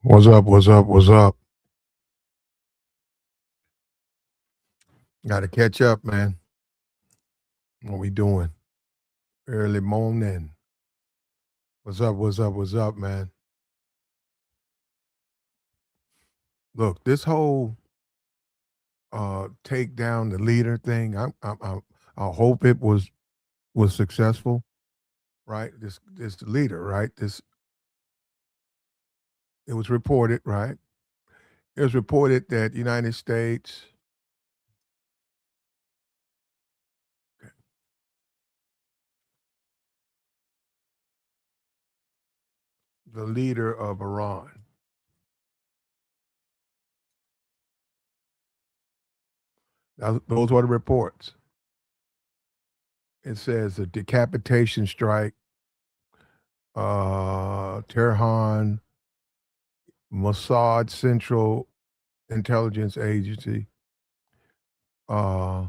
What's up? What's up? What's up? Got to catch up, man. What we doing? Early morning. What's up? What's up? What's up, man? Look, this whole take down the leader thing. I hope it was successful, right? This leader, right? This it was reported, right? It was reported that United States. The leader of Iran. Those were the reports. It says a decapitation strike, Tehran, Mossad Central Intelligence Agency, uh,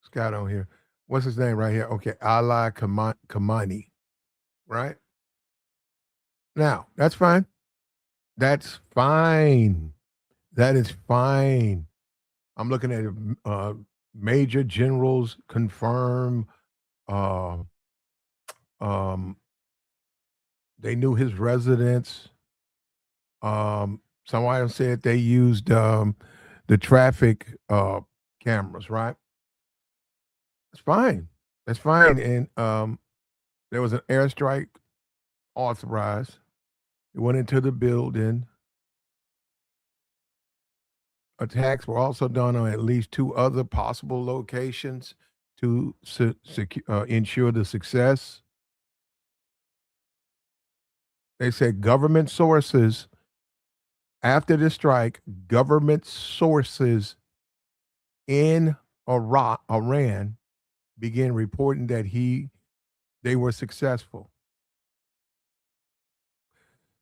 Scott on here. What's his name right here? Okay, Ali Kamani, right? Now, that's fine. That's fine. That is fine. I'm looking at major generals confirm uh, um, they knew his residence. Somebody said they used the traffic cameras, right? That's fine. That's fine. And there was an airstrike authorized. It went into the building. Attacks were also done on at least two other possible locations to ensure the success. They said government sources, after the strike, government sources in Iran began reporting that they were successful.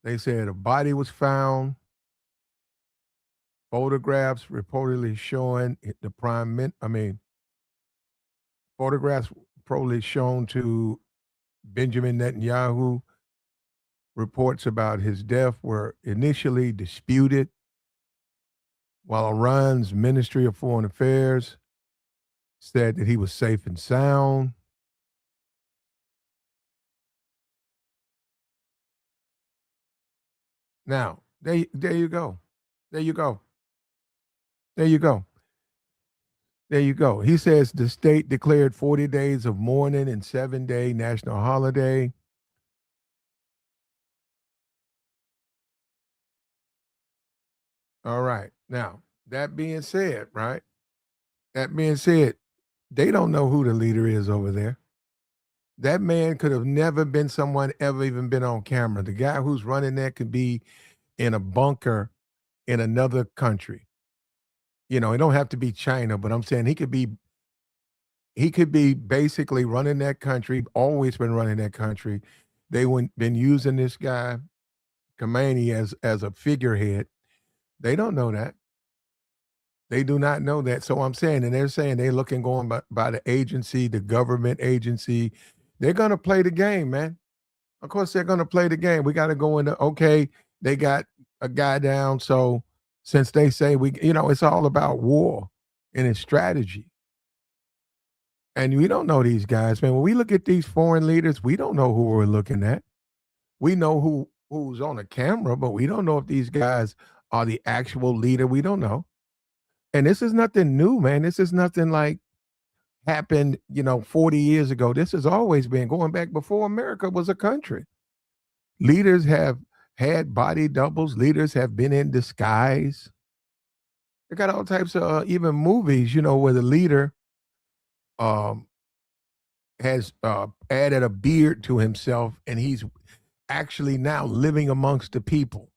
They said a body was found, photographs reportedly showing photographs reportedly shown to Benjamin Netanyahu. Reports about his death were initially disputed, while Iran's Ministry of Foreign Affairs said that he was safe and sound. Now, there you go. There you go. There you go. There you go. He says the state declared 40 days of mourning and 7-day national holiday. All right. Now, that being said, right? That being said, they don't know who the leader is over there. That man could have never been someone ever even been on camera. The guy who's running that could be in a bunker in another country. You know, it don't have to be China, but I'm saying he could be basically running that country, always been running that country. Been using this guy, Khamenei, as a figurehead. They don't know that. They do not know that. So I'm saying, and they're saying they're looking going by the agency, the government agency. They're gonna play the game, man. Of course, they're gonna play the game. We got to go into okay. They got a guy down, so since they say it's all about war and its strategy. And we don't know these guys, man. When we look at these foreign leaders, we don't know who we're looking at. We know who's on the camera, but we don't know if these guys are the actual leader. We don't know. And this is nothing new, man. This is nothing like happened, 40 years ago. This has always been going back before America was a country. Leaders have had body doubles. Leaders have been in disguise. They got all types of even movies, where the leader um, has added a beard to himself, and he's actually now living amongst the people.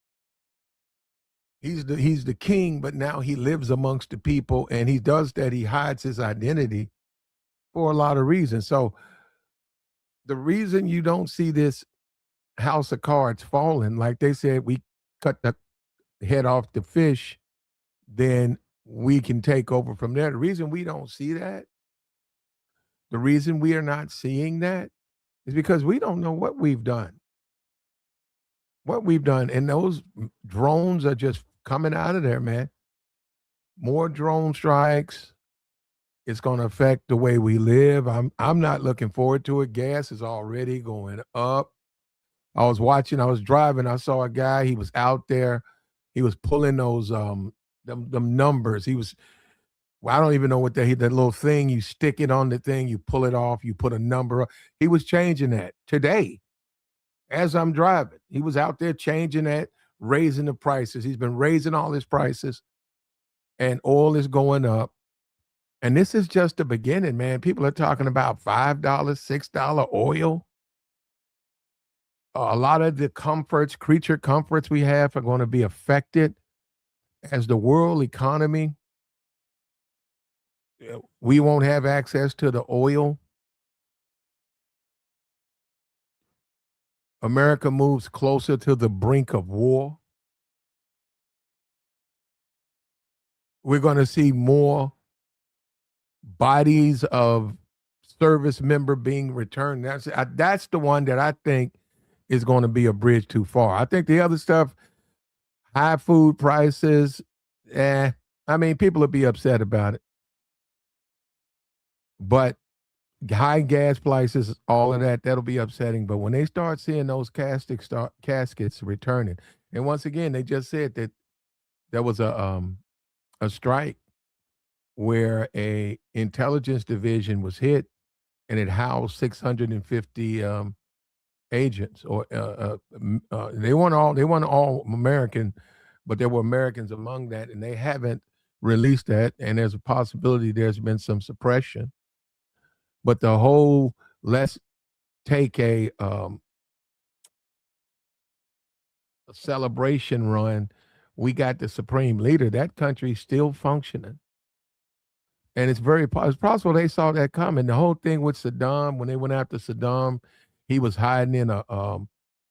He's the king, but now he lives amongst the people, and he does that. He hides his identity for a lot of reasons. So the reason you don't see this house of cards falling, like they said, we cut the head off the fish, then we can take over from there. The reason we don't see that, the reason we are not seeing that is because we don't know what we've done. what we've done, and those drones are just coming out of there, man. More drone strikes. It's going to affect the way we live. I'm not looking forward to it. Gas is already going up. I was driving, I saw a guy, he was out there, he was pulling those them numbers. Well, I don't even know what that little thing, you stick it on the thing, you pull it off, you put a number up. He was changing that today as I'm driving. He was out there changing that, raising the prices. He's been raising all his prices, and oil is going up. And this is just the beginning, man. People are talking about $5, $6 oil. A lot of the creature comforts we have are going to be affected as the world economy. We won't have access to the oil. America moves closer to the brink of war. We're going to see more bodies of service member being returned. That's the one that I think is going to be a bridge too far. I think the other stuff, high food prices, I mean, people will be upset about it. But high gas prices, all of that, that'll be upsetting. But when they start seeing those caskets returning, and once again, they just said that there was a strike where a intelligence division was hit, and it housed 650 agents, or they weren't all American, but there were Americans among that, and they haven't released that. And there's a possibility there's been some suppression. But the whole let's take a celebration run. We got the supreme leader. That country's still functioning. And it's possible they saw that coming. The whole thing with Saddam, when they went after Saddam, he was hiding in a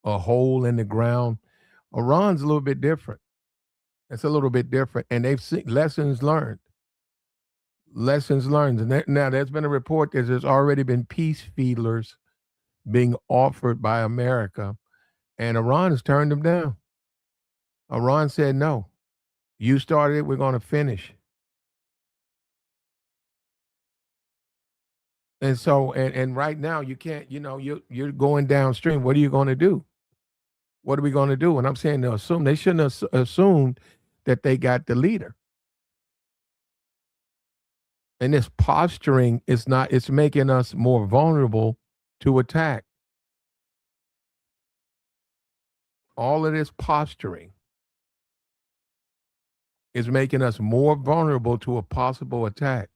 hole in the ground. Iran's a little bit different. It's a little bit different. And they've seen lessons learned. Lessons learned. And now there's been a report that there's already been peace feelers being offered by America, and Iran has turned them down. Iran said, no, you started it, we're going to finish. And so, and right now you can't, you're going downstream. What are you going to do? What are we going to do? And I'm saying they shouldn't have assumed that they got the leader. And this posturing it's making us more vulnerable to attack. All of this posturing is making us more vulnerable to a possible attack.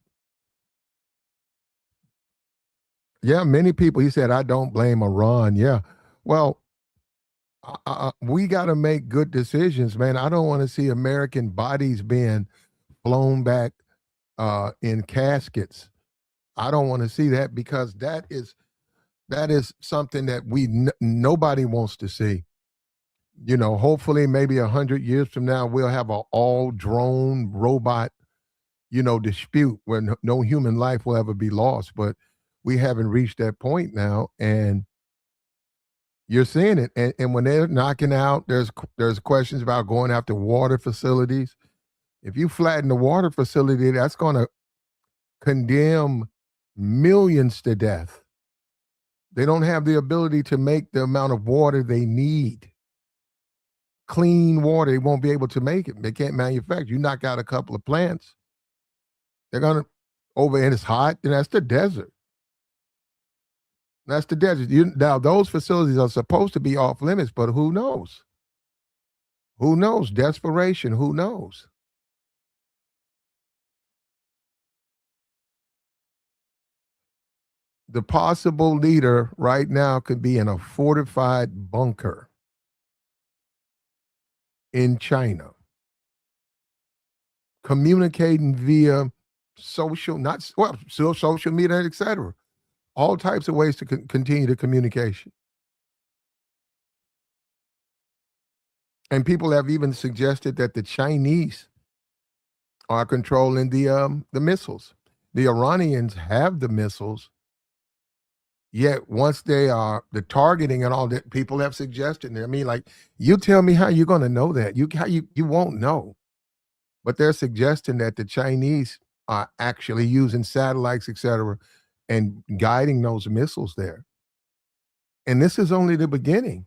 Yeah, many people, he said, I don't blame Iran. Yeah. Well, we got to make good decisions, man. I don't want to see American bodies being flown back in caskets. I don't want to see that, because that is something that nobody wants to see. Hopefully maybe 100 years from now, we'll have an all drone robot, dispute where no human life will ever be lost. But we haven't reached that point now, and you're seeing it. And when they're knocking out, there's questions about going after water facilities. If you flatten the water facility, that's going to condemn millions to death. They don't have the ability to make the amount of water they need. Clean water, they won't be able to make it. They can't manufacture. You knock out a couple of plants, they're going to, and it's hot, and that's the desert. That's the desert. Now, those facilities are supposed to be off limits, but who knows? Who knows? Desperation, who knows? The possible leader right now could be in a fortified bunker in China, communicating via social media, etc. All types of ways to continue the communication. And people have even suggested that the Chinese are controlling the missiles. The Iranians have the missiles. Yet once they are the targeting and all that, people have suggested. I mean, like, you tell me how you're going to know that. You won't know. But they're suggesting that the Chinese are actually using satellites, et cetera, and guiding those missiles there. And this is only the beginning.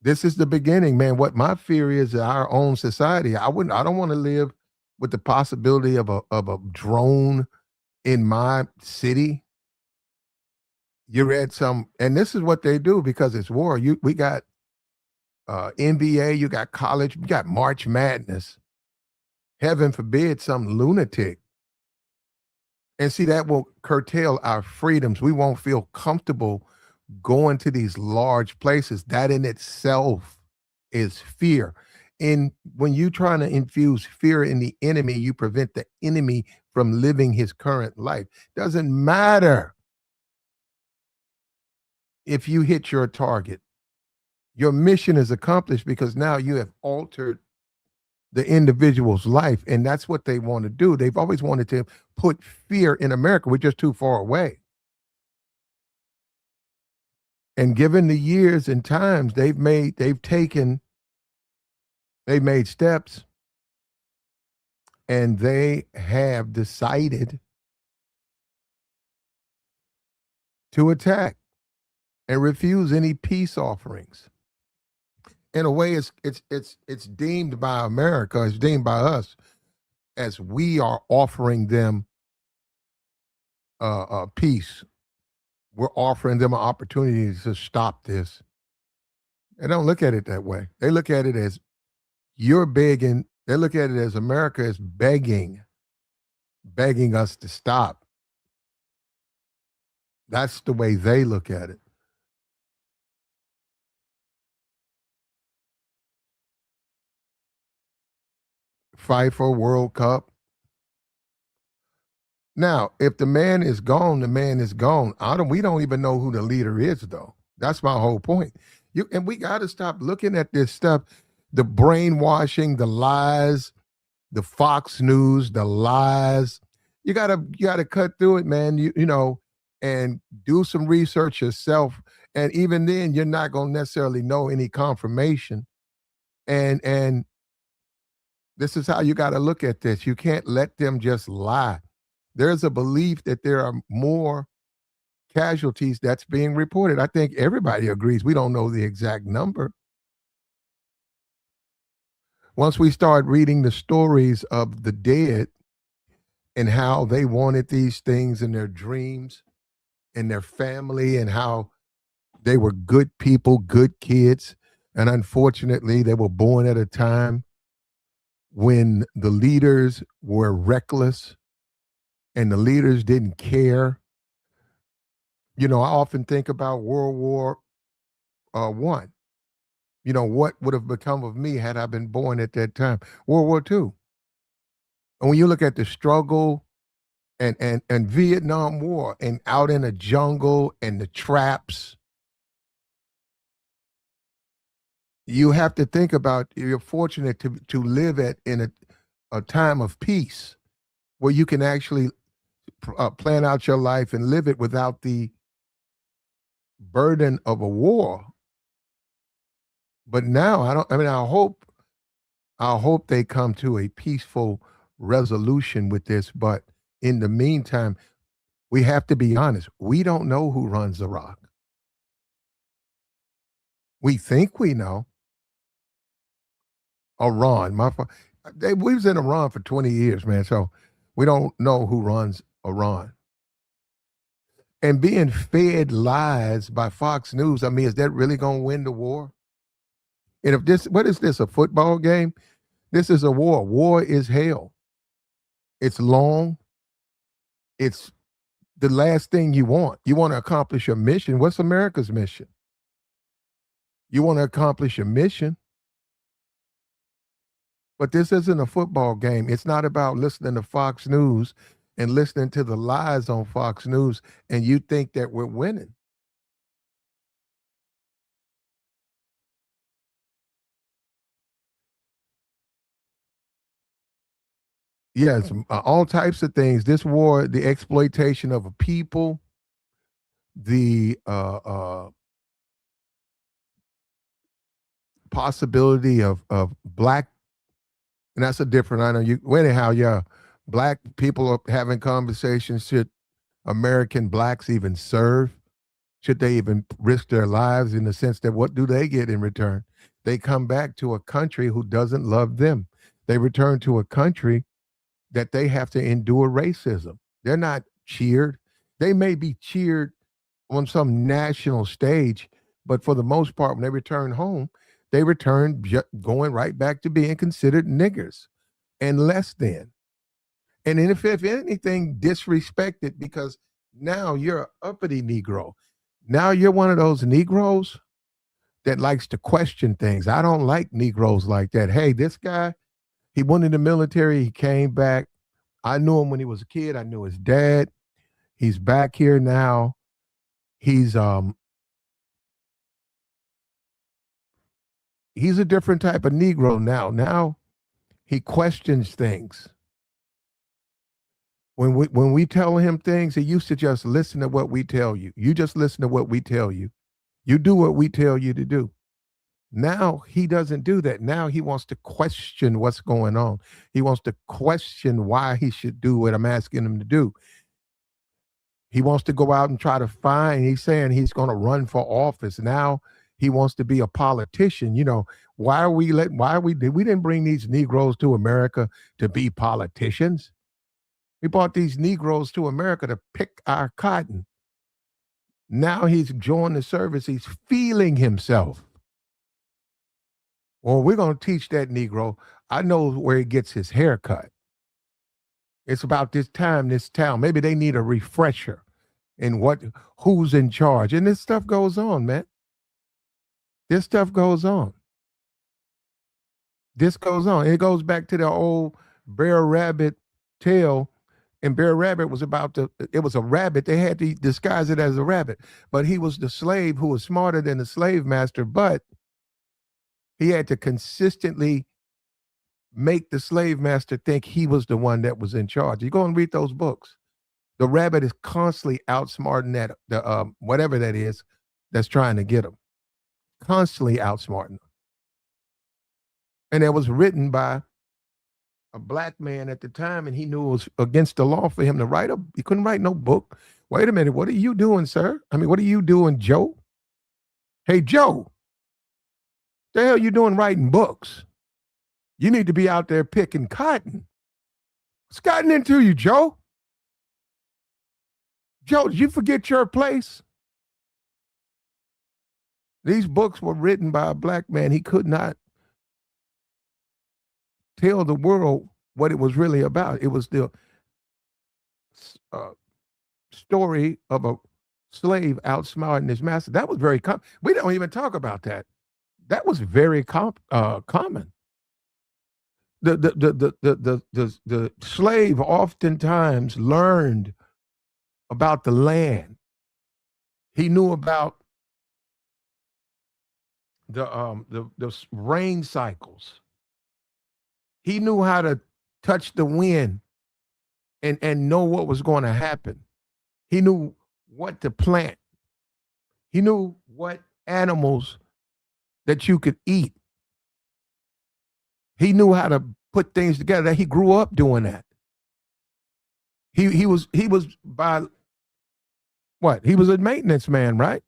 This is the beginning, man. What my fear is our own society. I don't want to live with the possibility of a drone in my city. You read some, and this is what they do because it's war. We got NBA, you got college, you got March Madness. Heaven forbid some lunatic. And see, that will curtail our freedoms. We won't feel comfortable going to these large places. That in itself is fear. And when you're trying to infuse fear in the enemy, you prevent the enemy from living his current life. Doesn't matter if you hit your target. Your mission is accomplished because now you have altered the individual's life. And that's what they want to do. They've always wanted to put fear in America. We're just too far away. And given the years and times they've made steps, and they have decided to attack and refuse any peace offerings. In a way, it's deemed by America, it's deemed by us as we are offering them peace. We're offering them an opportunity to stop this. They don't look at it that way. They look at it as you're begging. They look at it as America is begging us to stop. That's the way they look at it. Fight for a World Cup. Now, if the man is gone, the man is gone. We don't even know who the leader is, though. That's my whole point. And we got to stop looking at this stuff, the brainwashing, the lies, the Fox News, the lies. You gotta cut through it, man. And do some research yourself. And even then, you're not gonna necessarily know any confirmation. And this is how you got to look at this. You can't let them just lie. There's a belief that there are more casualties that's being reported. I think everybody agrees. We don't know the exact number. Once we start reading the stories of the dead and how they wanted these things in their dreams and their family and how they were good people, good kids, and unfortunately they were born at a time when the leaders were reckless and the leaders didn't care. I often think about World War One. What would have become of me had I been born at that time? World War Two. And when you look at the struggle and Vietnam War and out in the jungle and the traps, you have to think about you're fortunate to live in a time of peace where you can actually plan out your life and live it without the burden of a war. But now I hope they come to a peaceful resolution with this. But in the meantime, we have to be honest. We don't know who runs Iraq. We think we know. Iran. We was in Iran for 20 years, man. So we don't know who runs Iran. And being fed lies by Fox News, I mean, is that really going to win the war? And what is this, a football game? This is a war. War is hell. It's long. It's the last thing you want. You want to accomplish your mission. What's America's mission? You want to accomplish your mission. But this isn't a football game. It's not about listening to Fox News and listening to the lies on Fox News, and you think that we're winning. Yes, all types of things. This war, the exploitation of a people, the possibility of black, and that's a different, I know you, well, anyhow, yeah, black people are having conversations. Should American blacks even serve? Should they even risk their lives, in the sense that what do they get in return? They come back to a country who doesn't love them. They return to a country that they have to endure racism. They're not cheered. They may be cheered on some national stage, but for the most part, when they return home, they return going right back to being considered niggers and less than. And if anything, disrespected, because now you're an uppity Negro. Now you're one of those Negroes that likes to question things. I don't like Negroes like that. Hey, this guy, he went in the military, he came back. I knew him when he was a kid. I knew his dad. He's back here now. He's a different type of Negro now. Now he questions things. When we tell him things, he used to just listen to what we tell you. You just listen to what we tell you. You do what we tell you to do. Now he doesn't do that. Now he wants to question what's going on. He wants to question why he should do what I'm asking him to do. He wants to go out and try to find, he's saying he's going to run for office. Now he wants to be a politician. You know, we didn't bring these Negroes to America to be politicians. We brought these Negroes to America to pick our cotton. Now he's joined the service. He's feeling himself. Well, we're going to teach that Negro. I know where he gets his hair cut. It's about this time, this town. Maybe they need a refresher in who's in charge. And this stuff goes on, man. This stuff goes on. This goes on. It goes back to the old Bear Rabbit tale. And Bear Rabbit was it was a rabbit. They had to disguise it as a rabbit. But he was the slave who was smarter than the slave master, but he had to consistently make the slave master think he was the one that was in charge. You go and read those books. The rabbit is constantly outsmarting the whatever that is that's trying to get him. Constantly outsmarting him. And it was written by a black man at the time, and he knew it was against the law for him to write he couldn't write no book. Wait a minute, what are you doing, sir? I mean, what are you doing, Joe? Hey, Joe, the hell you doing writing books? You need to be out there picking cotton. What's gotten into you, Joe? Joe, did you forget your place? These books were written by a black man. He could not tell the world what it was really about. It was the story of a slave outsmarting his master. That was very common. We don't even talk about that. That was very common. The slave oftentimes learned about the land. He knew about the rain cycles. He knew how to touch the wind and know what was going to happen. He knew what to plant. He knew what animals that you could eat. He knew how to put things together. He grew up doing that. He was by what? He was a maintenance man, right?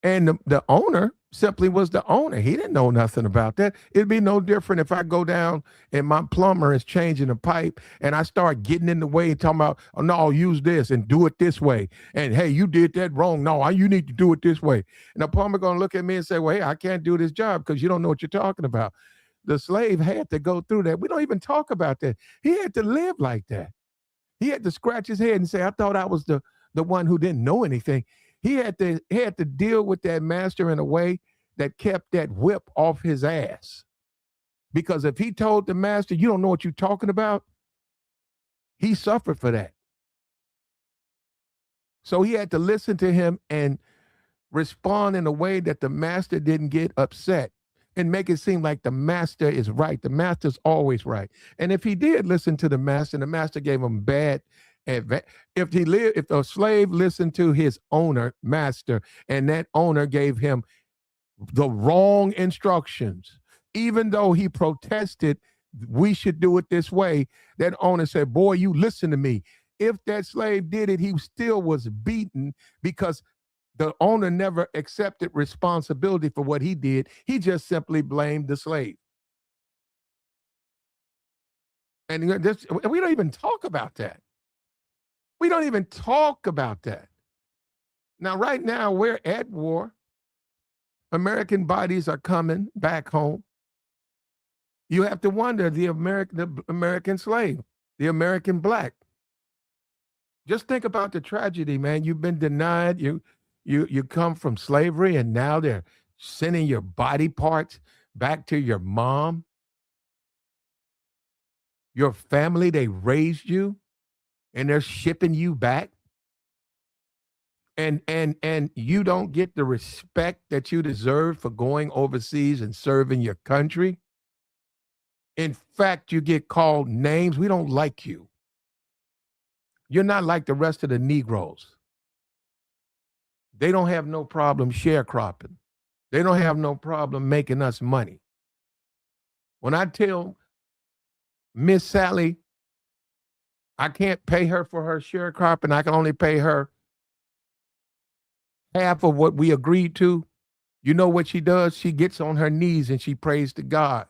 And the owner simply was the owner. He didn't know nothing about that. It'd be no different if I go down and my plumber is changing a pipe and I start getting in the way and talking about, oh, no, use this and do it this way. And hey, you did that wrong. No, you need to do it this way. And the plumber going to look at me and say, well, hey, I can't do this job because you don't know what you're talking about. The slave had to go through that. We don't even talk about that. He had to live like that. He had to scratch his head and say, I thought I was the one who didn't know anything. He had to deal with that master in a way that kept that whip off his ass. Because if he told the master, you don't know what you're talking about, he suffered for that. So he had to listen to him and respond in a way that the master didn't get upset and make it seem like the master is right. The master's always right. And if he did listen to the master and the master gave him bad If a slave listened to his master, and that owner gave him the wrong instructions, even though he protested, we should do it this way, that owner said, boy, you listen to me. If that slave did it, he still was beaten because the owner never accepted responsibility for what he did. He just simply blamed the slave. And we don't even talk about that. We don't even talk about that. Now, right now, we're at war. American bodies are coming back home. You have to wonder, the American slave, the American black. Just think about the tragedy, man. You've been denied. You come from slavery, and now they're sending your body parts back to your mom. Your family, they raised you, and they're shipping you back. And you don't get the respect that you deserve for going overseas and serving your country. In fact, you get called names. We don't like you. You're not like the rest of the Negroes. They don't have no problem sharecropping. They don't have no problem making us money. When I tell Miss Sally I can't pay her for her sharecropping, I can only pay her half of what we agreed to, you know what she does? She gets on her knees and she prays to God.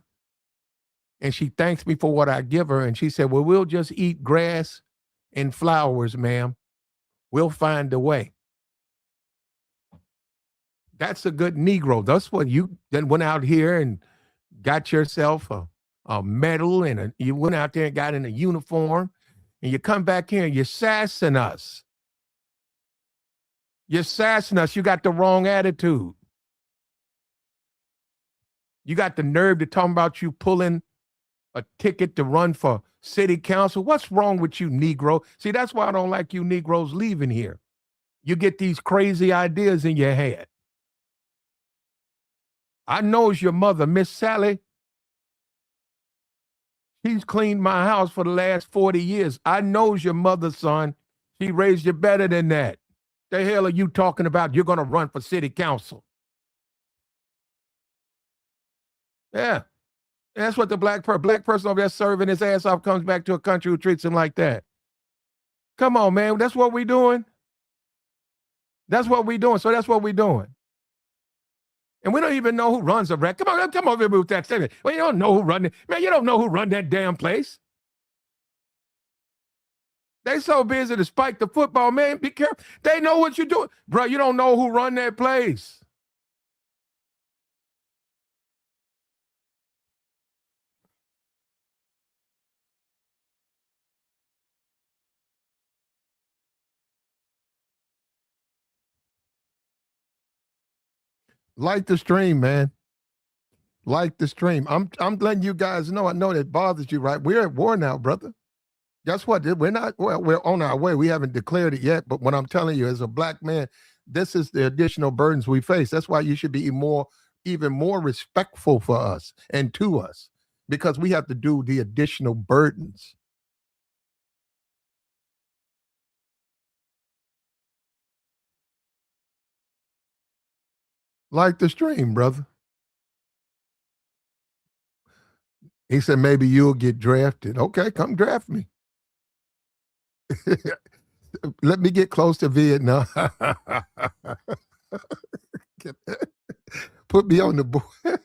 And she thanks me for what I give her. And she said, well, we'll just eat grass and flowers, ma'am. We'll find a way. That's a good Negro. That's what you then went out here and got yourself a medal, and you went out there and got in a uniform, and you come back here and you're sassing us. You're sassing us. You got the wrong attitude. You got the nerve to talk about you pulling a ticket to run for city council. What's wrong with you, Negro? See, that's why I don't like you Negroes leaving here. You get these crazy ideas in your head. I knows your mother, Miss Sally. She's cleaned my house for the last 40 years. I knows your mother, son. She raised you better than that. The hell are you talking about? You're going to run for city council. Yeah. That's what the black person over there serving his ass off comes back to a country who treats him like that. Come on, man. That's what we're doing. That's what we're doing. So that's what we're doing. And we don't even know who runs the rec. Come over here with that statement. Well, you don't know who run it. Man, you don't know who run that damn place. They so busy to spike the football, man. Be careful. They know what you're doing. Bro, you don't know who run that place. Like the stream, man. Like the stream. I'm letting you guys know. I know that bothers you, right? We're at war now, brother. Guess what? We're not, well, we're on our way. We haven't declared it yet. But what I'm telling you, as a black man, this is the additional burdens we face. That's why you should be even more respectful for us and to us, because we have to do the additional burdens. Like the stream, brother. He said, maybe you'll get drafted. Okay, come draft me. Let me get close to Vietnam. Put me on the board.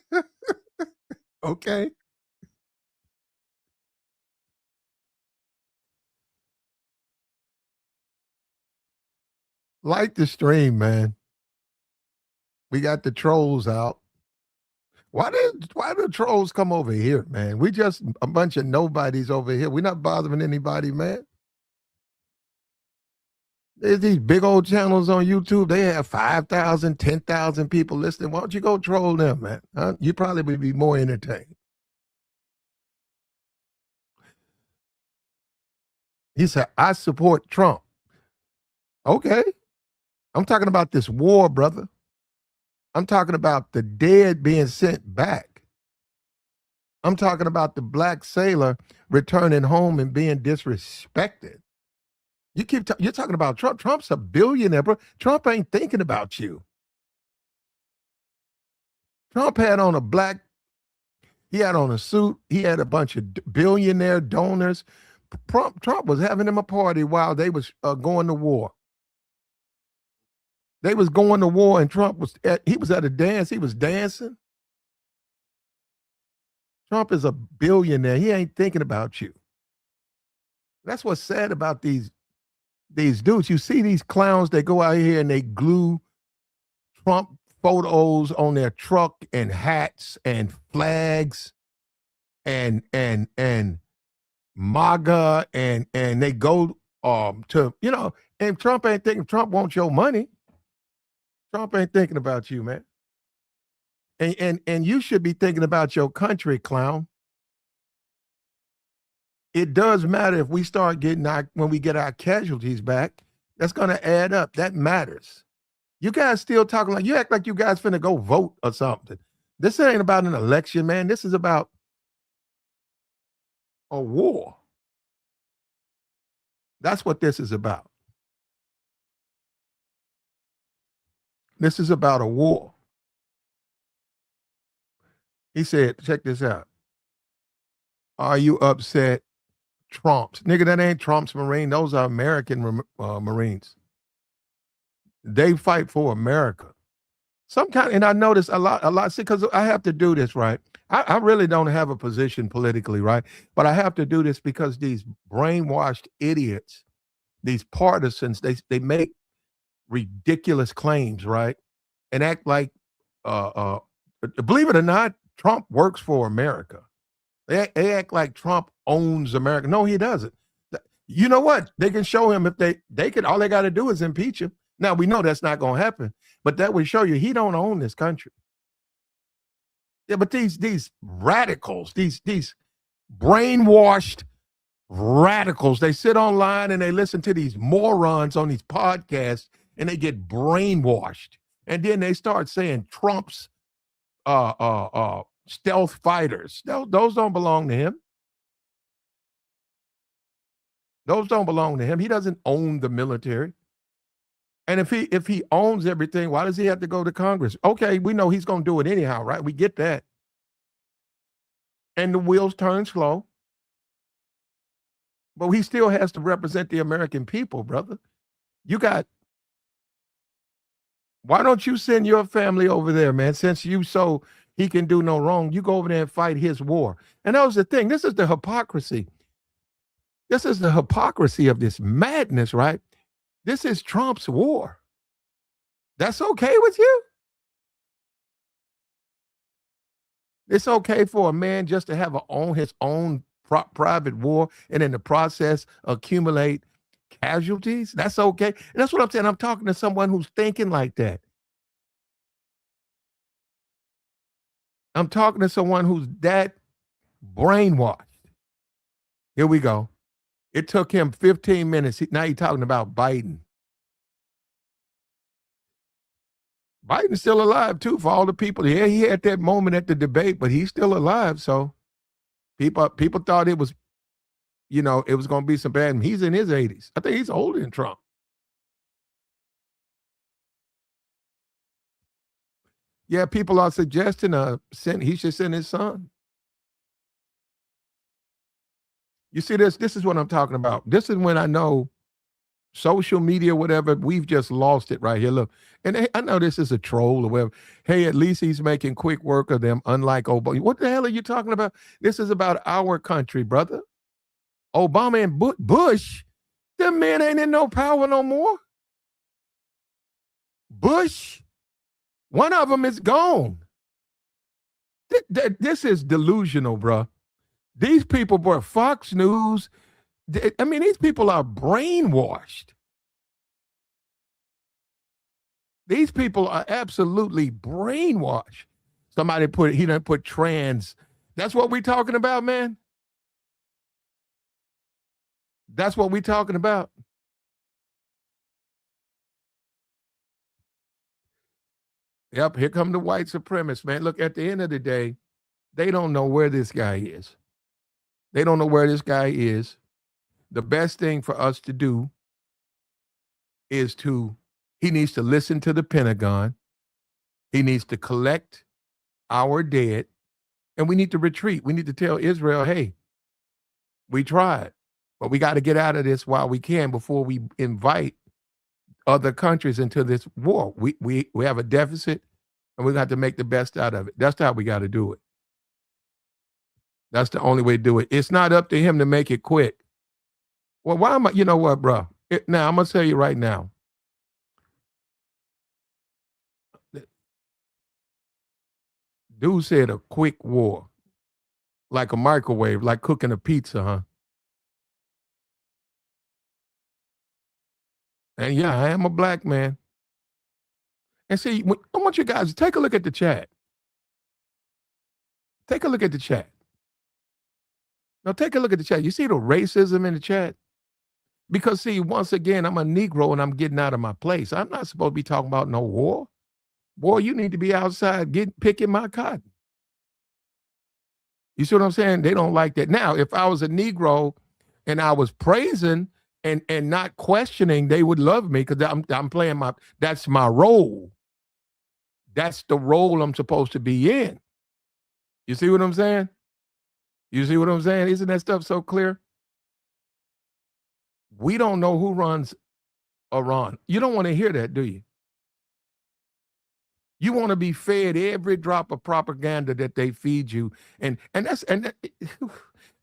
Okay. Like the stream, man. We got the trolls out. Why do trolls come over here, man? We just a bunch of nobodies over here. We're not bothering anybody, man. There's these big old channels on YouTube. They have 5,000, 10,000 people listening. Why don't you go troll them, man? Huh? You probably would be more entertained. He said, I support Trump. Okay. I'm talking about this war, brother. I'm talking about the dead being sent back. I'm talking about the black sailor returning home and being disrespected. You're talking about Trump. Trump's a billionaire, bro. Trump ain't thinking about you. Trump had on a black, he had on a suit. He had a bunch of billionaire donors. Trump was having him a party while they was going to war. They was going to war, and Trump was he was at a dance. He was dancing. Trump is a billionaire. He ain't thinking about you. That's what's sad about these dudes. You see these clowns, they go out here and they glue Trump photos on their truck and hats and flags and MAGA and they go to, and Trump ain't thinking. Trump wants your money. Trump ain't thinking about you, man. And you should be thinking about your country, clown. It does matter if we start getting when we get our casualties back, that's going to add up. That matters. You guys still talking like, you act like you guys finna go vote or something. This ain't about an election, man. This is about a war. That's what this is about. This is about a war. He said, check this out. Are you upset? Trump's. Nigga, that ain't Trump's Marine. Those are American Marines. They fight for America. And I notice a lot, see, because I have to do this, right? I really don't have a position politically, right? But I have to do this because these brainwashed idiots, these partisans, they make ridiculous claims, right? And act like, believe it or not, Trump works for America. They act like Trump owns America. No, he doesn't. You know what? They can show him if they could. All they got to do is impeach him. Now we know that's not going to happen, but that would show you he don't own this country. Yeah, but these radicals, these brainwashed radicals, they sit online and they listen to these morons on these podcasts and they get brainwashed, and then they start saying Trump's stealth fighters. Those don't belong to him. Those don't belong to him. He doesn't own the military. And if he owns everything, why does he have to go to Congress? Okay, we know he's going to do it anyhow, right? We get that. And the wheels turn slow. But he still has to represent the American people, brother. Why don't you send your family over there, man? Since he can do no wrong, you go over there and fight his war. And that was the thing. This is the hypocrisy. This is the hypocrisy of this madness, right? This is Trump's war. That's okay with you? It's okay for a man just to have his own private war and in the process accumulate casualties? That's okay. And that's what I'm saying. I'm talking to someone who's thinking like that. I'm talking to someone who's that brainwashed. Here we go. It took him 15 minutes. Now you're talking about Biden. Biden's still alive, too, for all the people. Yeah, he had that moment at the debate, but he's still alive. So people thought it was, it was going to be some bad. He's in his 80s. I think he's older than Trump. Yeah, people are suggesting he should send his son. You see this? This is what I'm talking about. This is when I know social media, whatever, we've just lost it right here. Look, and I know this is a troll or whatever. Hey, at least he's making quick work of them, unlike Obama. What the hell are you talking about? This is about our country, brother. Obama and Bush, them men ain't in no power no more. Bush, one of them is gone. This is delusional, bro. These people, bro, Fox News, these people are brainwashed. These people are absolutely brainwashed. He done put trans. That's what we talking about, man. That's what we talking about. Yep, here come the white supremacists, man. Look, at the end of the day, they don't know where this guy is. They don't know where this guy is. The best thing for us to do is he needs to listen to the Pentagon. He needs to collect our dead, and we need to retreat. We need to tell Israel, hey, we tried, but we got to get out of this while we can before we invite other countries into this war. We have a deficit, and we got to make the best out of it. That's how we got to do it. That's the only way to do it. It's not up to him to make it quick. Well, why am I? You know what, bro? Now I'm gonna tell you right now. Dude said a quick war, like a microwave, like cooking a pizza, huh? And yeah, I am a black man. And see, I want you guys to take a look at the chat. Take a look at the chat. Now, take a look at the chat. You see the racism in the chat? Because, see, once again, I'm a Negro and I'm getting out of my place. I'm not supposed to be talking about no war. Boy, you need to be outside picking my cotton. You see what I'm saying? They don't like that. Now, if I was a Negro and I was praising and not questioning, they would love me because I'm playing that's my role. That's the role I'm supposed to be in. You see what I'm saying? You see what I'm saying? Isn't that stuff so clear? We don't know who runs Iran. You don't want to hear that, do you? You want to be fed every drop of propaganda that they feed you,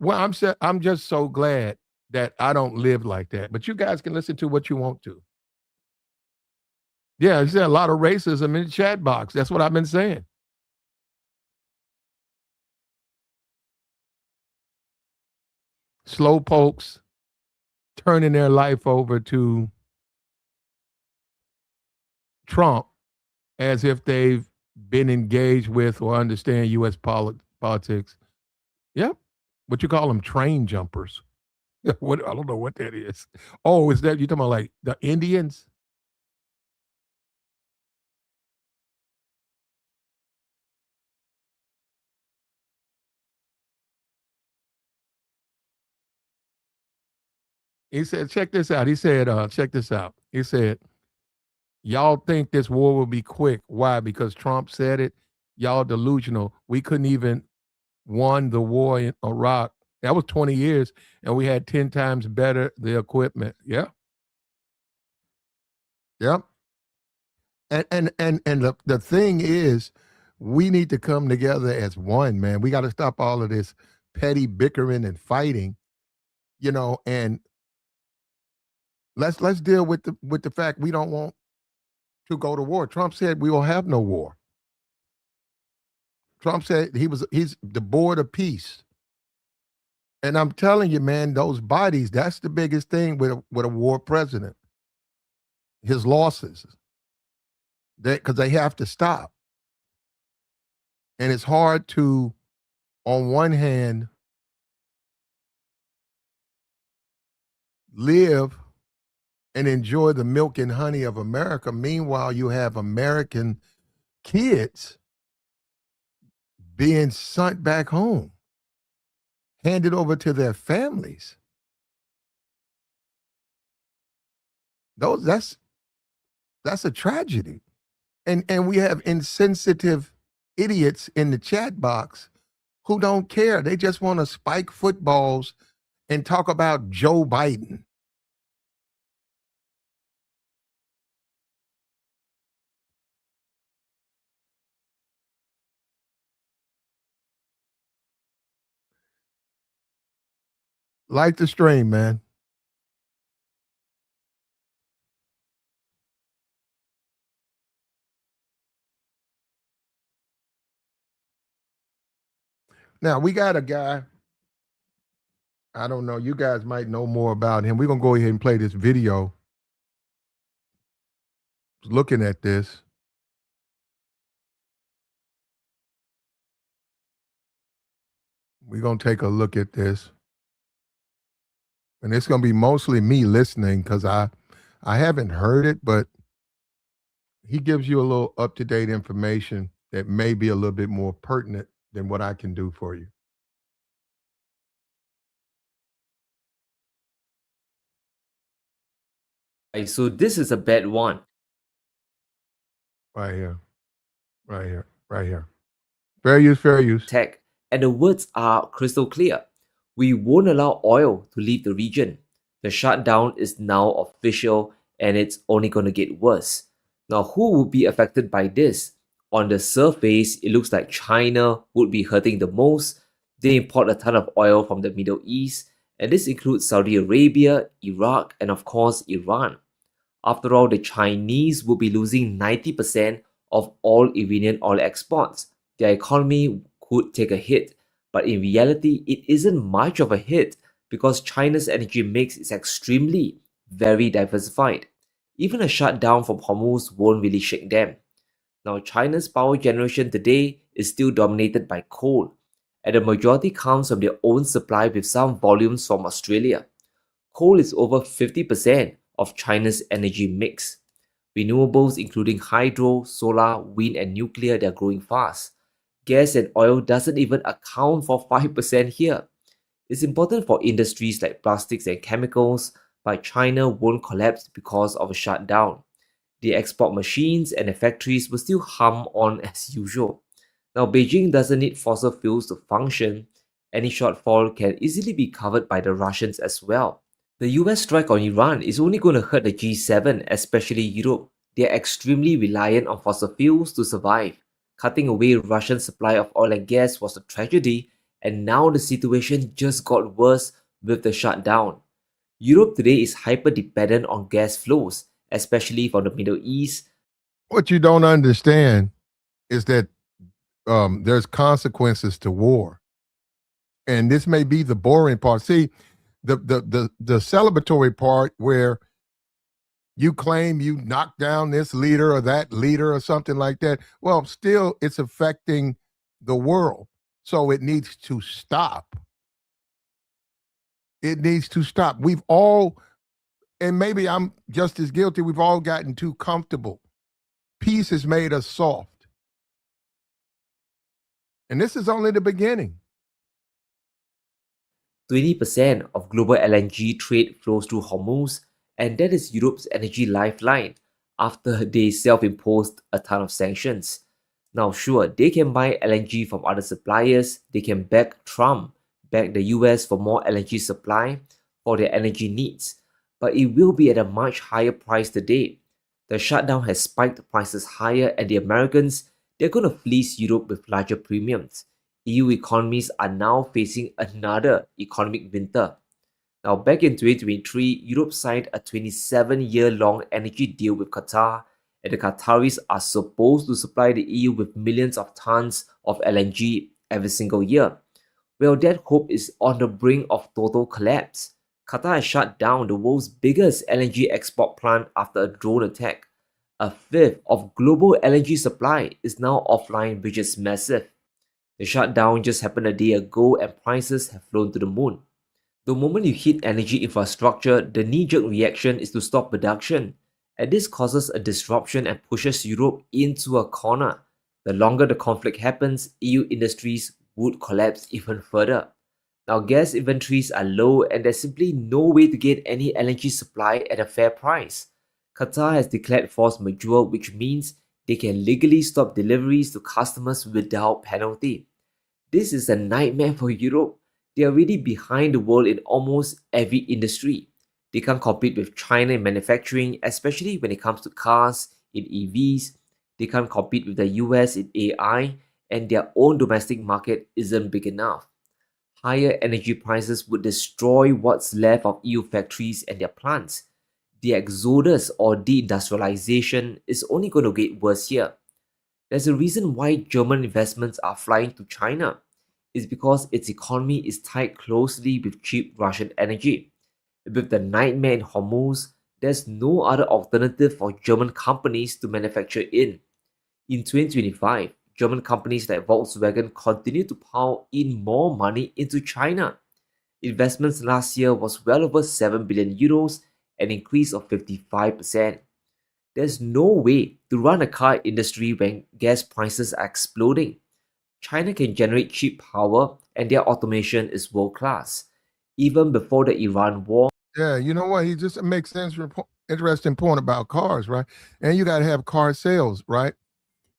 well, I'm just so glad that I don't live like that. But you guys can listen to what you want to. Yeah, you said a lot of racism in the chat box. That's what I've been saying. Slow pokes turning their life over to Trump as if they've been engaged with or understand U.S. politics. Yep. What you call them, train jumpers. What, I don't know what that is. Oh, is that you talking about like the Indians? He said, check this out. He said, check this out. He said, y'all think this war will be quick. Why? Because Trump said it. Y'all delusional. We couldn't even won the war in Iraq. That was 20 years, and we had 10 times better the equipment. Yeah. Yep. And the thing is, we need to come together as one, man. We got to stop all of this petty bickering and fighting, and let's deal with the fact we don't want to go to war. Trump said we will have no war. Trump said he's the board of peace. And I'm telling you, man, those bodies, that's the biggest thing with a war president. His losses. Because they have to stop. And it's hard to, on one hand, live and enjoy the milk and honey of America. Meanwhile, you have American kids being sent back home, handed over to their families. That's a tragedy. And we have insensitive idiots in the chat box who don't care. They just want to spike footballs and talk about Joe Biden. Like the stream, man. Now, we got a guy, I don't know, you guys might know more about him. We're going to go ahead and play this video looking at this. We're going to take a look at this. And it's going to be mostly me listening because I haven't heard it, but he gives you a little up-to-date information that may be a little bit more pertinent than what I can do for you. So this is a bad one. Right here, right here, right here. Fair use, fair use. Tech, and the words are crystal clear. We won't allow oil to leave the region. The shutdown is now official and it's only going to get worse. Now, who would be affected by this? On the surface, it looks like China would be hurting the most. They import a ton of oil from the Middle East, and this includes Saudi Arabia, Iraq, and of course, Iran. After all, the Chinese would be losing 90% of all Iranian oil exports. Their economy could take a hit, but in reality, it isn't much of a hit because China's energy mix is extremely, very diversified. Even a shutdown from Hormuz won't really shake them. Now, China's power generation today is still dominated by coal, and the majority comes from their own supply with some volumes from Australia. Coal is over 50% of China's energy mix. Renewables including hydro, solar, wind and nuclear, they're growing fast. Gas and oil doesn't even account for 5% here. It's important for industries like plastics and chemicals, but China won't collapse because of a shutdown. The export machines and the factories will still hum on as usual. Now, Beijing doesn't need fossil fuels to function. Any shortfall can easily be covered by the Russians as well. The US strike on Iran is only going to hurt the G7, especially Europe. They are extremely reliant on fossil fuels to survive. Cutting away Russian supply of oil and gas was a tragedy, and now the situation just got worse with the shutdown. Europe today is hyper dependent on gas flows, especially from the Middle East. What you don't understand is that there's consequences to war, and this may be the boring part. See, the celebratory part where you claim you knocked down this leader or that leader or something like that. Well, still, it's affecting the world, so it needs to stop. It needs to stop. We've all, and maybe I'm just as guilty. We've all gotten too comfortable. Peace has made us soft. And this is only the beginning. 20% of global LNG trade flows through Hormuz, and that is Europe's energy lifeline after they self imposed a ton of sanctions. Now, sure, they can buy LNG from other suppliers, they can beg Trump, beg the US for more LNG supply for their energy needs, but it will be at a much higher price today. The shutdown has spiked prices higher, and the Americans, they're going to fleece Europe with larger premiums. EU economies are now facing another economic winter. Now, back in 2023, Europe signed a 27-year-long energy deal with Qatar, and the Qataris are supposed to supply the EU with millions of tons of LNG every single year. Well, that hope is on the brink of total collapse. Qatar has shut down the world's biggest LNG export plant after a drone attack. A fifth of global LNG supply is now offline, which is massive. The shutdown just happened a day ago and prices have flown to the moon. The moment you hit energy infrastructure, the knee-jerk reaction is to stop production, and this causes a disruption and pushes Europe into a corner. The longer the conflict happens, EU industries would collapse even further. Now, gas inventories are low and there's simply no way to get any LNG supply at a fair price. Qatar has declared force majeure, which means they can legally stop deliveries to customers without penalty. This is a nightmare for Europe. They are really behind the world in almost every industry. They can't compete with China in manufacturing, especially when it comes to cars, in EVs. They can't compete with the US in AI, and their own domestic market isn't big enough. Higher energy prices would destroy what's left of EU factories and their plants. The exodus or deindustrialization is only going to get worse here. There's a reason why German investments are flying to China. It's because its economy is tied closely with cheap Russian energy. With the nightmare in Hormuz, there's no other alternative for German companies to manufacture in. In 2025, German companies like Volkswagen continue to pile in more money into China. Investments last year was well over 7 billion euros, an increase of 55%. There's no way to run a car industry when gas prices are exploding. China can generate cheap power and their automation is world class. Even before the Iran war, Yeah, you know what? He just makes sense. interesting point about cars, right? And you got to have car sales, right?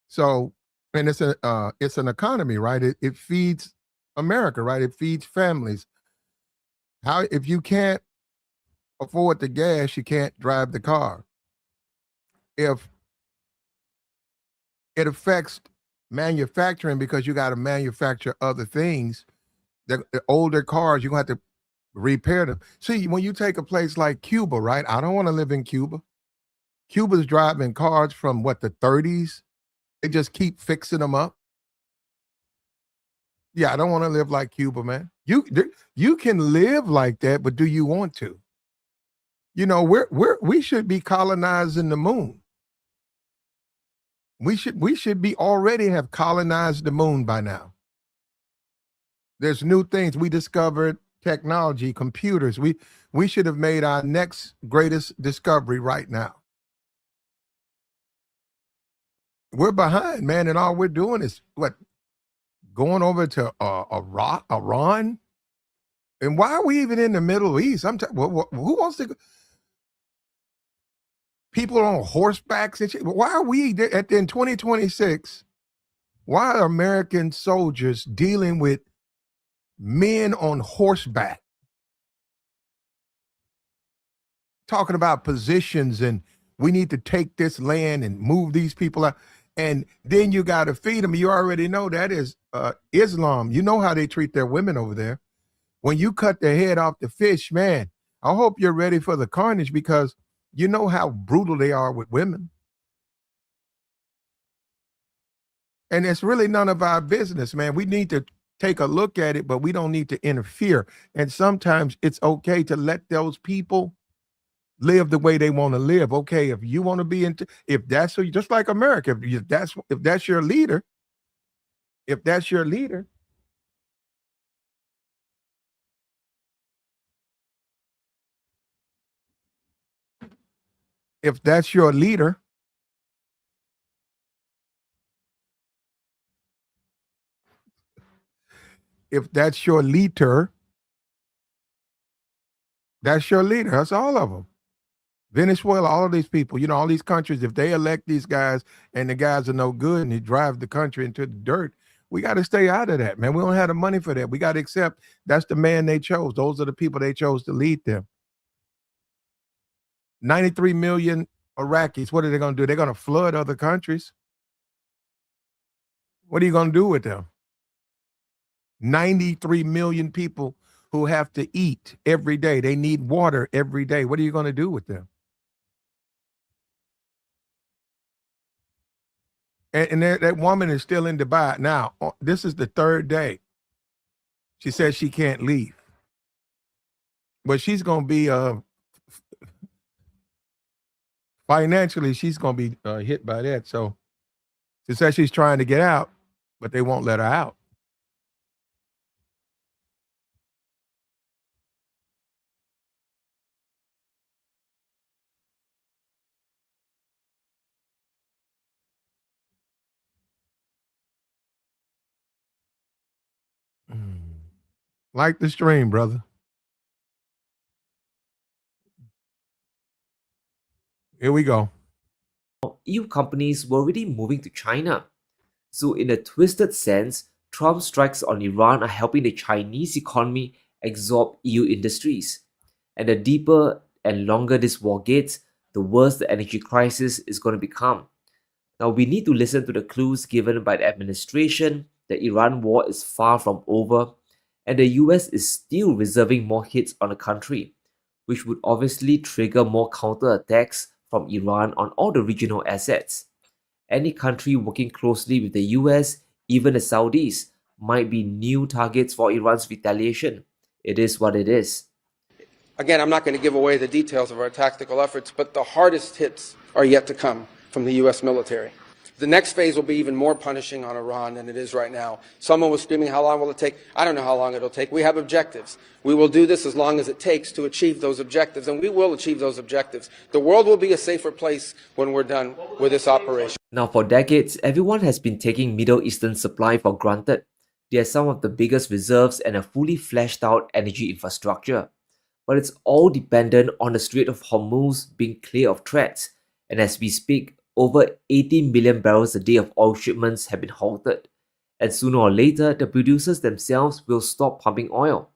So, and it's an economy, right? It feeds America, right? It feeds families. How if you can't afford the gas, you can't drive the car. If it affects manufacturing because you got to manufacture other things, the older cars, you're going to have to repair them. See, when you take a place like Cuba, right? I don't want to live in Cuba. Cuba's driving cars from what, the 30s? They just keep fixing them up. Yeah, I don't want to live like Cuba, man. You can live like that, but do you want to? You know, we should be colonizing the moon. We should be already have colonized the moon by now. There's new things we discovered, technology, computers. We should have made our next greatest discovery right now. We're behind, man, and all we're doing is what, going over to Iran. And why are we even in the Middle East? Who wants to go? People on horsebacks and shit. Why are we in 2026? Why are American soldiers dealing with men on horseback? Talking about positions and we need to take this land and move these people out. And then you got to feed them. You already know that is Islam. You know how they treat their women over there. When you cut the head off the fish, man, I hope you're ready for the carnage because you know how brutal they are with women. And it's really none of our business, man. We need to take a look at it, but we don't need to interfere. And sometimes it's okay to let those people live the way they want to live. Okay, if you want to be if that's who, just like America, if that's your leader, if that's your leader, if that's your leader, if that's your leader, that's your leader. That's all of them. Venezuela, all of these people, you know, all these countries, if they elect these guys and the guys are no good and they drive the country into the dirt, we got to stay out of that, man. We don't have the money for that. We got to accept that's the man they chose. Those are the people they chose to lead them. 93 million Iraqis, what are they going to do? They're going to flood other countries. What are you going to do with them? 93 million people who have to eat every day. They need water every day. What are you going to do with them? And that woman is still in Dubai. Now, this is the third day. She says she can't leave. But she's going to be, financially, she's going to be hit by that. So she says she's trying to get out, but they won't let her out. Like the stream, brother. Here we go. EU companies were already moving to China. So in a twisted sense, Trump's strikes on Iran are helping the Chinese economy absorb EU industries. And the deeper and longer this war gets, the worse the energy crisis is going to become. Now we need to listen to the clues given by the administration. The Iran war is far from over, and the US is still reserving more hits on the country, which would obviously trigger more counterattacks from Iran on all the regional assets. Any country working closely with the US, even the Saudis, might be new targets for Iran's retaliation. It is what it is. Again, I'm not going to give away the details of our tactical efforts, but the hardest hits are yet to come from the U.S. military. The next phase will be even more punishing on Iran than it is right now. Someone was screaming, how long will it take? I don't know how long it'll take. We have objectives. We will do this as long as it takes to achieve those objectives, and we will achieve those objectives. The world will be a safer place when we're done with this operation. Now, for decades, everyone has been taking Middle Eastern supply for granted. They are some of the biggest reserves and a fully fleshed out energy infrastructure. but it's all dependent on the Strait of Hormuz being clear of threats. And as we speak, over 18 million barrels a day of oil shipments have been halted. And sooner or later, the producers themselves will stop pumping oil.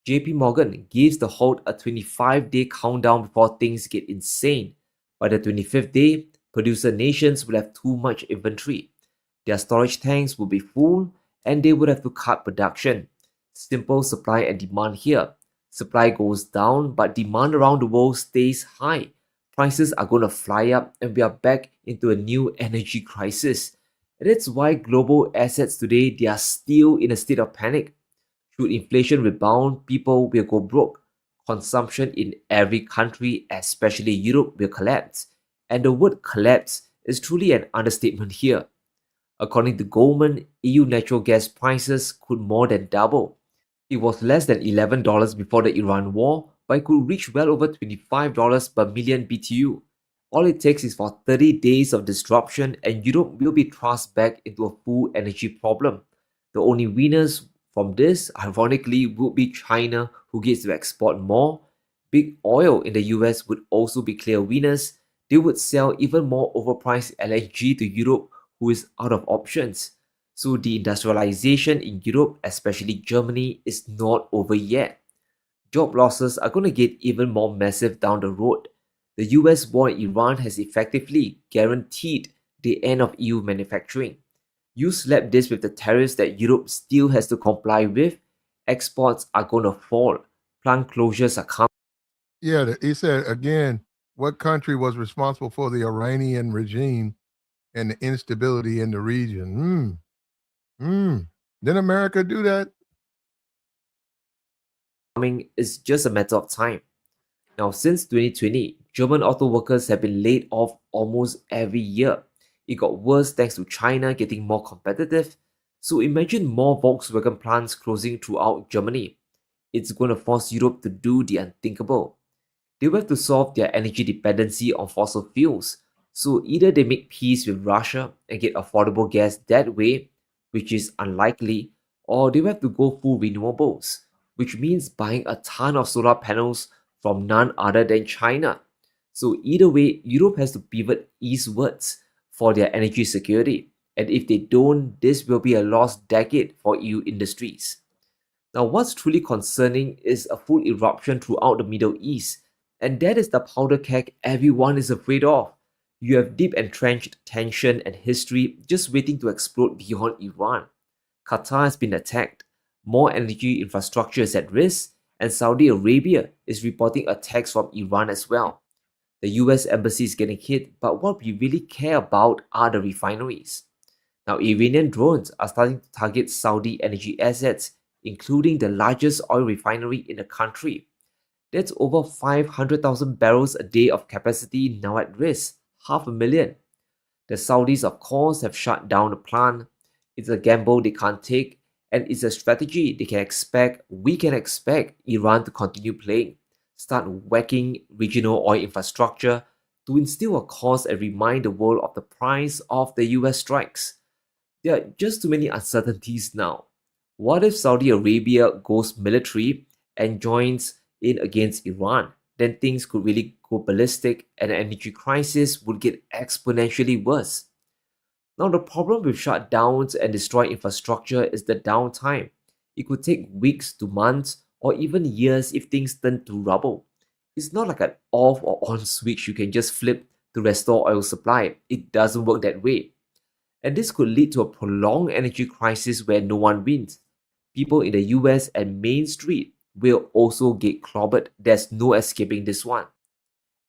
JP Morgan gives the halt a 25-day countdown before things get insane. By the 25th day, producer nations will have too much inventory. Their storage tanks will be full and they would have to cut production. Simple supply and demand here. Supply goes down, but demand around the world stays high. Prices are going to fly up and we are back into a new energy crisis. And that's why global assets today, they are still in a state of panic. Should inflation rebound, people will go broke. Consumption in every country, especially Europe, will collapse. And the word collapse is truly an understatement here. According to Goldman, EU natural gas prices could more than double. It was less than $11 before the Iran war, but it could reach well over $25 per million BTU. All it takes is for 30 days of disruption and Europe will be thrust back into a full energy problem. The only winners from this, ironically, would be China, who gets to export more. Big oil in the US would also be clear winners. They would sell even more overpriced LNG to Europe, who is out of options. So the industrialization in Europe, especially Germany, is not over yet. Job losses are going to get even more massive down the road. The US war in Iran has effectively guaranteed the end of EU manufacturing. You slap this with the tariffs that Europe still has to comply with, exports are going to fall, plant closures are coming. Yeah, he said again, what country was responsible for the Iranian regime and the instability in the region? Didn't America do that? Is just a matter of time. Now, since 2020, German auto workers have been laid off almost every year. It got worse thanks to China getting more competitive. So imagine more Volkswagen plants closing throughout Germany. It's going to force Europe to do the unthinkable. They will have to solve their energy dependency on fossil fuels. So either they make peace with Russia and get affordable gas that way, which is unlikely, or they will have to go full renewables, which means buying a ton of solar panels from none other than China. So either way, Europe has to pivot eastwards for their energy security. And if they don't, this will be a lost decade for EU industries. Now, what's truly concerning is a full eruption throughout the Middle East, and that is the powder keg everyone is afraid of. You have deep entrenched tension and history just waiting to explode beyond Iran. Qatar has been attacked, more energy infrastructure is at risk, and Saudi Arabia is reporting attacks from Iran as well. The US embassy is getting hit, but what we really care about are the refineries. Now, Iranian drones are starting to target Saudi energy assets, including the largest oil refinery in the country. That's over 500,000 barrels a day of capacity now at risk, 500,000. The Saudis, of course, have shut down the plant. It's a gamble they can't take, and it's a strategy we can expect Iran to continue playing. Start whacking regional oil infrastructure to instill a cause and remind the world of the price of the US strikes. There are just too many uncertainties now. What if Saudi Arabia goes military and joins in against Iran? Then things could really go ballistic and the energy crisis would get exponentially worse. Now, the problem with shutdowns and destroyed infrastructure is the downtime. It could take weeks to months or even years if things turn to rubble. It's not like an off or on switch you can just flip to restore oil supply. It doesn't work that way. And this could lead to a prolonged energy crisis where no one wins. People in the US and Main Street will also get clobbered. There's no escaping this one.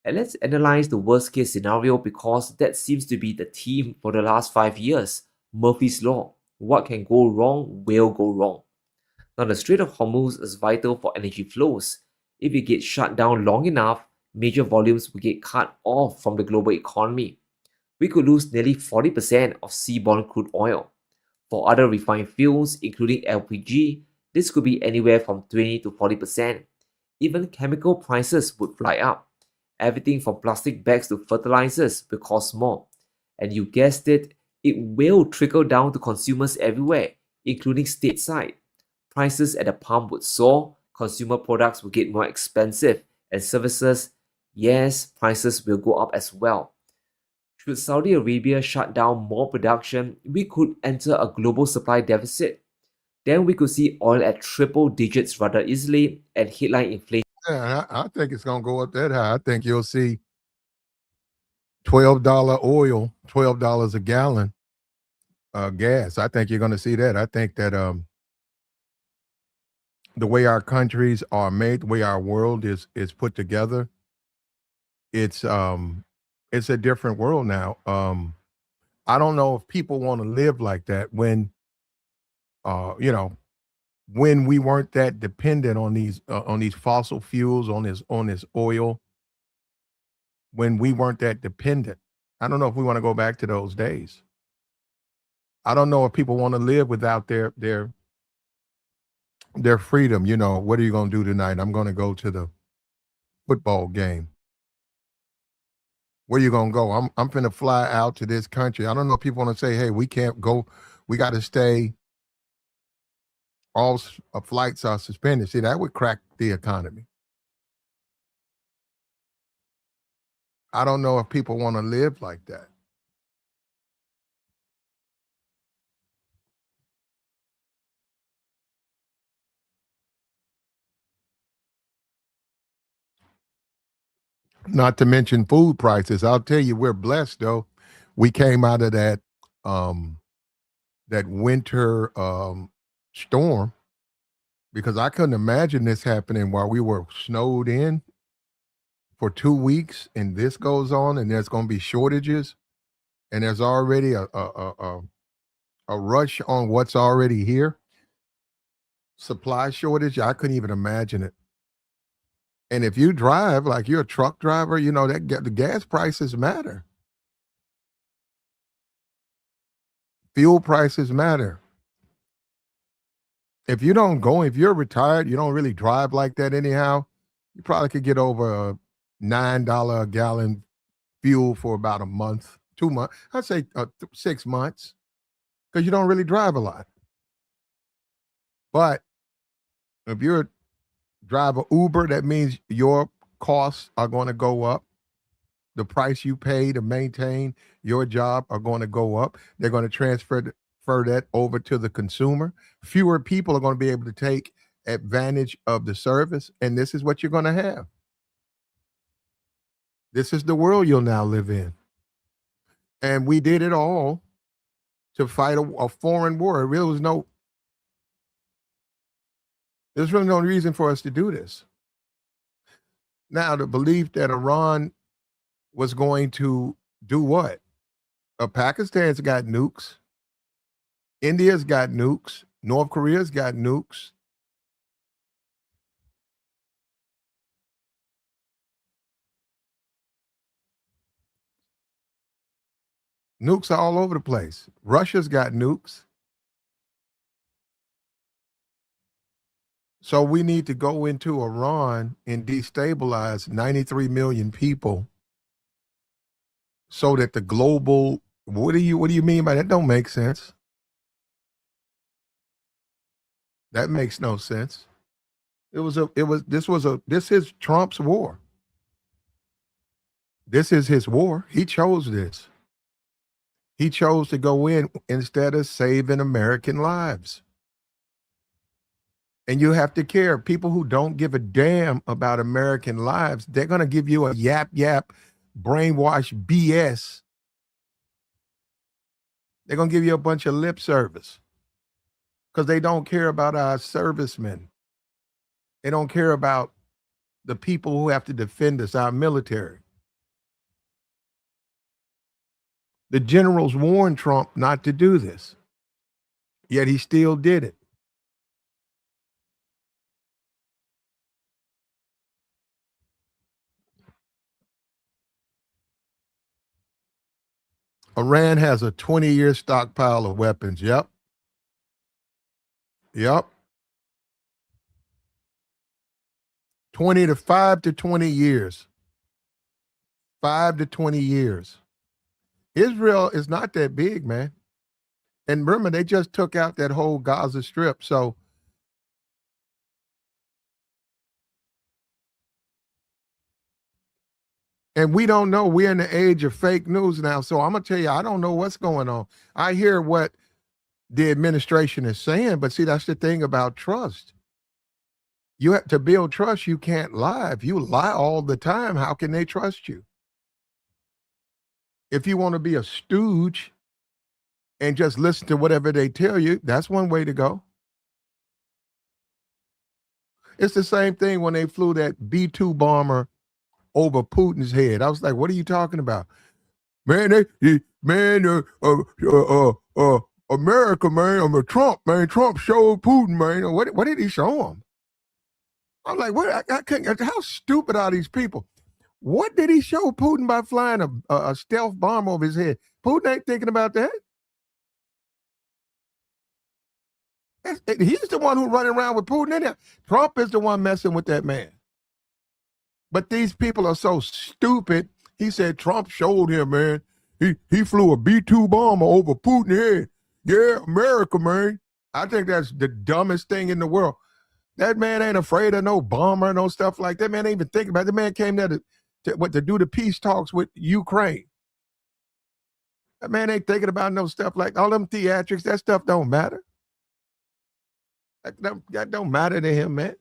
And let's analyze the worst case scenario because that seems to be the theme for the last 5 years. Murphy's Law. What can go wrong will go wrong. Now, the Strait of Hormuz is vital for energy flows. If it gets shut down long enough, major volumes will get cut off from the global economy. We could lose nearly 40% of seaborne crude oil. For other refined fuels, including LPG, this could be anywhere from 20 to 40%. Even chemical prices would fly up. Everything from plastic bags to fertilizers will cost more. And you guessed it, it will trickle down to consumers everywhere, including stateside. Prices at the pump would soar, consumer products will get more expensive, and services, yes, prices will go up as well. Should Saudi Arabia shut down more production, we could enter a global supply deficit. Then we could see oil at triple digits rather easily and headline inflation. Yeah, I think it's going to go up that high. I think you'll see $12 oil, $12 a gallon gas. I think you're going to see that. I think that the way our countries are made, the way our world is put together, it's a different world now. I don't know if people want to live like that when you know, when we weren't that dependent on these fossil fuels, on this oil, when we weren't that dependent. I don't know if we want to go back to those days. I don't know if people want to live without their freedom. You know, what are you going to do tonight? I'm going to go to the football game. Where you going to go? I'm finna fly out to this country. I don't know if people want to say, hey, we can't go. We got to stay. All flights are suspended. See, that would crack the economy. I don't know if people want to live like that. Not to mention food prices. I'll tell you, we're blessed though. We came out of that winter storm, because I couldn't imagine this happening while we were snowed in for 2 weeks, and this goes on, and there's going to be shortages, and there's already a rush on what's already here. Supply shortage. I couldn't even imagine it. And if you drive, like you're a truck driver, you know that the gas prices matter. Fuel prices matter. If you're retired, you don't really drive like that anyhow, you probably could get over a $9 a gallon fuel for about a month, 2 months. I'd say 6 months, because you don't really drive a lot. But if you're drive an Uber, that means your costs are going to go up. The price you pay to maintain your job are going to go up. They're going to transfer that over to the consumer. Fewer people are going to be able to take advantage of the service, and this is what you're going to have. This is the world you'll now live in. And we did it all to fight a foreign war. There's really no reason for us to do this. Now, the belief that Iran was going to do what? Pakistan's got nukes. India's got nukes. North Korea's got nukes. Nukes are all over the place. Russia's got nukes. So we need to go into Iran and destabilize 93 million people so that the global, what do you mean by that? Don't make sense. That makes no sense. This is Trump's war. This is his war. He chose this. He chose to go in instead of saving American lives. And you have to care. People who don't give a damn about American lives, they're going to give you a yap, brainwash BS. They're going to give you a bunch of lip service because they don't care about our servicemen. They don't care about the people who have to defend us, our military. The generals warned Trump not to do this, yet he still did it. Iran has a 20-year stockpile of weapons. Yep. 5 to 20 years. 5 to 20 years. Israel is not that big, man. And remember, they just took out that whole Gaza Strip. So And we don't know. We're in the age of fake news now. So I'm going to tell you, I don't know what's going on. I hear what the administration is saying, but see, that's the thing about trust. You have to build trust. You can't lie. If you lie all the time, how can they trust you? If you want to be a stooge and just listen to whatever they tell you, that's one way to go. It's the same thing when they flew that B-2 bomber over Putin's head. I was like, what are you talking about? Man, America, man, Trump, man, Trump showed Putin, man. What did he show him? I'm like, what? I couldn't, how stupid are these people? What did he show Putin by flying a stealth bomb over his head? Putin ain't thinking about that. He's the one who's running around with Putin. Trump is the one messing with that man. But these people are so stupid. He said Trump showed him, man. He flew a B-2 bomber over Putin's head. Yeah, America, man. I think that's the dumbest thing in the world. That man ain't afraid of no bomber, no stuff like that. Man ain't even thinking about it. The man came there to do the peace talks with Ukraine. That man ain't thinking about no stuff like all them theatrics. That stuff don't matter. That don't matter to him, man.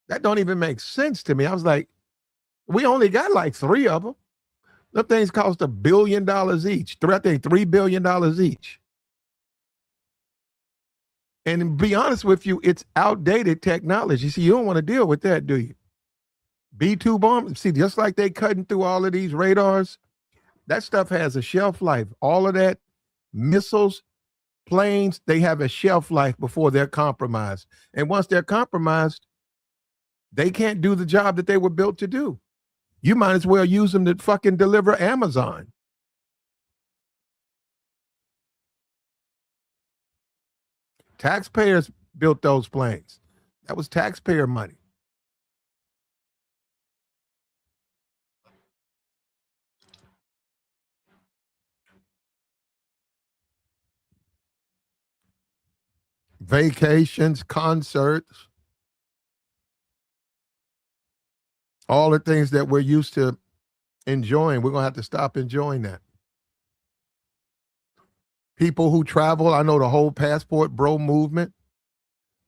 That don't even make sense to me. I was like, we only got like 3 of them. Them things cost $1 billion each. I think $3 billion each. And to be honest with you, it's outdated technology. See, you don't want to deal with that, do you? B-2 bomb. See, just like they cutting through all of these radars, that stuff has a shelf life. All of that, missiles, planes, they have a shelf life before they're compromised. And once they're compromised, they can't do the job that they were built to do. You might as well use them to fucking deliver Amazon. Taxpayers built those planes. That was taxpayer money. Vacations, concerts, all the things that we're used to enjoying. We're going to have to stop enjoying that. People who travel, I know the whole passport bro movement.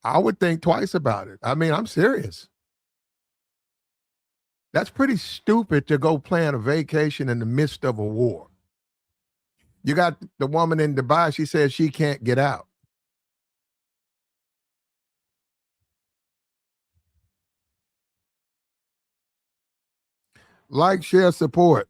I would think twice about it. I mean, I'm serious. That's pretty stupid to go plan a vacation in the midst of a war. You got the woman in Dubai, she says she can't get out. Like, share, support.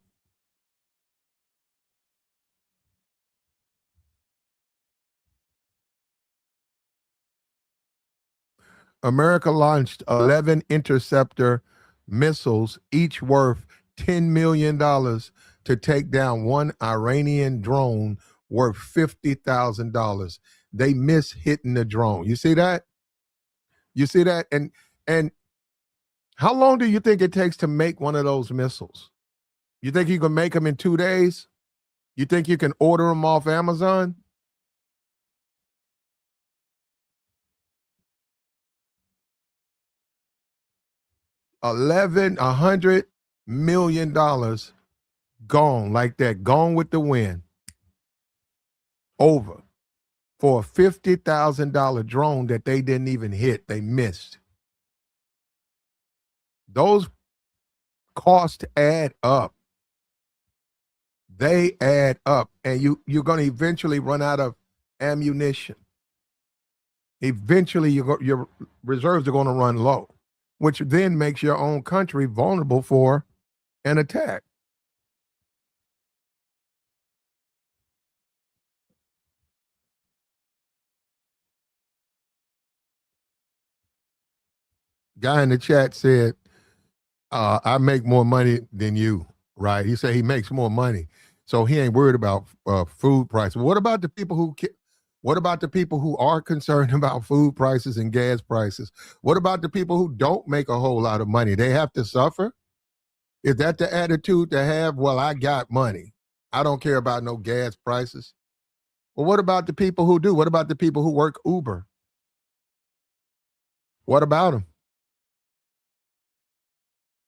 America launched 11 interceptor missiles, each worth $10 million to take down one Iranian drone worth $50,000. They miss hitting the drone. You see that? You see that? And how long do you think it takes to make one of those missiles? You think you can make them in 2 days? You think you can order them off Amazon? $100 million gone like that, gone with the wind. Over for a $50,000 drone that they didn't even hit. They missed. Those costs add up. They add up, and you're going to eventually run out of ammunition. Eventually, your reserves are going to run low, which then makes your own country vulnerable for an attack. Guy in the chat said, I make more money than you, right? He said he makes more money, so he ain't worried about food prices. What about the people who are concerned about food prices and gas prices? What about the people who don't make a whole lot of money? They have to suffer? Is that the attitude to have? Well, I got money. I don't care about no gas prices. Well, what about the people who do? What about the people who work Uber? What about them?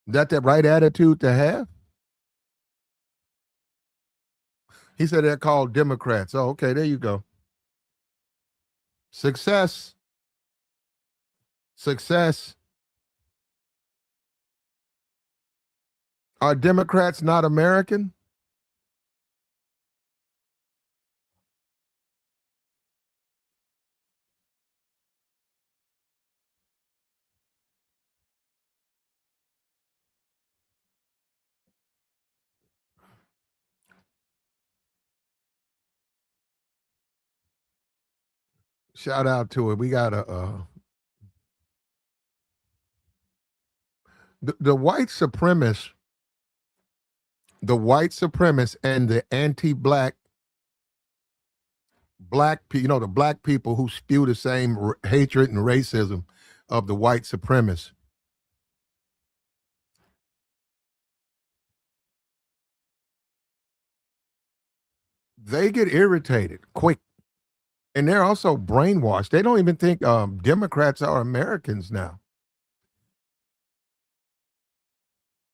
Is that the right attitude to have? He said they're called Democrats. Oh, okay, there you go. Success. Success. Are Democrats not American? Shout out to it. We got the white supremacists, and the anti-black the black people who spew the same hatred and racism of the white supremacists. They get irritated quick, and they're also brainwashed. They don't even think Democrats are Americans now.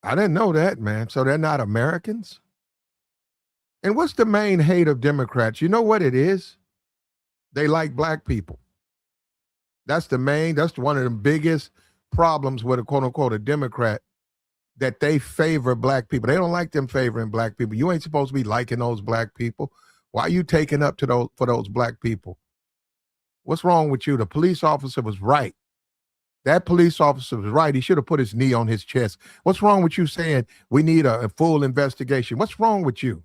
I didn't know that, man. So they're not Americans? And what's the main hate of Democrats? You know what it is? They like black people. That's one of the biggest problems with a quote unquote a Democrat, that they favor black people. They don't like them favoring black people. You ain't supposed to be liking those black people. Why are you taking up to for those black people? What's wrong with you? The police officer was right. That police officer was right. He should have put his knee on his chest. What's wrong with you saying we need a full investigation? What's wrong with you?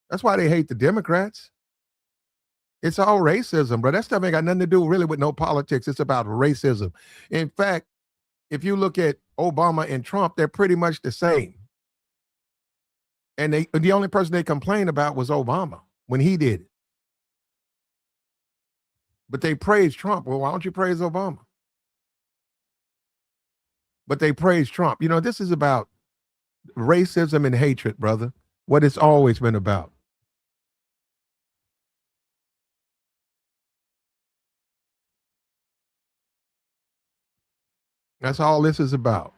That's why they hate the Democrats. It's all racism, bro. That stuff ain't got nothing to do really with no politics. It's about racism. In fact, if you look at Obama and Trump, they're pretty much the same. And the only person they complained about was Obama when he did it. But they praise Trump. Well, why don't you praise Obama? But they praise Trump. You know, this is about racism and hatred, brother. What it's always been about. That's all this is about.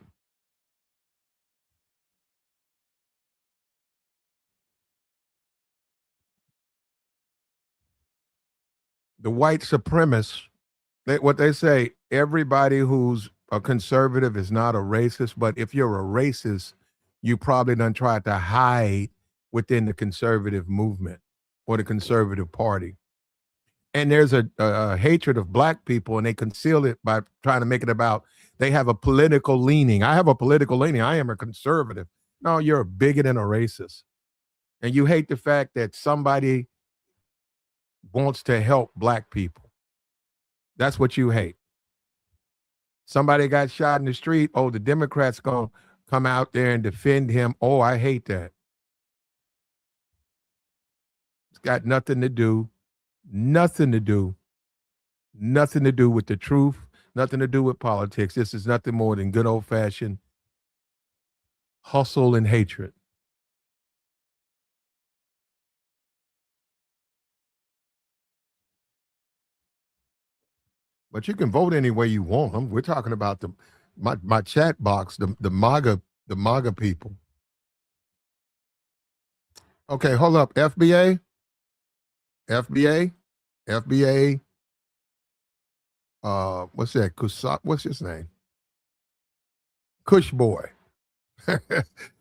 The white supremacists, what they say, everybody who's a conservative is not a racist, but if you're a racist, you probably done tried to hide within the conservative movement or the conservative party. And there's a hatred of black people, and they conceal it by trying to make it about they have a political leaning. I have a political leaning. I am a conservative. No, you're a bigot and a racist. And you hate the fact that somebody wants to help black people. That's what you hate. Somebody got shot in the street. Oh, the Democrats going to come out there and defend him. Oh, I hate that. It's got nothing to do with the truth, nothing to do with politics. This is nothing more than good old-fashioned hustle and hatred. But you can vote any way you want. We're talking about my chat box, the MAGA people. Okay, hold up. FBA. What's that? What's his name? Kush boy.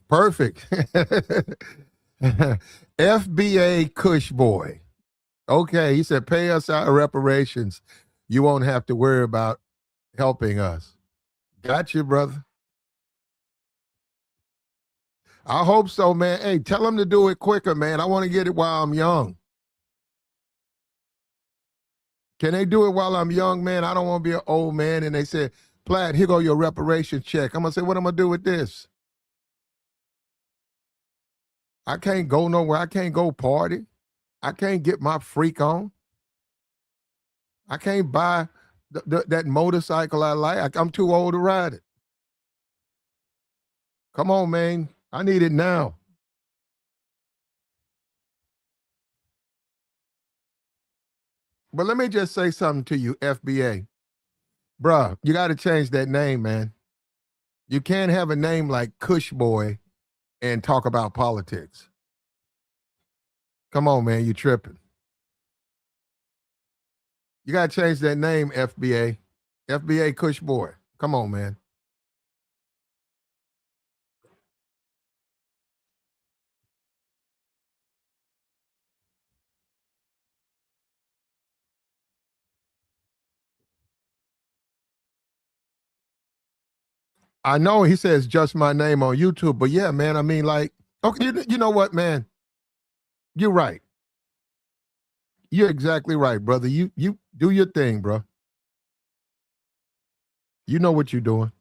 Perfect. FBA Kush boy. Okay, he said, pay us our reparations. You won't have to worry about helping us. Got you, brother. I hope so, man. Hey, tell him to do it quicker, man. I want to get it while I'm young. Can they do it while I'm young, man? I don't want to be an old man. And they said, Platt, here go your reparations check. I'm going to say, what am I going to do with this? I can't go nowhere. I can't go party. I can't get my freak on. I can't buy that motorcycle I like. I'm too old to ride it. Come on, man. I need it now. But let me just say something to you, FBA. Bruh, you got to change that name, man. You can't have a name like Kush Boy and talk about politics. Come on, man, you tripping. You got to change that name, FBA. FBA Kush Boy. Come on, man. I know he says just my name on YouTube, but yeah, man, I mean, like, okay, you know what, man? You're right. You're exactly right, brother. You do your thing, bro. You know what you're doing.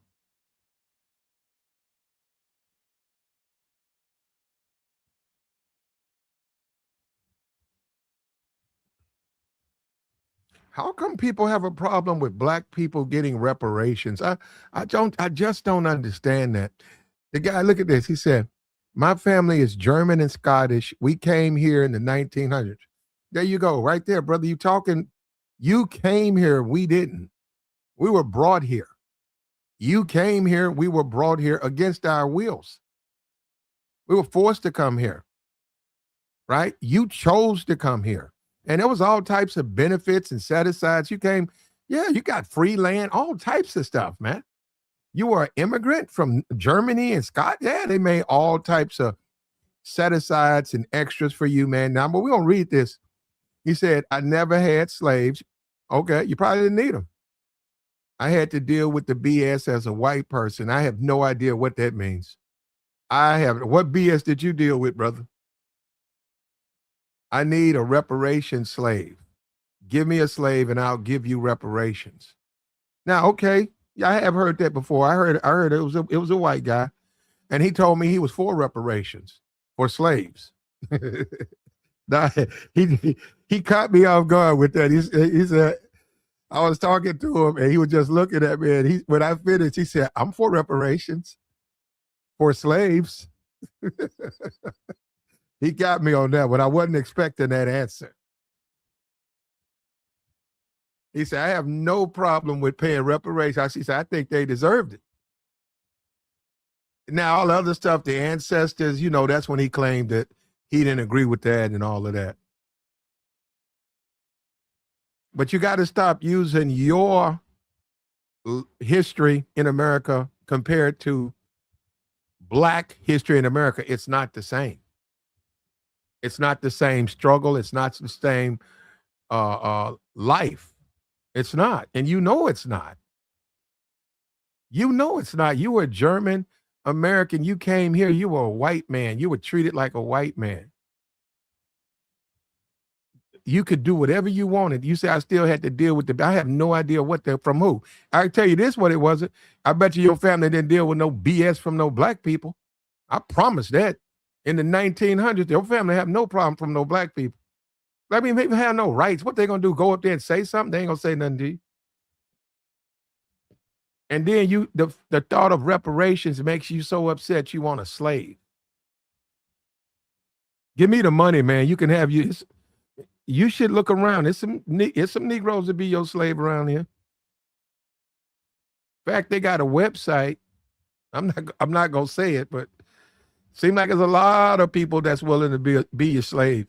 How come people have a problem with black people getting reparations? I just don't understand that. The guy, look at this. He said, "My family is German and Scottish. We came here in the 1900s." There you go, right there, brother. You came here, we didn't. We were brought here. You came here, we were brought here against our wills. We were forced to come here, right? You chose to come here. And there was all types of benefits and set asides. You came, yeah, you got free land, all types of stuff, man. You were an immigrant from Germany and Scott. Yeah, they made all types of set asides and extras for you, man. Now, but we're going to read this. He said, I never had slaves. Okay, you probably didn't need them. I had to deal with the BS as a white person. I have no idea what that means. What BS did you deal with, brother? I need a reparation slave. Give me a slave and I'll give you reparations. Now, okay, yeah, I have heard that before. I heard it was a white guy, and he told me he was for reparations for slaves. Now, he caught me off guard with that. He said, I was talking to him and he was just looking at me, and when I finished, he said, I'm for reparations for slaves. He got me on that one. I wasn't expecting that answer. He said, I have no problem with paying reparations. He said, I think they deserved it. Now, all the other stuff, the ancestors, that's when he claimed that he didn't agree with that and all of that. But you got to stop using your history in America compared to black history in America. It's not the same. It's not the same struggle. It's not the same life. It's not. And you know it's not. You know it's not. You were German American. You came here. You were a white man. You were treated like a white man. You could do whatever you wanted. You say I still had to deal with I have no idea from who. I can tell you this, what it wasn't. I bet you your family didn't deal with no BS from no black people. I promise that. In the 1900s, your family have no problem from no black people. I mean, people have no rights. What they gonna do? Go up there and say something? They ain't gonna say nothing to you. And then the thought of reparations makes you so upset you want a slave. Give me the money, man. You can have you should look around. It's some Negroes to be your slave around here. In fact, they got a website. I'm not gonna say it, but seems like there's a lot of people that's willing to be your slave.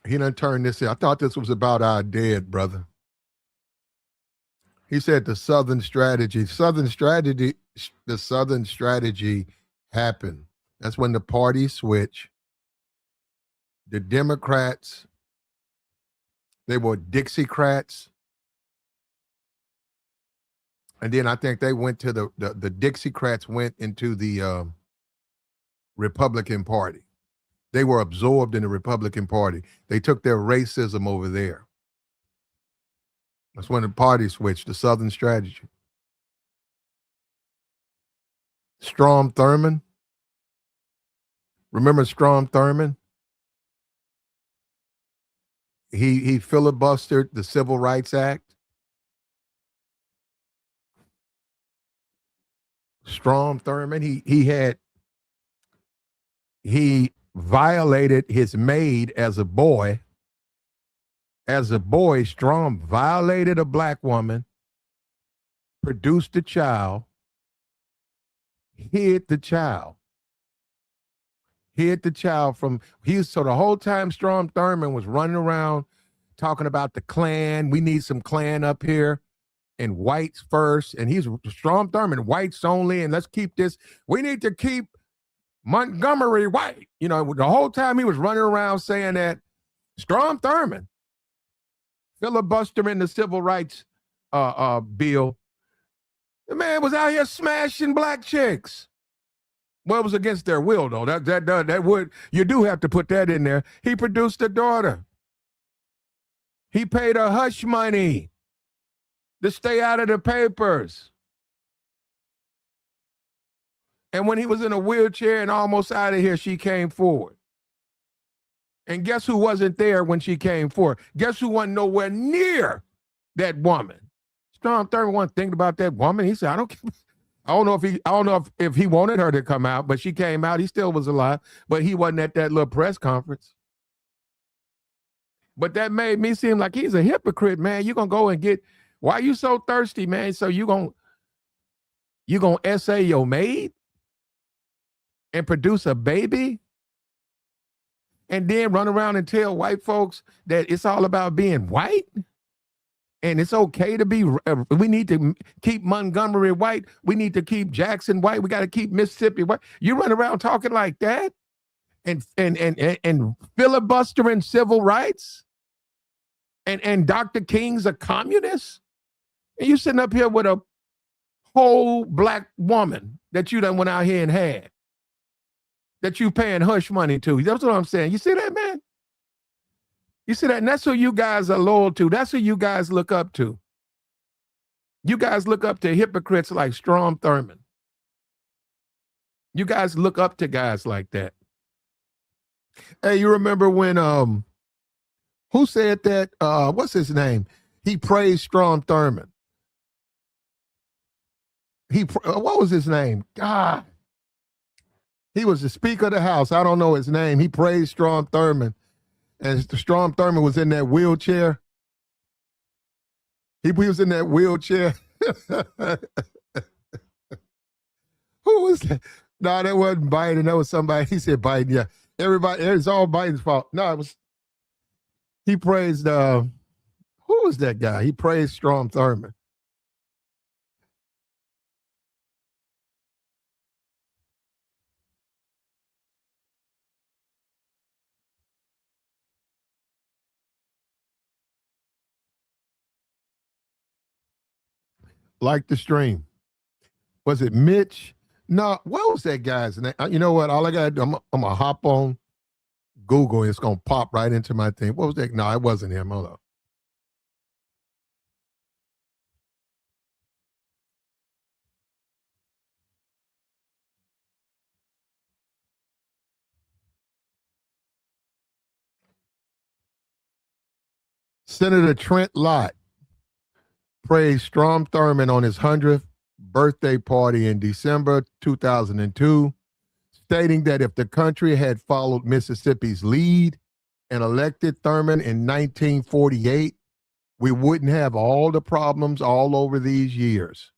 He done turned this in. I thought this was about our dead brother. He said the Southern strategy. The Southern strategy happened. That's when the party switch. The Democrats, they were Dixiecrats. And then I think they went to the Dixiecrats went into the Republican Party. They were absorbed in the Republican Party. They took their racism over there. That's when the party switched, the Southern strategy. Strom Thurmond. Remember Strom Thurmond? He filibustered the Civil Rights Act. Strom Thurmond, he had he violated his maid as a boy. As a boy, Strom violated a black woman, produced a child, hid the child. Hid the child from so the whole time Strom Thurmond was running around talking about the Klan. We need some Klan up here and whites first. And he's Strom Thurmond, whites only. And let's keep this. We need to keep Montgomery white. You know, the whole time he was running around saying that. Strom Thurmond, filibustering the civil rights bill. The man was out here smashing black chicks. Well, it was against their will, though. That would, you do have to put that in there. He produced a daughter. He paid her hush money to stay out of the papers. And when he was in a wheelchair and almost out of here, she came forward. And guess who wasn't there when she came forward? Guess who wasn't nowhere near that woman? Strom Thurmond wasn't thinking about that woman. He said, I don't know if he wanted her to come out, but she came out. He still was alive, but he wasn't at that little press conference. But that made me seem like he's a hypocrite, man. You're gonna go and get, why are you so thirsty, man? So you gonna essay your maid and produce a baby and then run around and tell white folks that it's all about being white? And it's okay to be, we need to keep Montgomery white. We need to keep Jackson white. We got to keep Mississippi white. You run around talking like that and filibustering civil rights and Dr. King's a communist. And you sitting up here with a whole black woman that you done went out here and had, that you paying hush money to. That's what I'm saying. You see that, man? You see that? And that's who you guys are loyal to. That's who you guys look up to. You guys look up to hypocrites like Strom Thurmond. You guys look up to guys like that. Hey, you remember when, who said that? What's his name? He praised Strom Thurmond. What was his name? God. He was the Speaker of the House. I don't know his name. He praised Strom Thurmond. And Strom Thurmond was in that wheelchair. He was in that wheelchair. Who was that? No, that wasn't Biden. That was somebody. He said Biden. Yeah. Everybody, it's all Biden's fault. No, it was, he praised, who was that guy? He praised Strom Thurmond. Like the stream. Was it Mitch? No, what was that guy's name? You know what? All I got to do, I'm going to hop on Google and it's going to pop right into my thing. What was that? No, it wasn't him. Hold on. Senator Trent Lott praised Strom Thurmond on his 100th birthday party in December 2002, stating that if the country had followed Mississippi's lead and elected Thurmond in 1948, we wouldn't have all the problems all over these years.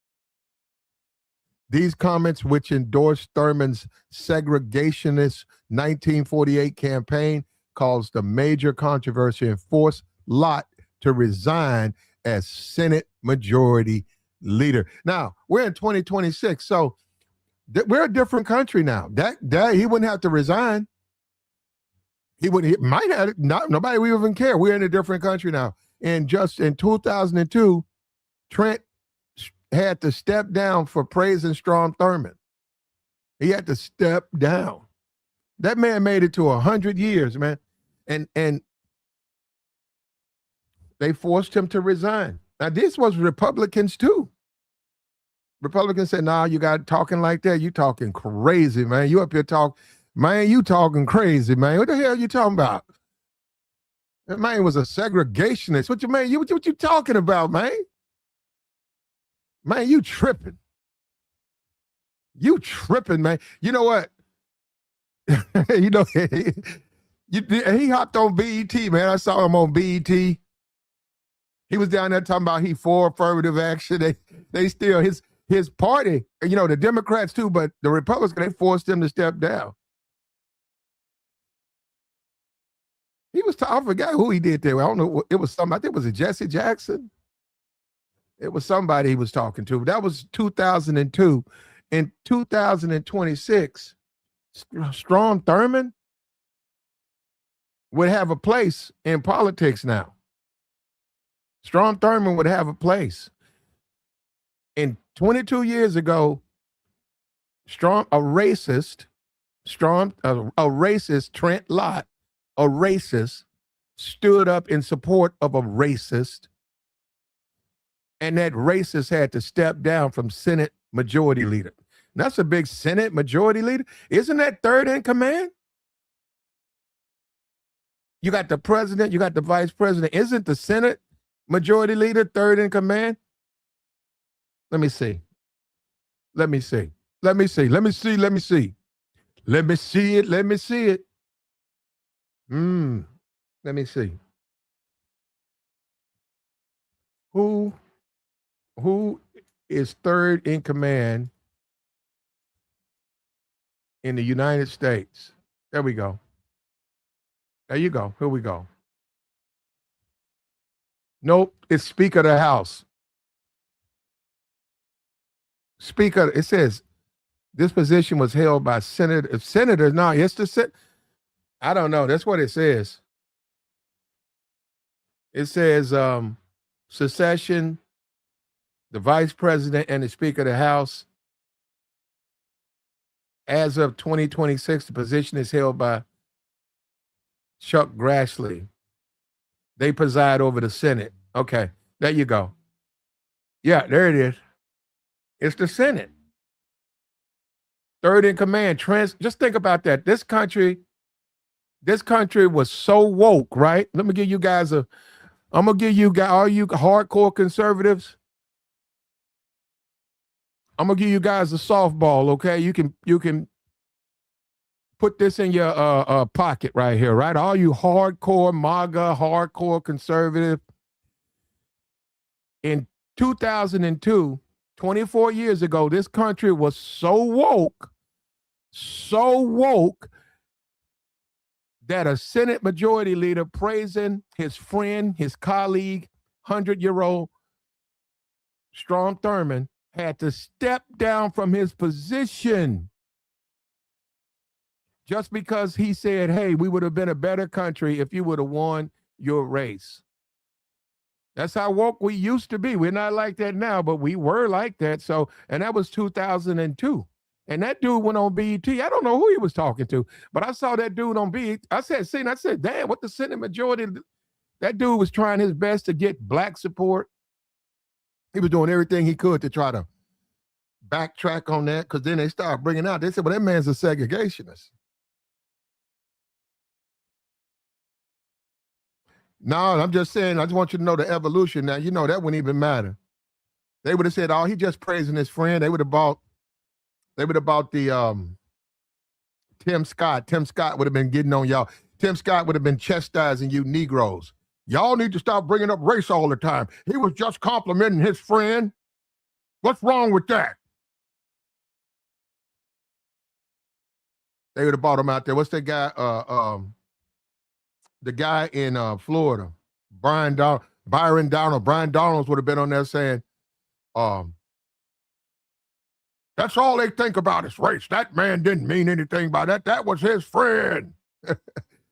These comments, which endorsed Thurmond's segregationist 1948 campaign, caused a major controversy and forced Lott to resign as Senate Majority Leader. Now, we're in 2026, so we're a different country now. That he wouldn't have to resign. He might have, nobody would even care. We're in a different country now. And just in 2002, Trent had to step down for praising Strom Thurmond. He had to step down. That man made it to 100 years, man. And they forced him to resign. Now, this was Republicans too. Republicans said, nah, you got talking like that. You talking crazy, man. You up here you talking crazy, man. What the hell are you talking about? That man was a segregationist. What you talking about, man? Man, you tripping. You tripping, man. You know what? You know, he hopped on BET, man. I saw him on BET. He was down there talking about he for affirmative action. They still his party, you know, the Democrats too, but the Republicans, they forced him to step down. He was, I forgot who he did there. I don't know. It was somebody, I think it was Jesse Jackson. It was somebody he was talking to. That was 2002. In 2026, Strom Thurmond would have a place in politics now. Strom Thurmond would have a place. And 22 years ago, a racist, Trent Lott, a racist, stood up in support of a racist, and that racist had to step down from Senate Majority Leader. That's a big Senate Majority Leader. Isn't that third in command? You got the president, you got the vice president. Isn't the Senate Majority Leader third in command? Let me see. Let me see. Let me see. Let me see. Let me see. Let me see it. Let me see it. Let me see. Who is third in command in the United States? There we go. There you go. Here we go. Nope, it's Speaker of the House. Speaker, it says this position was held by senators. No, it's the I don't know. That's what it says. It says secession, the vice president, and the Speaker of the House. As of 2026, the position is held by Chuck Grassley. They preside over the Senate. Okay, there you go. Yeah, there it is. It's the Senate. Third in command. Just think about that. This country was so woke, right? Let me give you guys I'm gonna give you guys, all you hardcore conservatives, I'm gonna give you guys a softball, okay? You can put this in your pocket right here, right? All you hardcore MAGA, hardcore conservative. In 2002, 24 years ago, this country was so woke that a Senate Majority Leader praising his friend, his colleague, 100-year-old Strom Thurmond had to step down from his position just because he said, hey, we would have been a better country if you would have won your race. That's how woke we used to be. We're not like that now, but we were like that. So, and that was 2002. And that dude went on BET. I don't know who he was talking to, but I saw that dude on BET. I said, damn, what the Senate Majority, that dude was trying his best to get black support. He was doing everything he could to try to backtrack on that, because then they started bringing out, they said, well, that man's a segregationist. No, I'm just saying, I just want you to know the evolution. Now, you know, that wouldn't even matter. They would have said, oh, he just praising his friend. They would have bought the Tim Scott. Tim Scott would have been getting on y'all. Tim Scott would have been chastising you Negroes. Y'all need to stop bringing up race all the time. He was just complimenting his friend. What's wrong with that? They would have bought him out there. What's that guy? The guy in Florida, Byron Donald. Brian Donalds would have been on there saying, that's all they think about is race. That man didn't mean anything by that. That was his friend.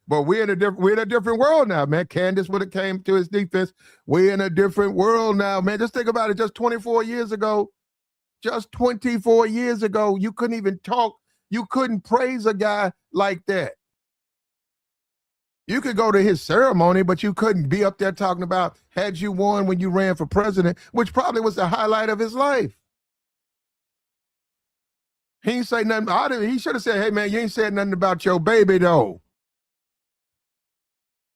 But we're in a different world now, man. Candace would have came to his defense. We're in a different world now, man. Just think about it. Just 24 years ago, you couldn't even talk. You couldn't praise a guy like that. You could go to his ceremony, but you couldn't be up there talking about, had you won when you ran for president, which probably was the highlight of his life. He ain't say nothing. He should have said, hey, man, you ain't said nothing about your baby, though.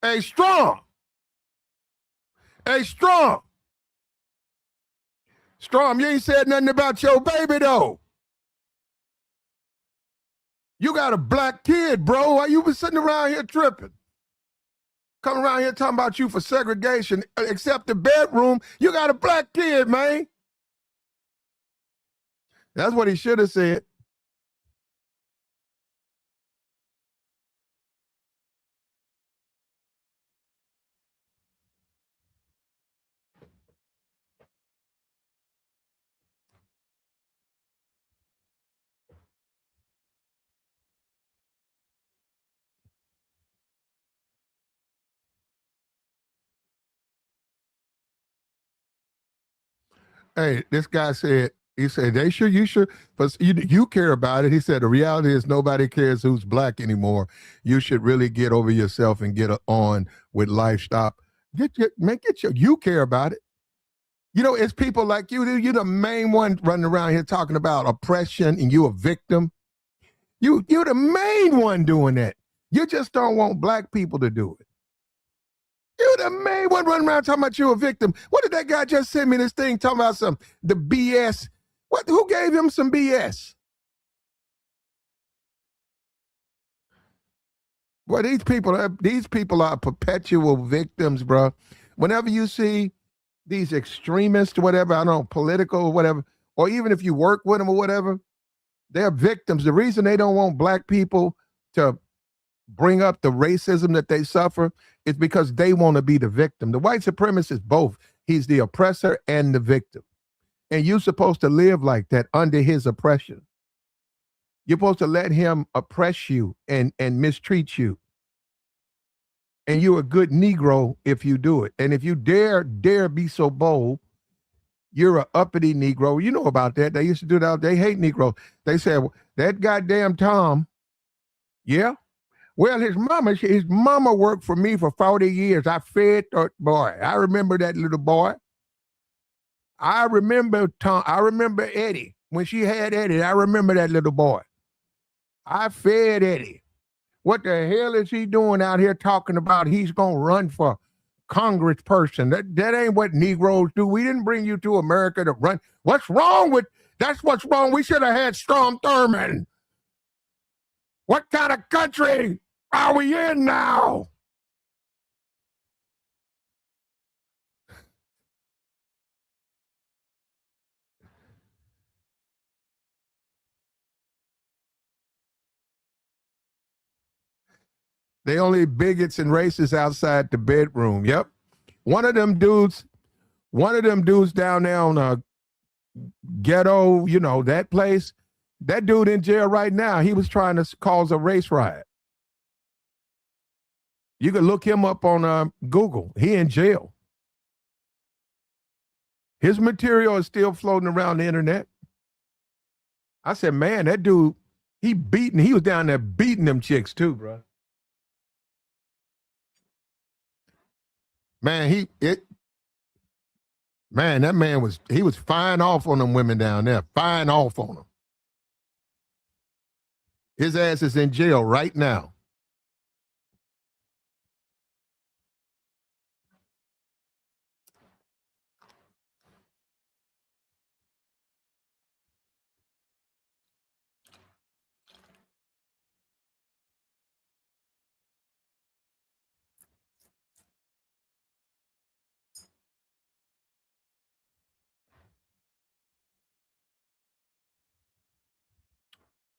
Hey, Strom. Strom, you ain't said nothing about your baby, though. You got a black kid, bro. Why you been sitting around here tripping? Come around here talking about you for segregation, except the bedroom. You got a black kid, man. That's what he should have said. Hey, this guy said, he said, you should, but you care about it. He said, the reality is nobody cares who's black anymore. You should really get over yourself and get on with life. Stop. You care about it. You know, it's people like you. You're the main one running around here talking about oppression and you a victim. You're the main one doing that. You just don't want black people to do it. You're the main one running around talking about you a victim. What did that guy just send me this thing talking about the BS? Who gave him some BS? Well, these people are perpetual victims, bro. Whenever you see these extremists, whatever, I don't know, political or whatever, or even if you work with them or whatever, they're victims. The reason they don't want black people to bring up the racism that they suffer is because they want to be the victim. The white supremacist both. He's the oppressor and the victim. And you're supposed to live like that under his oppression. You're supposed to let him oppress you and mistreat you. And you're a good Negro if you do it. And if you dare be so bold, you're an uppity Negro. You know about that. They used to do that. They hate Negroes. They said, well, that goddamn Tom, yeah. Well, his mama worked for me for 40 years. I fed that boy. I remember that little boy. I remember Tom. I remember Eddie. When she had Eddie, I remember that little boy. I fed Eddie. What the hell is he doing out here talking about he's going to run for congressperson? That ain't what Negroes do. We didn't bring you to America to run. What's wrong? That's what's wrong. We should have had Strom Thurmond. What kind of country are we in now? They only bigots and racists outside the bedroom. Yep. One of them dudes down there on ghetto, that place, that dude in jail right now, he was trying to cause a race riot. You can look him up on Google. He in jail. His material is still floating around the internet. I said, man, that dude, he was down there beating them chicks too, bro. Man, that man was fine off on them women down there, fine off on them. His ass is in jail right now.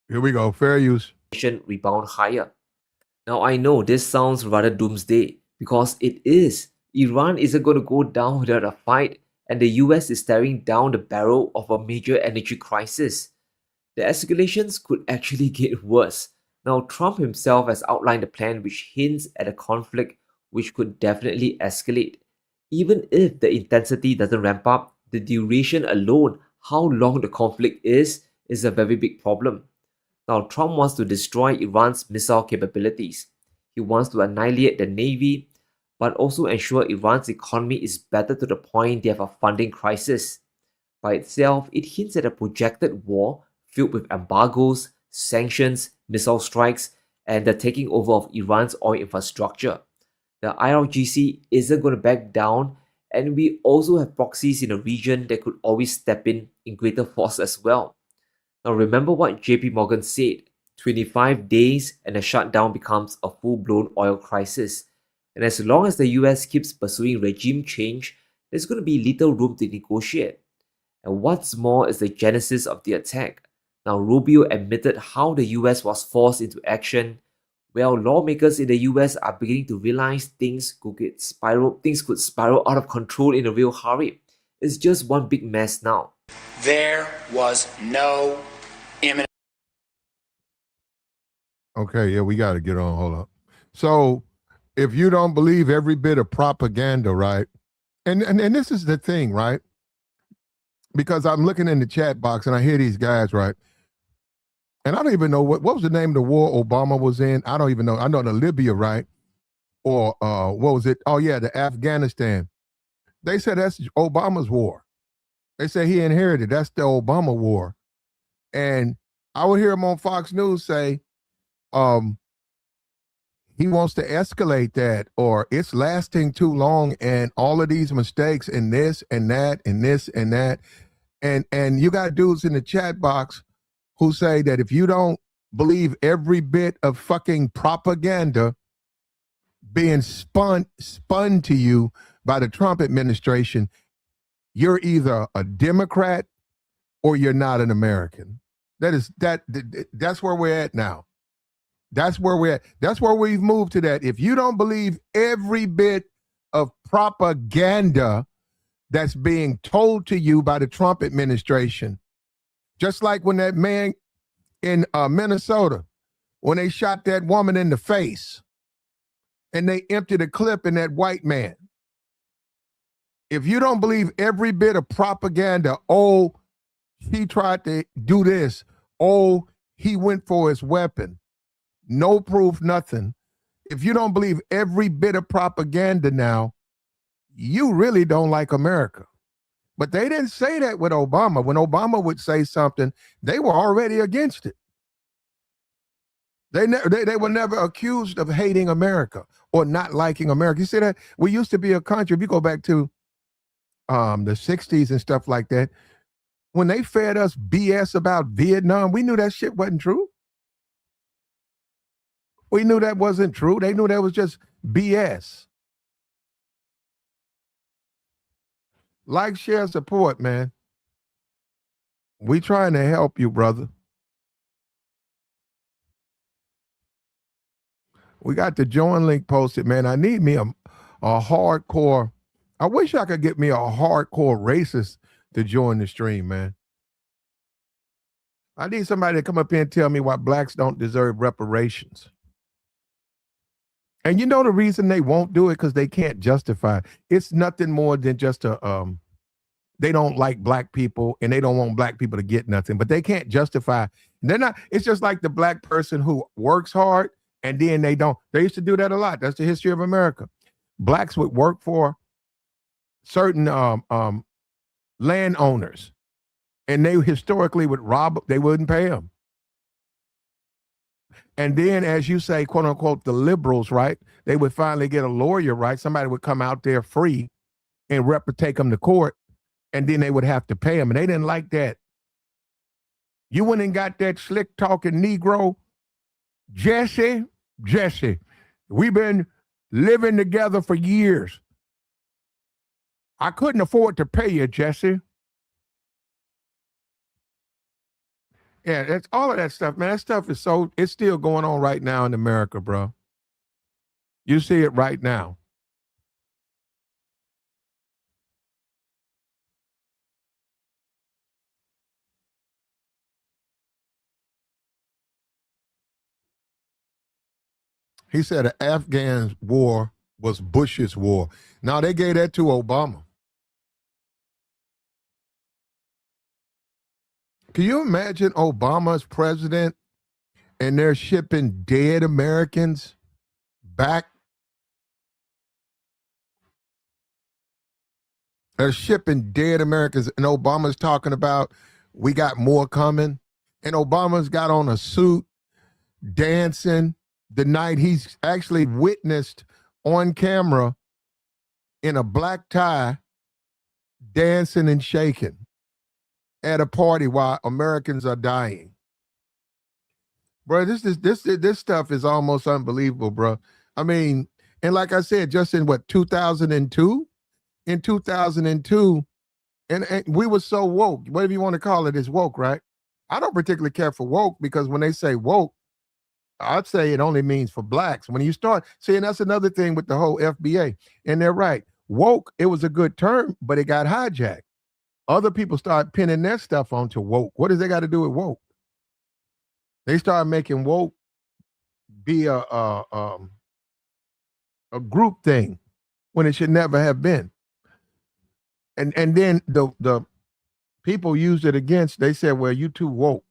Here we go, fair use. Rebound higher. Now I know this sounds rather doomsday because it is. Iran isn't going to go down without a fight, and the US is staring down the barrel of a major energy crisis. The escalations could actually get worse. Now, Trump himself has outlined a plan which hints at a conflict which could definitely escalate. Even if the intensity doesn't ramp up, the duration alone, how long the conflict is a very big problem. Now, Trump wants to destroy Iran's missile capabilities. He wants to annihilate the navy, but also ensure Iran's economy is better to the point they have a funding crisis. By itself, it hints at a projected war filled with embargoes, sanctions, missile strikes, and the taking over of Iran's oil infrastructure. The IRGC isn't going to back down, and we also have proxies in the region that could always step in greater force as well. Now remember what JP Morgan said, 25 days and the shutdown becomes a full-blown oil crisis. And as long as the US keeps pursuing regime change, there's going to be little room to negotiate. And what's more is the genesis of the attack. Now, Rubio admitted how the US was forced into action. Well, lawmakers in the US are beginning to realize things could spiral out of control in a real hurry. It's just one big mess now. There was no imminent. Okay, yeah, we got to get on. Hold up. So, if you don't believe every bit of propaganda, right? And this is the thing, right? Because I'm looking in the chat box and I hear these guys, right? And I don't even know what was the name of the war Obama was in. I don't even know. I know the Libya, right? Or what was it? Oh yeah, the Afghanistan. They said that's Obama's war. They say he inherited. That's the Obama war. And I would hear him on Fox News say, he wants to escalate that, or it's lasting too long, and all of these mistakes and this and that and this and that. And you got dudes in the chat box who say that if you don't believe every bit of fucking propaganda being spun to you by the Trump administration, you're either a Democrat or you're not an American. That's where we're at now. That's where we're at. That's where we've moved to that. If you don't believe every bit of propaganda that's being told to you by the Trump administration, just like when that man in Minnesota, when they shot that woman in the face and they emptied a clip in that white man. If you don't believe every bit of propaganda, oh, he tried to do this, oh, he went for his weapon, no proof, nothing. If you don't believe every bit of propaganda now, you really don't like America. But they didn't say that with Obama. When Obama would say something, they were already against it. They were never accused of hating America or not liking America. You see that? We used to be a country, if you go back to the 60s and stuff like that, when they fed us BS about Vietnam, we knew that shit wasn't true. We knew that wasn't true. They knew that was just BS. Like, share, support, man. We trying to help you, brother. We got the join link posted, man. I need me a hardcore. I wish I could get me a hardcore racist to join the stream, man. I need somebody to come up here and tell me why blacks don't deserve reparations. And you know the reason they won't do it? Because they can't justify it. It's nothing more than just they don't like black people and they don't want black people to get nothing, but they can't justify. They're not, it's just like the black person who works hard and then they don't. They used to do that a lot. That's the history of America. Blacks would work for certain landowners and they historically would rob, they wouldn't pay them. And then, as you say, quote unquote, the liberals, right? They would finally get a lawyer, right? Somebody would come out there free and take them to court, and then they would have to pay them. And they didn't like that. You went and got that slick talking Negro, Jesse, we've been living together for years. I couldn't afford to pay you, Jesse. Yeah, that's all of that stuff, man. That stuff is it's still going on right now in America, bro. You see it right now. He said the Afghan war was Bush's war. Now they gave that to Obama. Can you imagine Obama's president and they're shipping dead Americans back? They're shipping dead Americans, and Obama's talking about we got more coming. And Obama's got on a suit, dancing the night he's actually witnessed on camera in a black tie, dancing and shaking at a party while Americans are dying. bro. This stuff is almost unbelievable, bro. I mean, and like I said, just in what 2002, in 2002, and we were so woke. Whatever you want to call it, is woke, right? I don't particularly care for woke because when they say woke, I'd say it only means for blacks. When you start seeing, that's another thing with the whole FBA, and they're right. Woke, it was a good term, but it got hijacked. Other people start pinning their stuff onto woke. What does they got to do with woke? They start making woke be a group thing when it should never have been. And then the people used it against. They said, "Well, you too woke."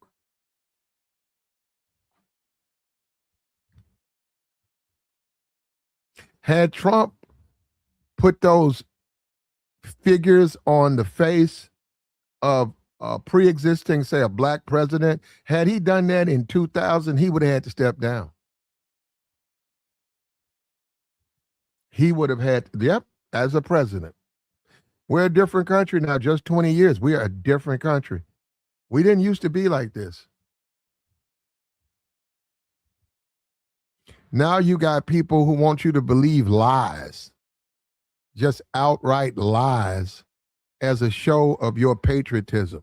Had Trump put those figures on the face of a pre-existing, say, a black president, had he done that in 2000, he would have had to step down. He would have had, yep, as a president. We're a different country now, just 20 years. We are a different country. We didn't used to be like this. Now you got people who want you to believe lies, just outright lies, as a show of your patriotism.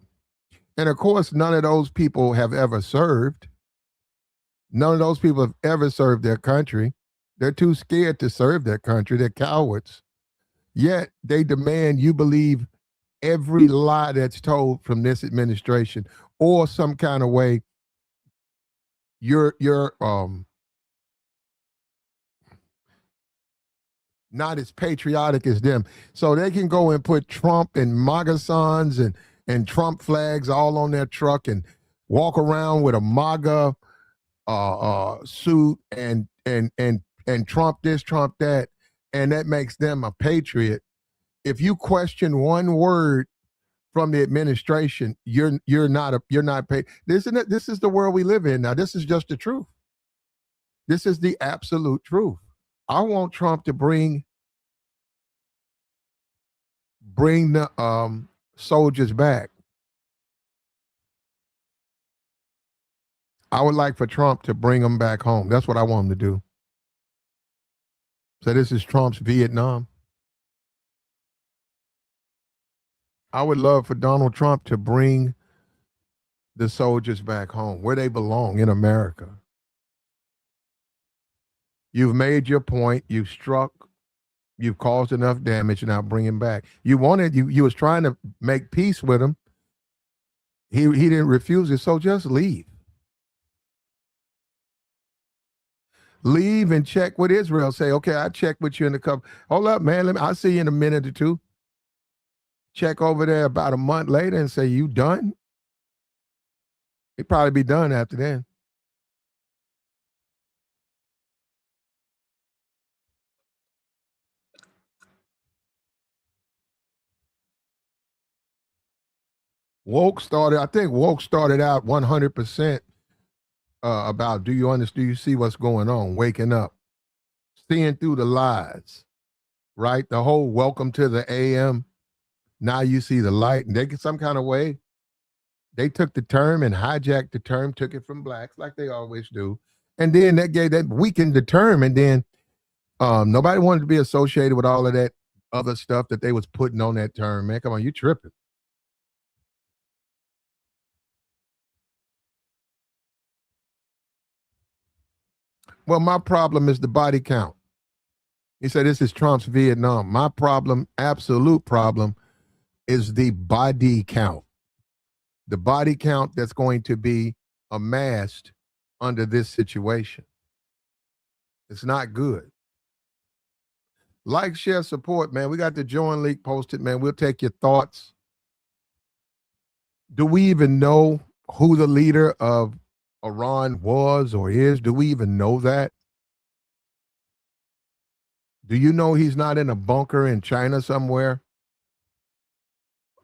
And of course, none of those people have ever served. None of those people have ever served their country. They're too scared to serve their country. They're cowards. Yet they demand you believe every lie that's told from this administration, or some kind of way you're not as patriotic as them. So they can go and put Trump and MAGA signs and Trump flags all on their truck and walk around with a MAGA suit and Trump this, Trump that, and that makes them a patriot. If you question one word from the administration, you're not paid. This is the world we live in now. This is just the truth. This is the absolute truth. I want Trump to bring the soldiers back. I would like for Trump to bring them back home. That's what I want him to do. So this is Trump's Vietnam. I would love for Donald Trump to bring the soldiers back home where they belong, in America. You've made your point. You've struck. You've caused enough damage. Now bring him back. You was trying to make peace with him. He didn't refuse it. So just leave. Leave and check with Israel. Say, okay, I checked with you in a couple. Hold up, man. I'll see you in a minute or two. Check over there about a month later and say, you done? He'd probably be done after then. I think woke started out 100% about, do you understand? Do you see what's going on? Waking up, seeing through the lies, right? The whole welcome to the AM. Now you see the light, and they get some kind of way. They took the term and hijacked the term, took it from blacks like they always do. And then that weakened the term. And then nobody wanted to be associated with all of that other stuff that they was putting on that term. Man, come on, you tripping. Well, my problem is the body count. He said this is Trump's Vietnam. My problem, absolute problem, is the body count. The body count that's going to be amassed under this situation. It's not good. Like, share, support, man. We got the join link posted, man. We'll take your thoughts. Do we even know who the leader of Iran was or is? Do we even know that? Do you know he's not in a bunker in China somewhere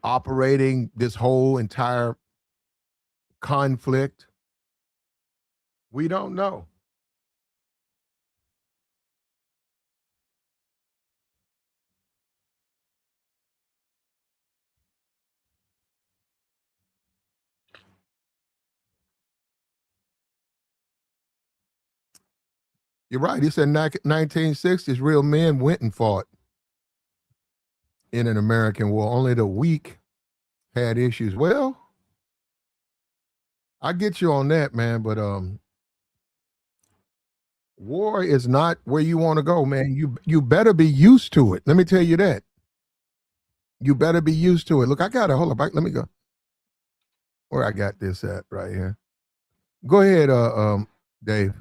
operating this whole entire conflict? We don't know. You're right. He said 1960s, real men went and fought in an American war. Only the weak had issues. Well, I get you on that, man, but war is not where you want to go, man. You better be used to it. Let me tell you that. You better be used to it. Look, I got to hold up. Let me go. Where I got this at right here. Go ahead, Dave.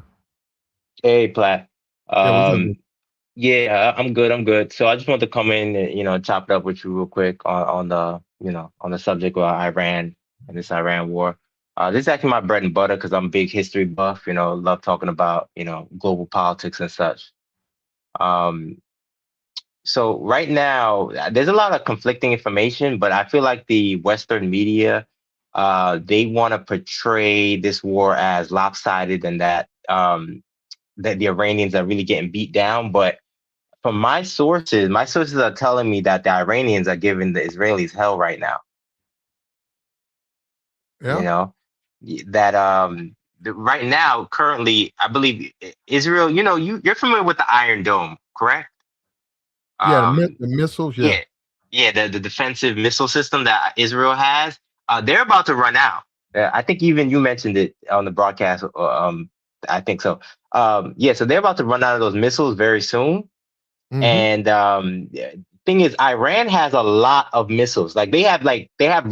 Hey, Platt. Yeah, what's up, dude? Yeah, I'm good. I'm good. So I just want to come in and, chop it up with you real quick on the, on the subject of Iran and this Iran war. This is actually my bread and butter because I'm a big history buff, love talking about, global politics and such. So right now, there's a lot of conflicting information, but I feel like the Western media, they want to portray this war as lopsided and that the Iranians are really getting beat down. But from my sources are telling me that the Iranians are giving the Israelis hell right now. Yeah. You know, that right now, currently, I believe Israel. You're familiar with the Iron Dome, correct? Yeah, the missiles, yeah. Yeah, the defensive missile system that Israel has. They're about to run out. I think even you mentioned it on the broadcast. I think so. Yeah, so they're about to run out of those missiles very soon. Mm-hmm. And thing is, Iran has a lot of missiles. Like they have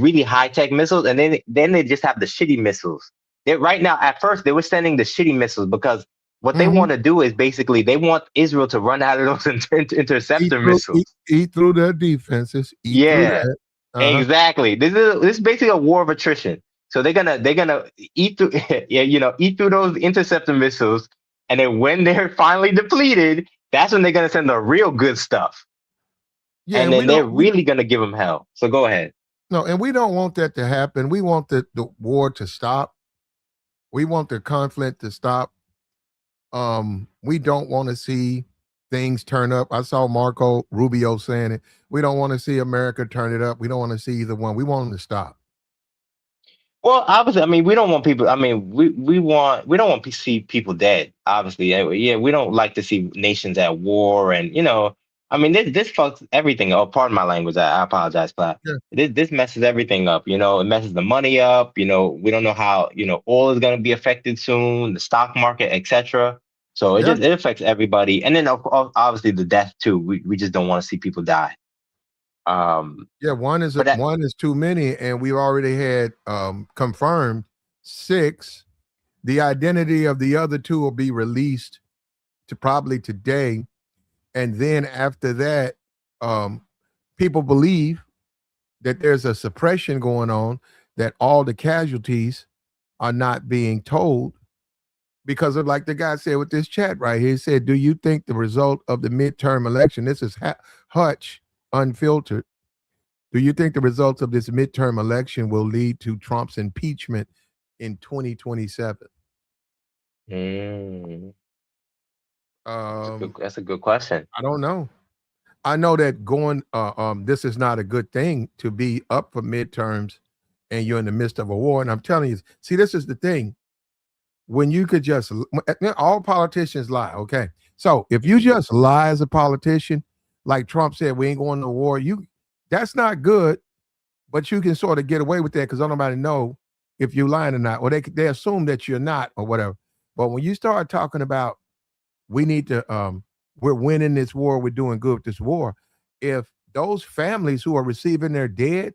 really high tech missiles, and then they just have the shitty missiles. Right now, at first, they were sending the shitty missiles because what they want to do is basically they want Israel to run out of those interceptor missiles. Eat through their defenses. Eat through that. Exactly. This is basically a war of attrition. So they're gonna eat through eat through those interceptor missiles, and then when they're finally depleted, that's when they're gonna send the real good stuff. Yeah, and then they're really gonna give them hell. So go ahead. No, and we don't want that to happen. We want the war to stop. We want the conflict to stop. We don't want to see things turn up. I saw Marco Rubio saying it. We don't want to see America turn it up. We don't want to see either one. We want them to stop. Well, obviously, I mean, we don't want people. I mean, we don't want to see people dead. Obviously, yeah, we don't like to see nations at war, and I mean, this fucks everything. Oh, pardon my language. I apologize, Platt. Yeah. This messes everything up. It messes the money up. We don't know how oil is going to be affected soon, the stock market, etc. So it affects everybody, and then obviously the death too. We just don't want to see people die. One is too many, and we've already had confirmed 6. The identity of the other 2 will be released to probably today, and then after that, people believe that there's a suppression going on, that all the casualties are not being told because of, like the guy said with this chat right here, he said, do you think the result of the midterm election, this is Hutch Unfiltered, do you think the results of this midterm election will lead to Trump's impeachment in 2027? That's a good question. I don't know. I know that this is not a good thing to be up for midterms and you're in the midst of a war. And I'm telling you, see, this is the thing. When you could just, all politicians lie, okay? So if you just lie as a politician, like Trump said, we ain't going to war, that's not good, but you can sort of get away with that because nobody know if you're lying or not, or they assume that you're not or whatever. But when you start talking about we need to, we're winning this war, we're doing good with this war, if those families who are receiving their dead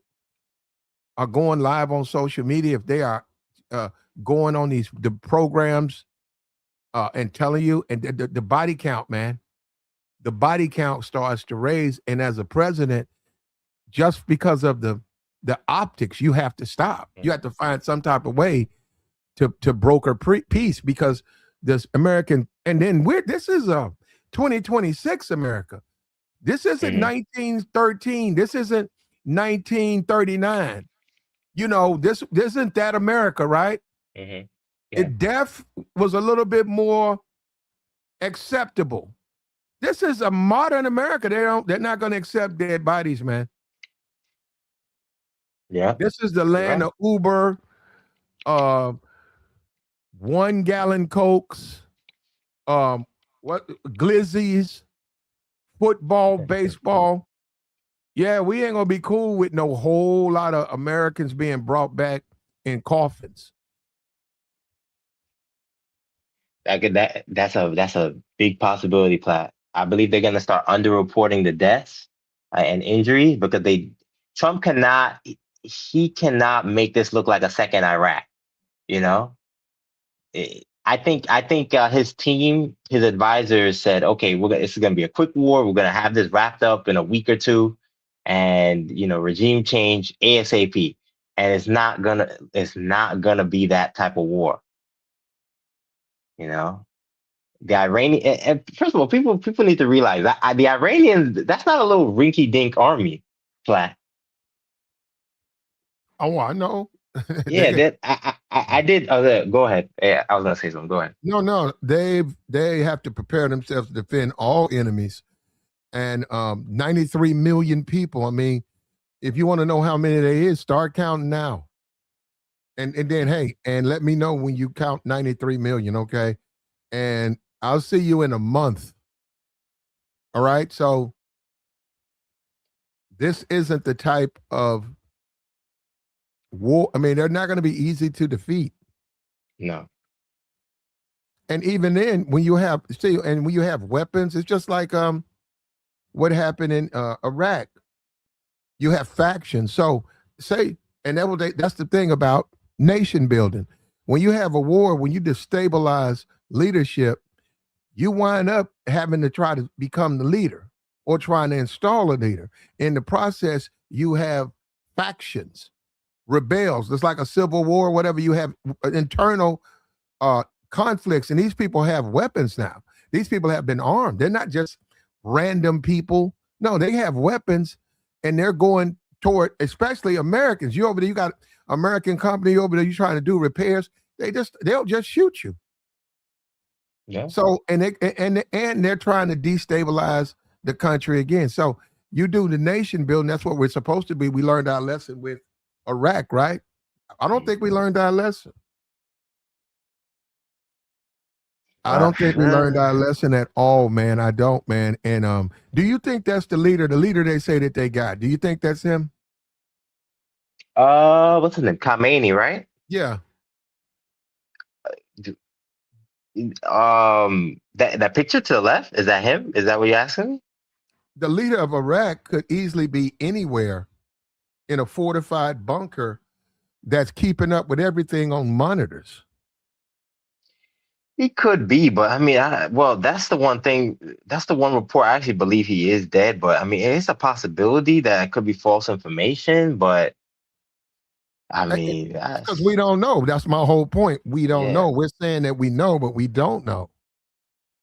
are going live on social media, if they are going on the programs and telling you, and the body count, man, the body count starts to raise, and as a president, just because of the optics, you have to stop. You have to find some type of way to broker peace, because this American, and then this is a 2026 America. This isn't 1913. This isn't 1939. This isn't that America, right? Death was a little bit more acceptable. This is a modern America. They're not going to accept dead bodies, man. Yeah. This is the land of Uber, 1 gallon Cokes, what glizzies, football, baseball. Yeah, we ain't gonna be cool with no whole lot of Americans being brought back in coffins. That's a big possibility, Platt. I believe they're going to start underreporting the deaths and injuries because Trump cannot make this look like a second Iraq. You know, I think his team, his advisors said, okay, this is going to be a quick war. We're going to have this wrapped up in a week or two, and regime change ASAP. And it's not gonna be that type of war. You know. The Iranian, and first of all, people need to realize that the Iranians, that's not a little rinky-dink army, Flat. Oh, I know. Yeah, that I did. Go ahead. Yeah, I was gonna say something. Go ahead. No, they have to prepare themselves to defend all enemies, and 93 million people. I mean, if you want to know how many there is, start counting now, and then hey, and let me know when you count 93 million, okay? And I'll see you in a month. All right. So this isn't the type of war. I mean, they're not going to be easy to defeat. No. And even then, when you have weapons, it's just like what happened in Iraq. You have factions. So that's the thing about nation building. When you have a war, when you destabilize leadership, you wind up having to try to become the leader or trying to install a leader. In the process, you have factions, rebels. It's like a civil war, whatever. You have internal conflicts, and these people have weapons now. These people have been armed. They're not just random people. No, they have weapons, and they're going toward, especially Americans. You over there, you got American company over there, you trying to do repairs. They'll just shoot you. Yeah. So and they're trying to destabilize the country again. So you do the nation building. That's what we're supposed to be. We learned our lesson with Iraq, right? I don't think we learned our lesson. I don't think we learned our lesson at all, man. I don't, man. And do you think that's the leader they say that they got? Do you think that's him? What's his name? Khamenei, right? Yeah. That picture to the left, is that him? Is that what you're asking? The leader of Iraq could easily be anywhere in a fortified bunker that's keeping up with everything on monitors. He could be, but I mean, that's the one thing. That's the one report. I actually believe he is dead, but I mean, it's a possibility that it could be false information. But I mean, because we don't know. That's my whole point. We don't know. We're saying that we know, but we don't know.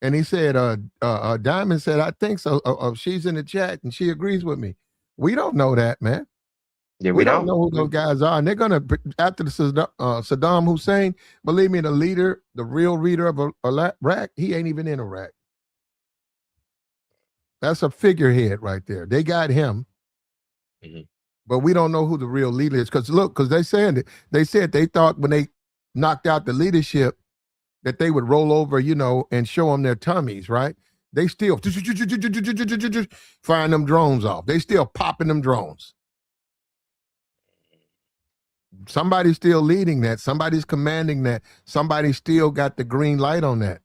And he said, Diamond said, I think so. She's in the chat and she agrees with me. We don't know that, man. Yeah, we don't know who those guys are. And they're going to, after the Saddam Hussein, believe me, the real leader of Iraq, he ain't even in Iraq. That's a figurehead right there. They got him. Mm-hmm. But we don't know who the real leader is. Because they said they thought when they knocked out the leadership that they would roll over, and show them their tummies, right? They still firing them drones off. They still popping them drones. Somebody's still leading that. Somebody's commanding that. Somebody still got the green light on that.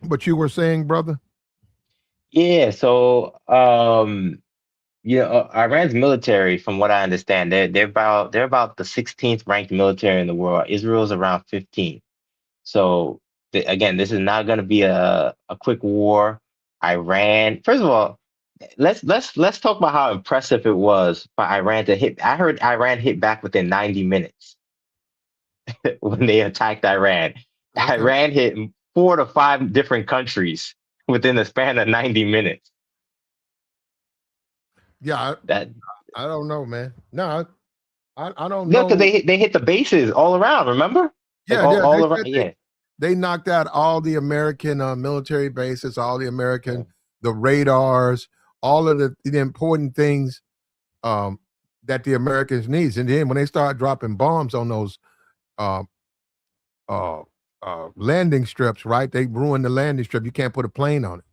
But you were saying, brother? Yeah. So, Iran's military, from what I understand, they're about the 16th ranked military in the world. Israel's around 15. So again, this is not going to be a quick war. Iran, first of all, let's talk about how impressive it was for Iran to hit. I heard Iran hit back within 90 minutes when they attacked Iran. Okay. Iran hit 4 to 5 different countries within the span of 90 minutes. Yeah, I don't know, man. No, I don't know. No, because they hit the bases all around. Remember? Yeah, all around. Yeah. They knocked out all the American military bases, all the American, the radars, all of the important things that the Americans needs. And then when they start dropping bombs on those uh, landing strips, right? They ruin the landing strip. You can't put a plane on it.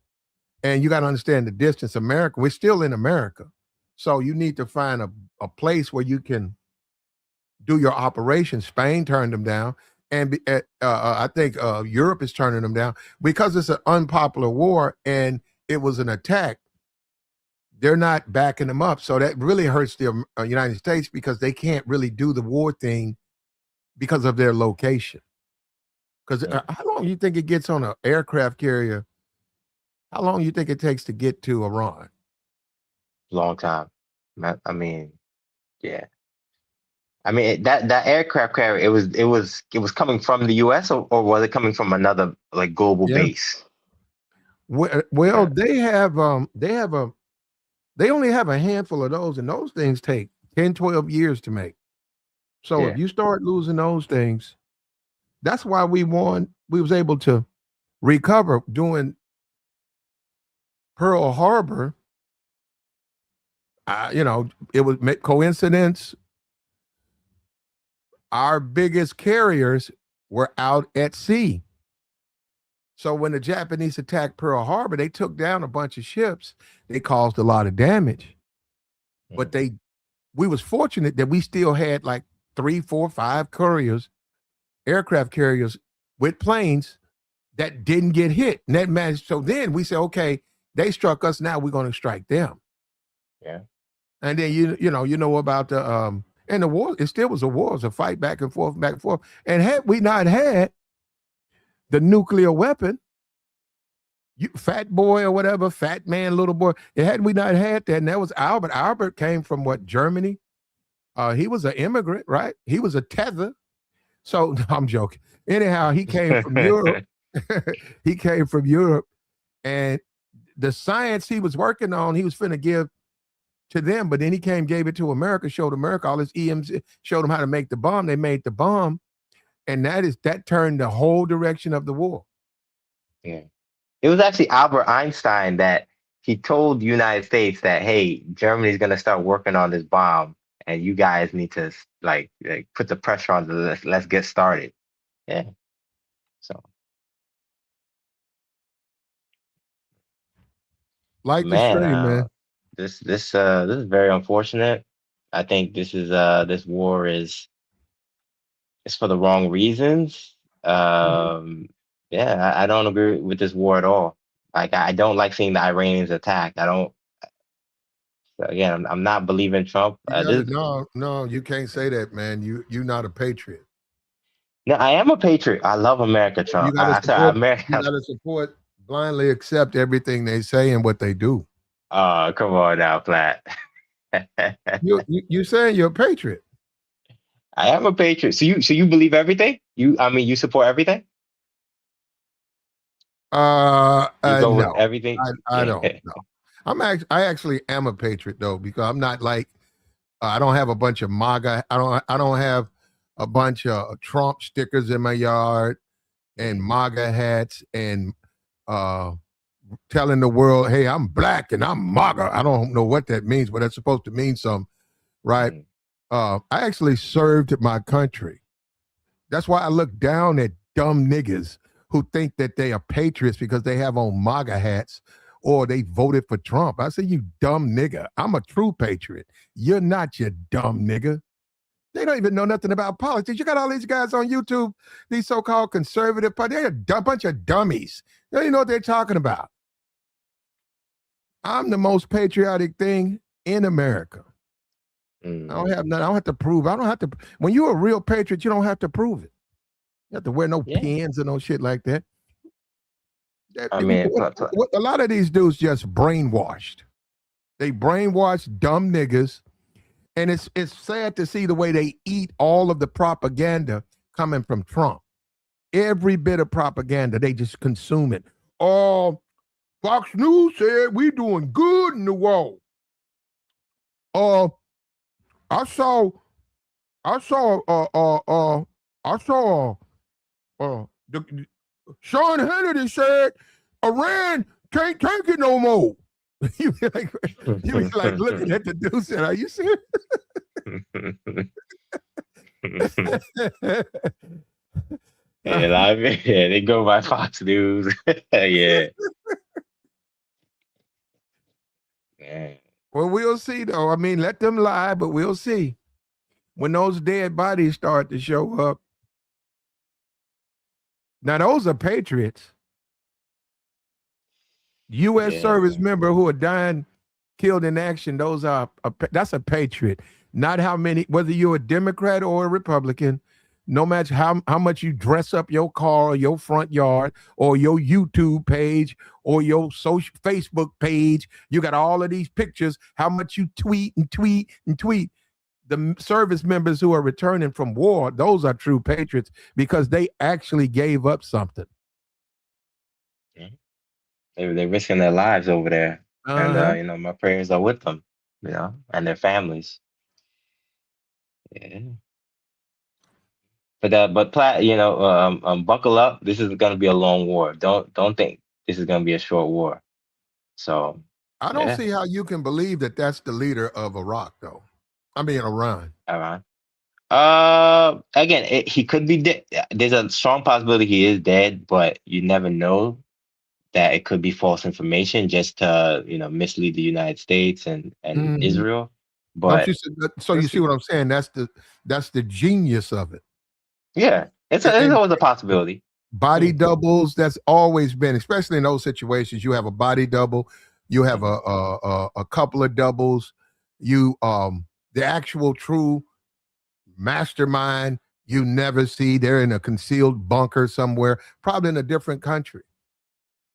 And you got to understand the distance. America, we're still in America. So you need to find a place where you can do your operations. Spain turned them down. And I think Europe is turning them down because it's an unpopular war and it was an attack. They're not backing them up. So that really hurts the United States because they can't really do the war thing because of their location. Because how long do you think it gets on an aircraft carrier? How long do you think it takes to get to Iran? Long time. I mean, yeah. I mean that aircraft carrier. It was coming from the U.S. or was it coming from another like global base? Well, they only have a handful of those, and those things take 10, 12 years to make. So if you start losing those things, that's why we was able to recover doing Pearl Harbor. It was coincidence. Our biggest carriers were out at sea. So when the Japanese attacked Pearl Harbor, they took down a bunch of ships. They caused a lot of damage. But we was fortunate that we still had like 3, 4, 5 couriers, aircraft carriers with planes that didn't get hit. And that matched. So then we said, okay, they struck us. Now we're going to strike them. Yeah. And then you know about the and the war. It still was a war. It was a fight back and forth. And had we not had the nuclear weapon, fat boy or whatever, fat man, little boy, had we not had that, and that was Albert. Albert came from what, Germany? He was an immigrant, right? He was a tether. So no, I'm joking. Anyhow, he came from Europe. He came from Europe, and the science he was working on, he was finna give to them, but then he gave it to America, showed America all his EMs, showed them how to make the bomb. They made the bomb, and that turned the whole direction of the war. Yeah. It was actually Albert Einstein that he told the United States that, hey, Germany's going to start working on this bomb and you guys need to like put the pressure on let's get started. Yeah. So like to say, man, this is very unfortunate. I think this war is for the wrong reasons. Yeah, I don't agree with this war at all. Like, I don't like seeing the Iranians attack. I don't. Again, I'm not believing Trump. No, you can't say that, man. You're not a patriot. No, I am a patriot. I love America, Trump. You gotta support, blindly accept everything they say and what they do. Oh, come on now, Platt. you saying you're a patriot? I am a patriot. So you believe everything? You support everything? No, with everything. I don't. No, I actually am a patriot though, because I'm not like I don't have a bunch of MAGA. I don't have a bunch of Trump stickers in my yard and MAGA hats and telling the world, hey, I'm black and I'm MAGA. I don't know what that means, but it's supposed to mean something, right? I actually served my country. That's why I look down at dumb niggas who think that they are patriots because they have on MAGA hats or they voted for Trump. I say, you dumb nigga. I'm a true patriot. You're not, you dumb nigga. They don't even know nothing about politics. You got all these guys on YouTube, these so-called conservative parties. They're a bunch of dummies. They don't even know what they're talking about. I'm the most patriotic thing in America. I don't have nothing. I don't have to prove. I don't have to. When you're a real patriot, you don't have to prove it. You have to wear no pins and no shit like that. I mean, a lot of these dudes just brainwashed. They brainwashed dumb niggas, and it's sad to see the way they eat all of the propaganda coming from Trump. Every bit of propaganda, they just consume it. Oh, Fox News said we doing good in the war. I saw Sean Hannity said Iran can't take it no more. you be like, looking at the dude saying, "Are you serious?" Yeah, yeah, they go by Fox News. Yeah. Man. Well, we'll see though. I mean, let them lie, but we'll see. When those dead bodies start to show up. Now, those are patriots. U.S. service member who are dying, killed in action. Those are that's a patriot. Not how many, whether you're a Democrat or a Republican, no matter how much you dress up your car or your front yard or your YouTube page or your social Facebook page, you got all of these pictures, how much you tweet and tweet and tweet. The service members who are returning from war, those are true patriots because they actually gave up something. They're risking their lives over there. And my prayers are with them, and their families. Yeah. But Platt, buckle up. This is going to be a long war. Don't think this is going to be a short war. So I don't see how you can believe that that's the leader of Iraq, though. I mean, Iran. Iran. Again, he could be dead. There's a strong possibility he is dead, but you never know that it could be false information just to mislead the United States and Israel. But you see what I'm saying? That's the genius of it. Yeah, it's always a possibility. Body doubles. That's always been, especially in those situations. You have a body double. You have a couple of doubles. You the actual true mastermind you never see. They're in a concealed bunker somewhere, probably in a different country.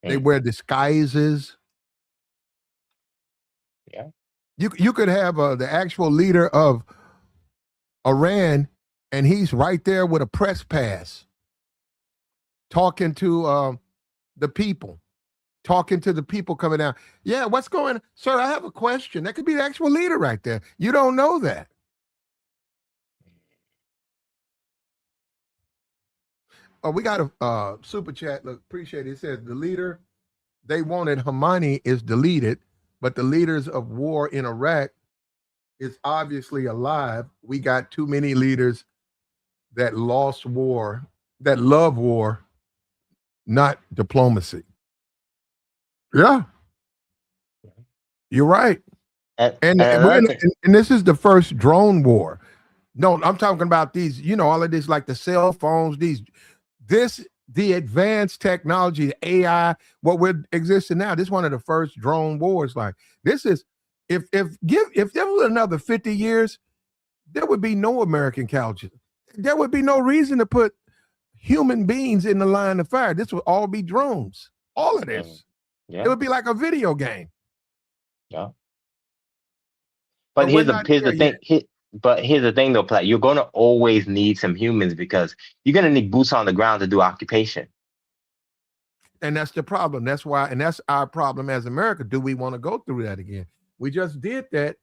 They wear disguises. Yeah. You could have the actual leader of Iran, and he's right there with a press pass, talking to the people, coming down. Yeah, what's going on? Sir, I have a question. That could be the actual leader right there. You don't know that. Oh, we got a super chat. Look, appreciate it. It says the leader they wanted, Hamani, is deleted, but the leaders of war in Iraq is obviously alive. We got too many leaders that lost war, that love war, not diplomacy. Yeah. You're right. And this is the first drone war. No, I'm talking about these, all of this, like the cell phones, the advanced technology, the AI, what we're existing now. This is one of the first drone wars. Like this is, if there was another 50 years, there would be no American couches. There would be no reason to put human beings in the line of fire. This would all be drones. All of this. Yeah. It would be like a video game. Yeah. But here's the thing though, Platt. You're going to always need some humans because you're going to need boots on the ground to do occupation. And that's the problem. That's why, and that's our problem as America. Do we want to go through that again? We just did that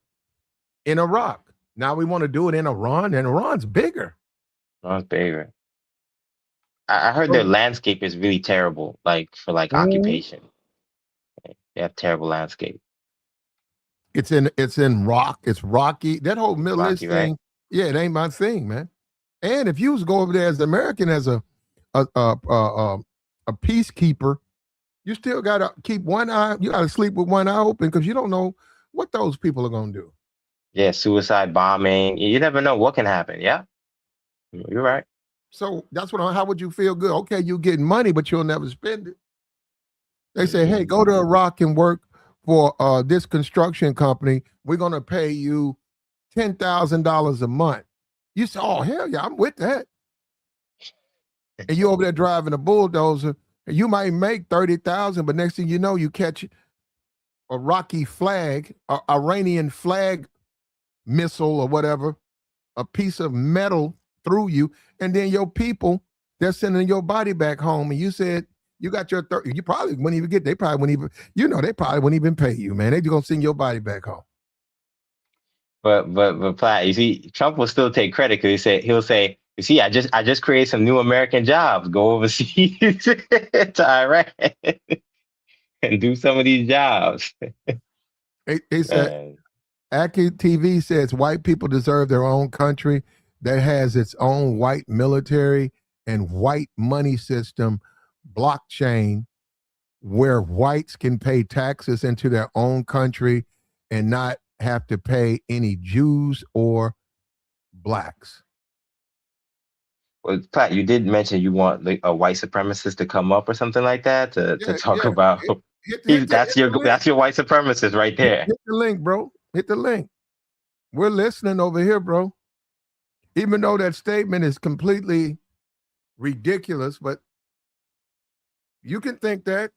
in Iraq. Now we want to do it in Iran, and Iran's bigger. Iran's bigger. I heard their landscape is really terrible, for occupation. They have terrible landscape. It's in rock. It's rocky. That whole Middle East thing. Right? Yeah, it ain't my thing, man. And if you was go over there as an American, as a peacekeeper, you still gotta keep one eye. You gotta sleep with one eye open because you don't know what those people are gonna do. Yeah, suicide bombing. You never know what can happen. Yeah, you're right. So that's how would you feel good? Okay, you getting money, but you'll never spend it. They say, hey, go to Iraq and work for this construction company. We're going to pay you $10,000 a month. You say, oh, hell yeah, I'm with that. And you over there driving a bulldozer, and you might make $30,000, but next thing you know, you catch a Iraqi flag, a Iranian flag missile or whatever, a piece of metal through you, and then your people, they're sending your body back home, and you said, you got your 30. You probably wouldn't even get. They probably wouldn't even. They probably wouldn't even pay you, man. They're gonna send your body back home. But Platt, you see, Trump will still take credit because he'll say, you see, I just created some new American jobs. Go overseas to Iraq and do some of these jobs. He said, And Aki TV says white people deserve their own country that has its own white military and white money system, blockchain, where whites can pay taxes into their own country and not have to pay any Jews or blacks. well, Pat, you did mention you want like a white supremacist to come up or something like that to Yeah, talk yeah. about. Hit That's the link. your white supremacist right there. Hit the link, bro. Hit the link. We're listening over here, bro. Even though that statement is completely ridiculous, but you can think that.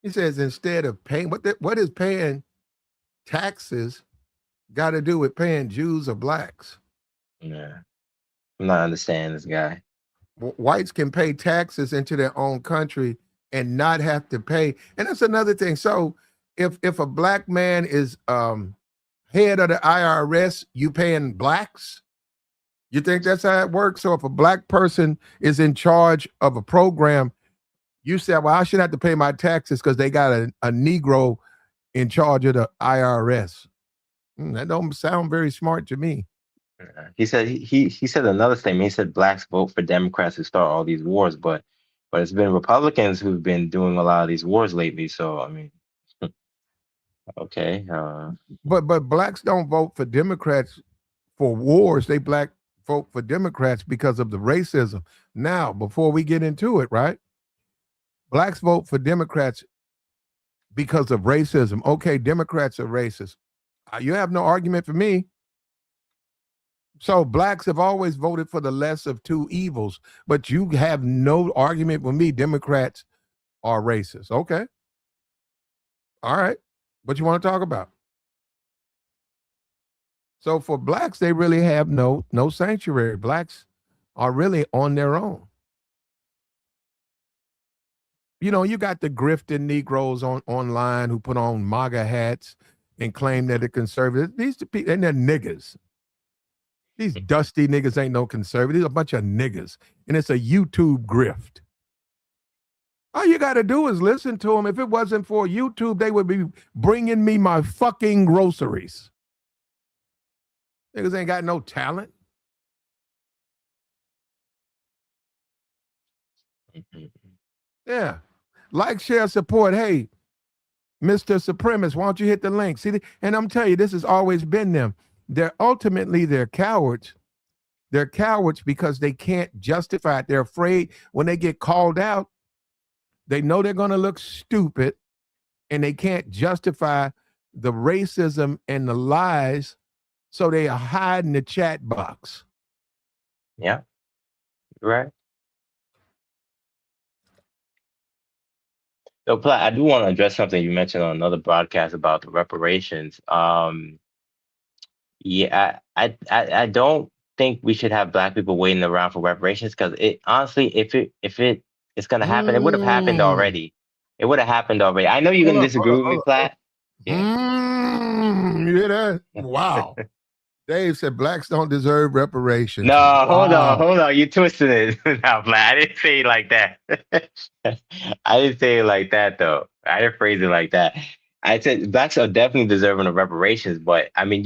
He says instead of paying, what is paying taxes got to do with paying Jews or blacks? Yeah, I'm not understanding this guy. Whites can pay taxes into their own country and not have to pay. And that's another thing. So if a black man is head of the IRS, you paying blacks? You think that's how it works? So if a black person is in charge of a program, you say, well, I should have to pay my taxes because they got a Negro in charge of the IRS. That don't sound very smart to me. He said he said another statement. He said blacks vote for Democrats to start all these wars, but it's been Republicans who've been doing a lot of these wars lately. So I mean, okay. But blacks don't vote for Democrats for wars. They vote for Democrats because of the racism. Now, before we get into it, right? Blacks vote for Democrats because of racism. Okay, Democrats are racist. You have no argument for me. So blacks have always voted for the less of two evils, but you have no argument with me. Democrats are racist. Okay. All right. What you want to talk about? So for blacks, they really have no sanctuary. Blacks are really on their own. You know, you got the grifting Negroes online who put on MAGA hats and claim that they're conservative. These people, and they're niggas. These dusty niggas ain't no conservatives. A bunch of niggas. And it's a YouTube grift. All you got to do is listen to them. If it wasn't for YouTube, they would be bringing me my fucking groceries. Niggas ain't got no talent. Yeah. Like, share, support. Hey, Mr. Supremacist, why don't you hit the link? See, and I'm telling you, this has always been them. They're cowards. They're cowards because they can't justify it. They're afraid when they get called out, they know they're going to look stupid and they can't justify the racism and the lies. So they hide in the chat box. Yeah. Right. So, Platt, I do want to address something you mentioned on another broadcast about the reparations. Yeah, I don't think we should have black people waiting around for reparations because it honestly, if it's gonna happen, it would have happened already. It would have happened already. I know you're gonna disagree with me, Platt. Yeah. You hear that? Wow. Dave said blacks don't deserve reparations. No, Wow. hold on. You twisted it now, Platt. I didn't say it like that. I didn't say it like that though. I didn't phrase it like that. I said blacks are definitely deserving of reparations, but I mean,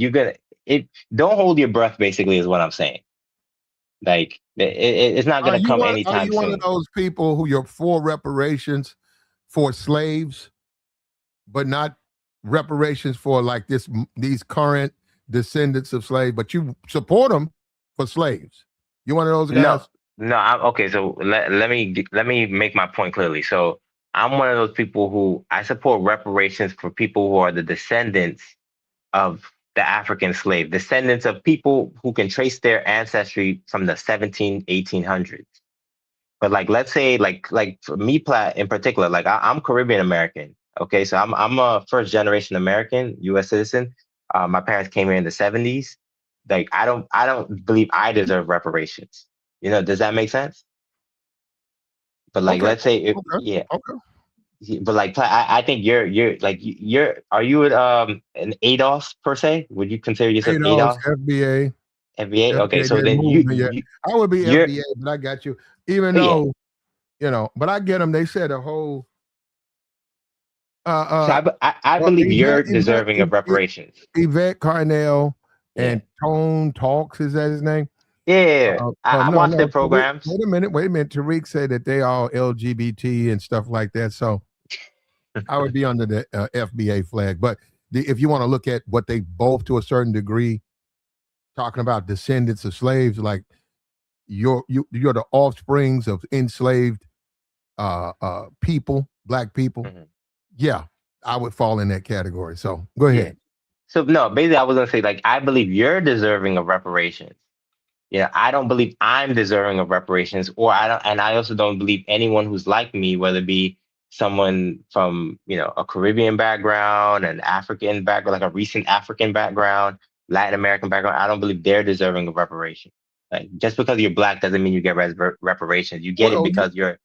don't hold your breath. Basically, is what I'm saying. Like it's not going to come Are anytime you one of soon. those people who you're for reparations for slaves, but not reparations for like these current descendants of slaves, but you support them for slaves? You one of those guys? No. Okay. So let me make my point clearly. So I'm one of those people who I support reparations for people who are the descendants of the African slave, descendants of people who can trace their ancestry from the 1800s. But like, let's say, like for me, Platt in particular, like I'm Caribbean American. Okay, so I'm a first generation American, U.S. citizen. My parents came here in the 70s. Like I don't believe I deserve reparations. You know, does that make sense? But like, Okay. let's say, Okay. Okay. But like, I think you're like are you an ADOS per se? Would you consider yourself ADOS, ADOS? FBA, FBA? Okay, so that then movement. Yeah, I would be you're FBA, but I got you. Even oh, yeah. though, but I get them. They said a whole So I believe you're Yvette, deserving of reparations. Yvette Carnell Yeah. and Tone Talks, is that his name? Yeah. I No, watched their no. programs. Wait a minute. Tariq said that they all LGBT and stuff like that. So I would be under the FBA flag. But if you want to look at what they both, to a certain degree, talking about descendants of slaves, like you're the offsprings of enslaved people, black people. Mhm. Yeah, I would fall in that category. So go Yeah. ahead. So no, basically I was gonna say, like, I believe you're deserving of reparations. Yeah, I don't believe I'm deserving of reparations, or I don't, and I also don't believe anyone who's like me, whether it be someone from, a Caribbean background, an African background, like a recent African background, Latin American background, I don't believe they're deserving of reparations. Like, just because you're black doesn't mean you get reparations. You get it Well, because you're,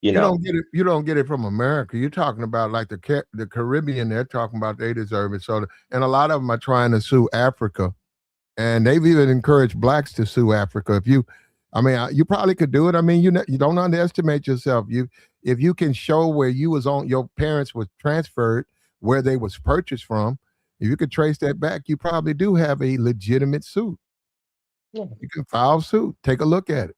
you you know, don't get it. You don't get it from America. You're talking about like the Caribbean. They're talking about they deserve it. So, and a lot of them are trying to sue Africa, and they've even encouraged blacks to sue Africa. You probably could do it. I mean, you don't underestimate yourself. If you can show where you was on, your parents was transferred, where they was purchased from, if you could trace that back, you probably do have a legitimate suit. Yeah. You can file suit. Take a look at it.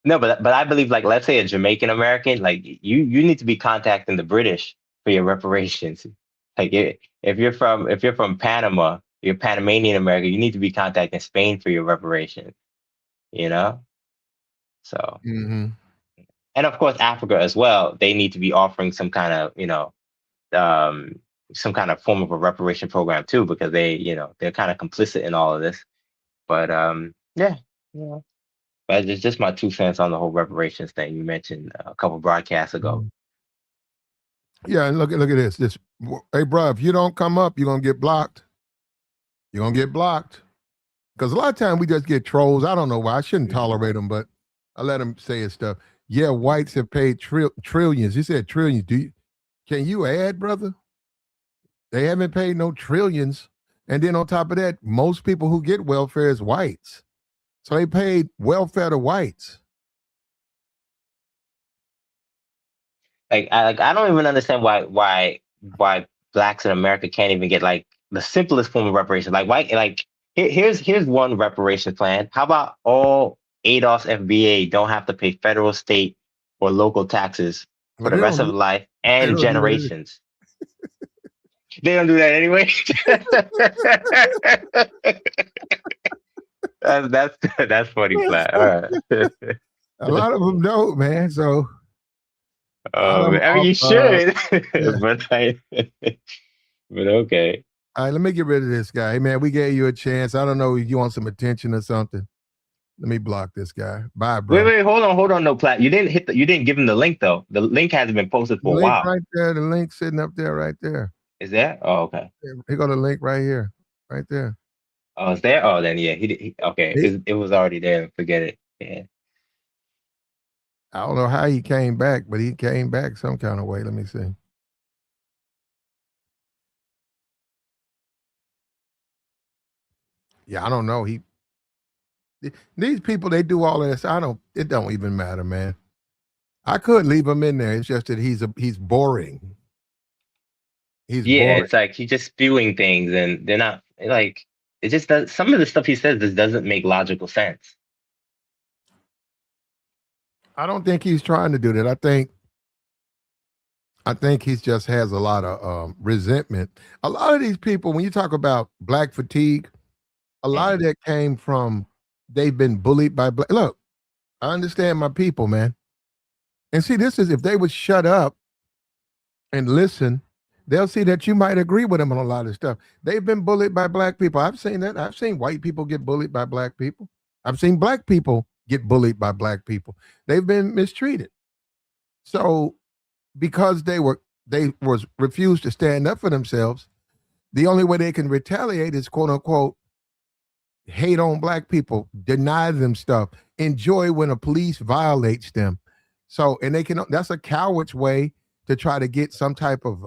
No, but I believe, like, let's say a Jamaican American, like, you need to be contacting the British for your reparations. Like, if you're from Panama, you're Panamanian American, you need to be contacting Spain for your reparations. You know, so, Mm-hmm. and of course Africa as well. They need to be offering some kind of, um, some kind of form of a reparation program too, because they're kind of complicit in all of this. But yeah, yeah. But it's just my 2 cents on the whole reparations thing you mentioned a couple broadcasts ago. Yeah, and look at this. Hey, bro, if you don't come up, you're gonna get blocked. You're gonna get blocked because a lot of time we just get trolls. I don't know why. I shouldn't tolerate them, but I let them say his stuff. Yeah, whites have paid trillions. He said trillions. Can you add, brother? They haven't paid no trillions. And then on top of that, most people who get welfare is whites. So they paid welfare to whites. I don't even understand why blacks in America can't even get, like, the simplest form of reparation. Like, why, like, here's one reparation plan. How about all ADOS FBA don't have to pay federal, state, or local taxes for Well, the rest of life and don't do that. generations? They don't do that anyway. That's funny, Flat. All right. A lot of them don't, man. So I mean, you should, but okay. all right, let me get rid of this guy. Hey, man, we gave you a chance. I don't know if you want some attention or something. Let me block this guy. Bye, bro. Wait, hold on, no, Plat. You didn't give him the link though. The link hasn't been posted for a while. Right there. The link sitting up there, right there. Is there? Oh, okay. Here go the link right here, right there. Oh, it's there. Oh, then yeah, okay. It was already there. Forget it. Yeah. I don't know how he came back, but he came back some kind of way. Let me see. Yeah, I don't know. These people, they do all of this. It don't even matter, man. I could leave him in there. It's just that he's boring. He's boring. It's like he's just spewing things, and they're not, like, it just does. Some of the stuff he says just doesn't make logical sense. I don't think he's trying to do that. I think he just has a lot of resentment. A lot of these people, when you talk about black fatigue, a lot of that came from they've been bullied by black. Look, I understand my people, man. And see, this is if they would shut up and listen, they'll see that you might agree with them on a lot of stuff. They've been bullied by black people. I've seen that. I've seen white people get bullied by black people. I've seen black people get bullied by black people. They've been mistreated. So because they was refused to stand up for themselves, the only way they can retaliate is quote unquote hate on black people, deny them stuff, enjoy when a police violates them. So, and that's a coward's way to try to get some type of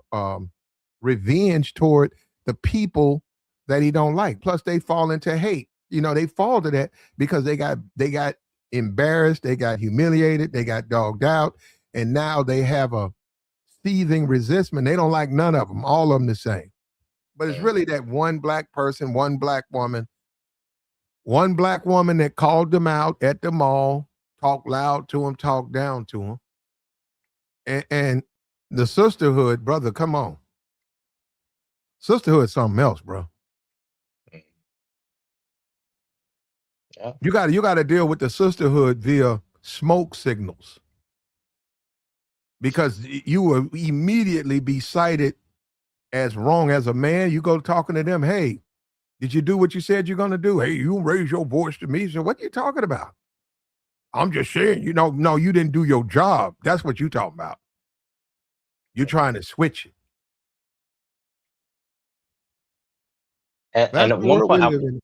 revenge toward the people that he don't like. Plus they fall into hate. They fall to that because they got embarrassed, they got humiliated, they got dogged out, and now they have a seething resistment. They don't like none of them, all of them the same. But it's really that one black person, one black woman that called them out at the mall, talked loud to them, talked down to them. And the sisterhood, brother, come on. Sisterhood is something else, bro. Yeah. You got to deal with the sisterhood via smoke signals, because you will immediately be cited as wrong as a man. You go talking to them, hey, did you do what you said you're going to do? Hey, you raise your voice to me. So what are you talking about? I'm just saying, no, you didn't do your job. That's what you're talking about. You're trying to switch it. And That's at the world we live in.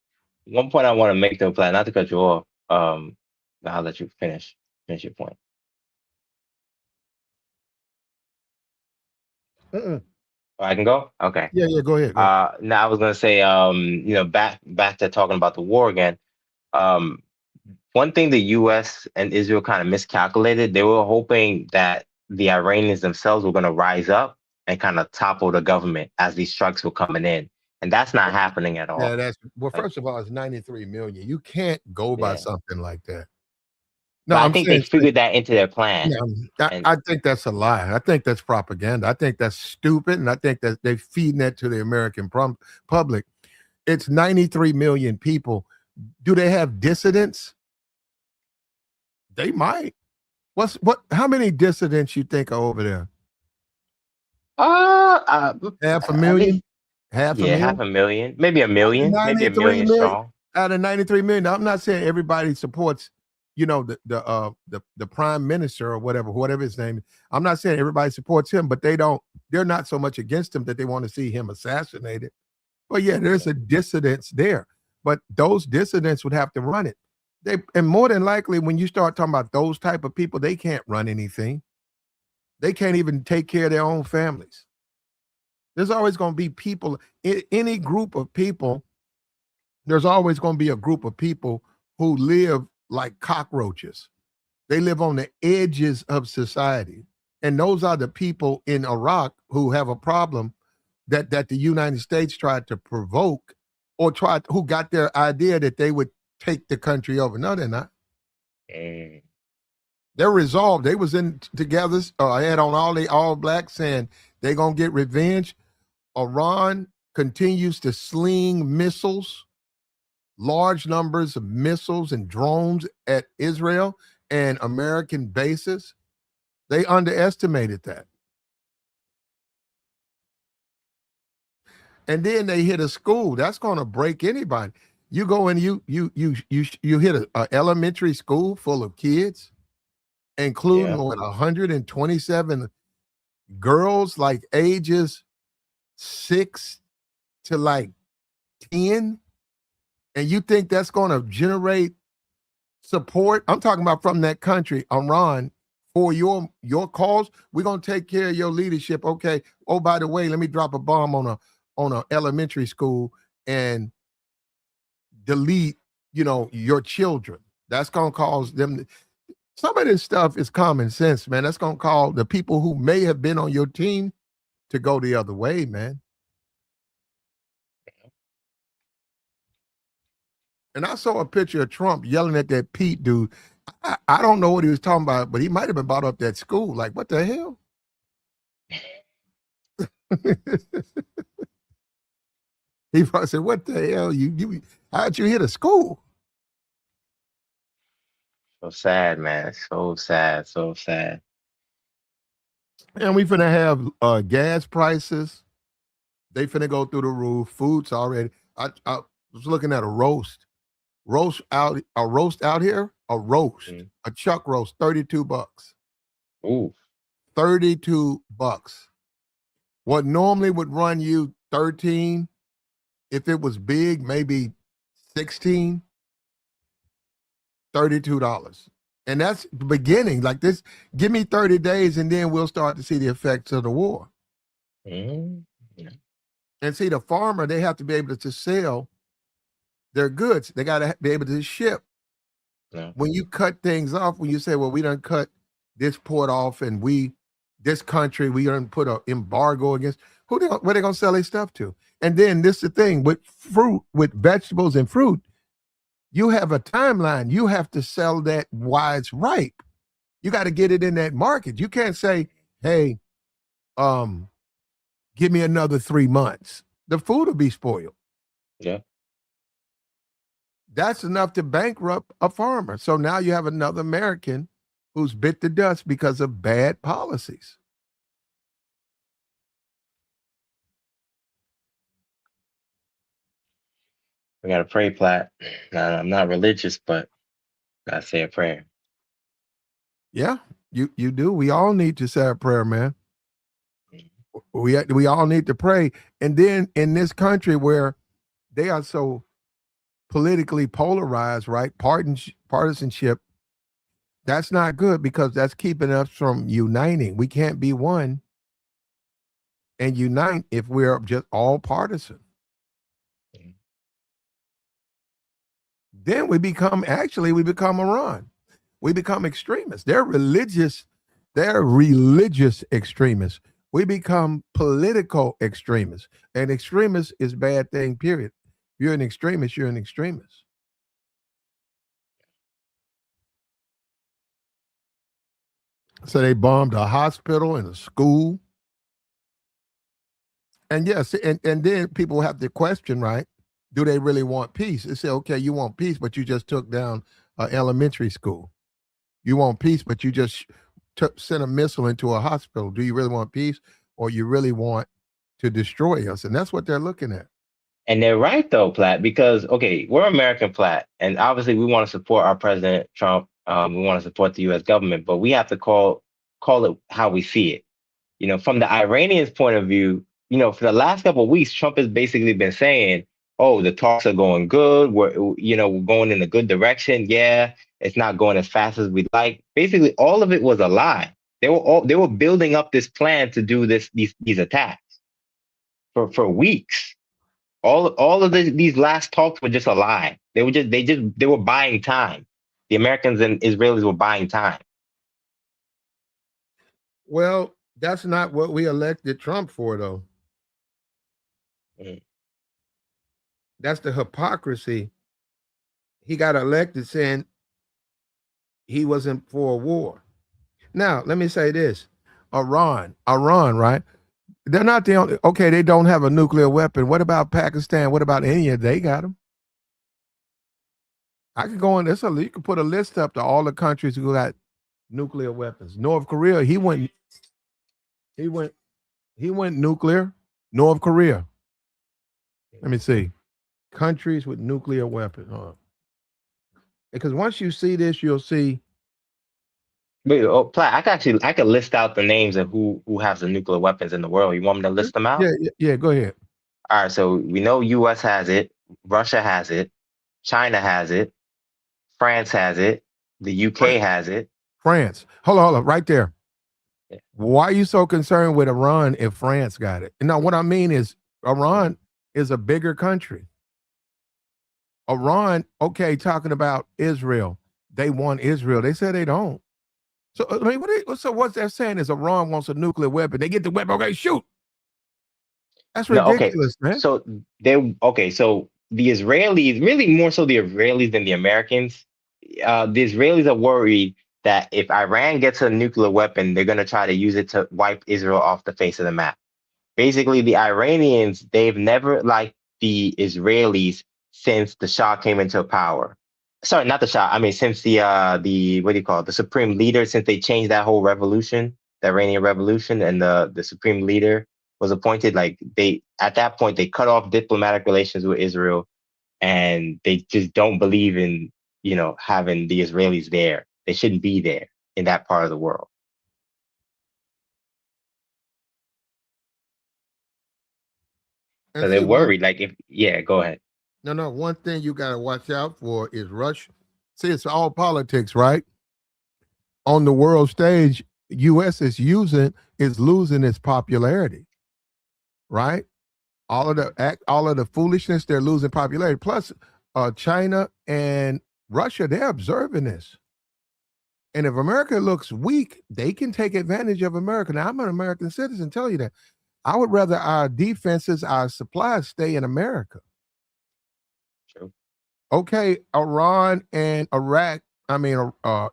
one point I want to make though, Platt, not to cut you off. I'll let you finish your point. I can go? Okay. Yeah, go ahead. Now I was gonna say, back to talking about the war again. One thing the U.S. and Israel kind of miscalculated, they were hoping that the Iranians themselves were going to rise up and kind of topple the government as these strikes were coming in. And that's not happening at all. Yeah, first of all, it's 93 million. You can't go by something like that. No, I think they figured that into their plan. I think that's a lie. I think that's propaganda. I think that's stupid. And I think that they're feeding that to the American public. It's 93 million people. Do they have dissidents? They might. How many dissidents you think are over there? Half a million? Half a million? Maybe a million. Maybe a million strong. Out of 93 million. Now, I'm not saying everybody supports, the prime minister or whatever his name is. I'm not saying everybody supports him, but they're not so much against him that they want to see him assassinated. But yeah, there's a dissidence there. But those dissidents would have to run it. And more than likely, when you start talking about those type of people, they can't run anything. They can't even take care of their own families. There's always going to be people, in any group of people, there's always going to be a group of people who live like cockroaches. They live on the edges of society. And those are the people in Iraq who have a problem that the United States tried to provoke, or who got their idea that they would take the country over. No, they're not. They're resolved. They was in together. I had on all black saying they're going to get revenge. Iran continues to sling missiles, large numbers of missiles and drones at Israel and American bases. They underestimated that. And then they hit a school. That's going to break anybody. You go and you hit an elementary school full of kids, including 127 girls, like ages 6 to like 10, and you think that's going to generate support? I'm talking about from that country, Iran, for your cause. We're going to take care of your leadership. Okay. Oh, by the way, let me drop a bomb on a elementary school and delete, your children. That's going to cause them. Some of this stuff is common sense, man. That's going to cause the people who may have been on your team to go the other way, man. And I saw a picture of Trump yelling at that Pete dude. I don't know what he was talking about, but he might have been brought up that school. Like, what the hell? He probably said, what the hell? How'd you hit a school? So sad, man. So sad. So sad. And we finna have gas prices. They finna go through the roof. Food's already. I was looking at a roast out here. A chuck roast, $32. Ooh. $32. What normally would run you 13, if it was big, maybe 16, $32. And that's the beginning. Like this, give me 30 days and then we'll start to see the effects of the war. And see, the farmer, they have to be able to sell their goods. They got to be able to ship. When you cut things off, when you say, well, we done cut this port off and we this country, we gonna put an embargo against where they gonna sell their stuff to? And then this is the thing with fruit, with vegetables and fruit, you have a timeline. You have to sell that while it's ripe. You got to get it in that market. You can't say, hey, give me another 3 months. The food will be spoiled. Yeah. That's enough to bankrupt a farmer. So now you have another American who's bit the dust because of bad policies. We got to pray, Platt. I'm not religious, but I say a prayer. Yeah, you do. We all need to say a prayer, man. We all need to pray. And then in this country where they are so politically polarized, right? Partisanship, that's not good because that's keeping us from uniting. We can't be one and unite if we're just all partisan. Then we become Iran. We become extremists. They're religious extremists. We become political extremists. And extremist is a bad thing, period. You're an extremist, you're an extremist. So they bombed a hospital and a school. And yes, and then people have to question, right? Do they really want peace? They say, okay, you want peace, but you just took down an elementary school. You want peace, but you just sent a missile into a hospital. Do you really want peace, or you really want to destroy us? And that's what they're looking at. And they're right, though, Platt, because, okay, we're American, Platt, and obviously we want to support our President Trump. We want to support the U.S. government, but we have to call it how we see it. You know, from the Iranians' point of view, you know, for the last couple of weeks, Trump has basically been saying, oh, the talks are going good. We're going in a good direction. Yeah, it's not going as fast as we'd like. Basically, all of it was a lie. They were building up this plan to do these attacks for weeks. All of these last talks were just a lie. They were buying time. The Americans and Israelis were buying time. Well, that's not what we elected Trump for, though. That's the hypocrisy. He got elected saying he wasn't for a war. Now, let me say this. Iran, right? They're not the only, okay, they don't have a nuclear weapon. What about Pakistan? What about India? They got them. I could go on this. You could put a list up to all the countries who got nuclear weapons. North Korea, he went nuclear. North Korea. Let me see. Countries with nuclear weapons. Because once you see this, you'll see. Wait, Platt, I could list out the names of who has the nuclear weapons in the world. You want me to list them out? Yeah, go ahead. All right, so we know U.S. has it, Russia has it, China has it, France has it, the UK has it. France. Hold on, right there. Yeah. Why are you so concerned with Iran if France got it? No, what I mean is Iran is a bigger country. Iran, okay, talking about Israel. They want Israel. They say they don't. So I mean, what they're saying is Iran wants a nuclear weapon. They get the weapon, okay, shoot. That's ridiculous, man. So so the Israelis, really more so the Israelis than the Americans. The Israelis are worried that if Iran gets a nuclear weapon, they're going to try to use it to wipe Israel off the face of the map. Basically, the Iranians, they've never liked the Israelis since the Shah came into power. Sorry, not the Shah. I mean, since the what do you call it? The supreme leader, since they changed that whole revolution, the Iranian revolution, and the supreme leader was appointed. Like at that point, they cut off diplomatic relations with Israel, and they just don't believe in, having the Israelis there. They shouldn't be there in that part of the world. So they're worried. Go ahead. No. One thing you got to watch out for is Russia. See, it's all politics, right? On the world stage, U.S. is losing its popularity, right? All of the foolishness, they're losing popularity. Plus, China and Russia, they're observing this. And if America looks weak, they can take advantage of America. Now, I'm an American citizen, tell you that. I would rather our defenses, our supplies stay in America. True. Okay, Iran and Iraq,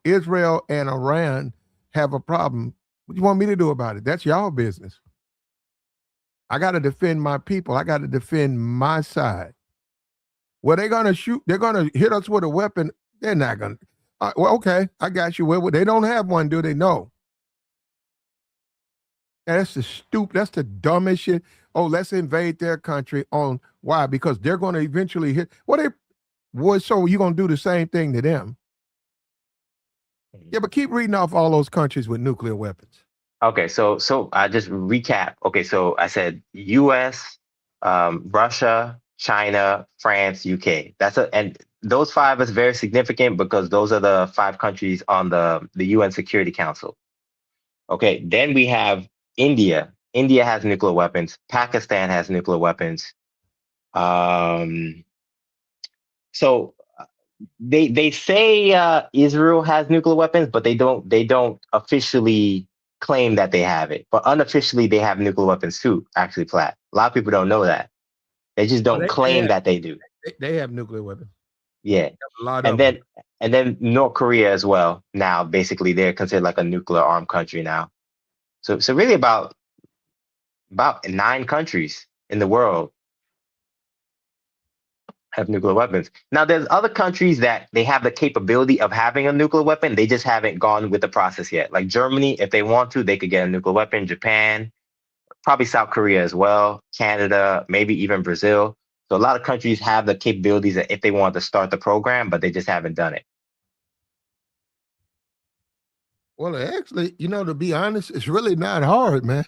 Israel and Iran have a problem. What do you want me to do about it? That's y'all business. I got to defend my people. I got to defend my side. Well, they're going to shoot. They're going to hit us with a weapon. They're not going to. Well, okay, I got you. Well, they don't have one, do they? No. That's that's the dumbest shit. Oh, let's invade their country. On why? Because they're going to eventually hit. So you're going to do the same thing to them. Yeah, but keep reading off all those countries with nuclear weapons. Okay, so I just recap. Okay, so I said U.S., Russia, China, France, UK. And those 5 is very significant because those are the 5 countries on the UN Security Council. Okay, then we have India. India has nuclear weapons. Pakistan has nuclear weapons. So they say Israel has nuclear weapons, but they don't officially claim that they have it. But unofficially, they have nuclear weapons too. Actually, Platt. A lot of people don't know that. They just don't claim that they do. They have nuclear weapons. Yeah, A lot and of them. then North Korea as well. Now, basically, they're considered like a nuclear armed country now. So really about 9 countries in the world have nuclear weapons. Now, there's other countries that they have the capability of having a nuclear weapon. They just haven't gone with the process yet. Like Germany, if they want to, they could get a nuclear weapon. Japan, probably South Korea as well. Canada, maybe even Brazil. So a lot of countries have the capabilities that if they want to start the program, but they just haven't done it. Well, actually, to be honest, it's really not hard, man.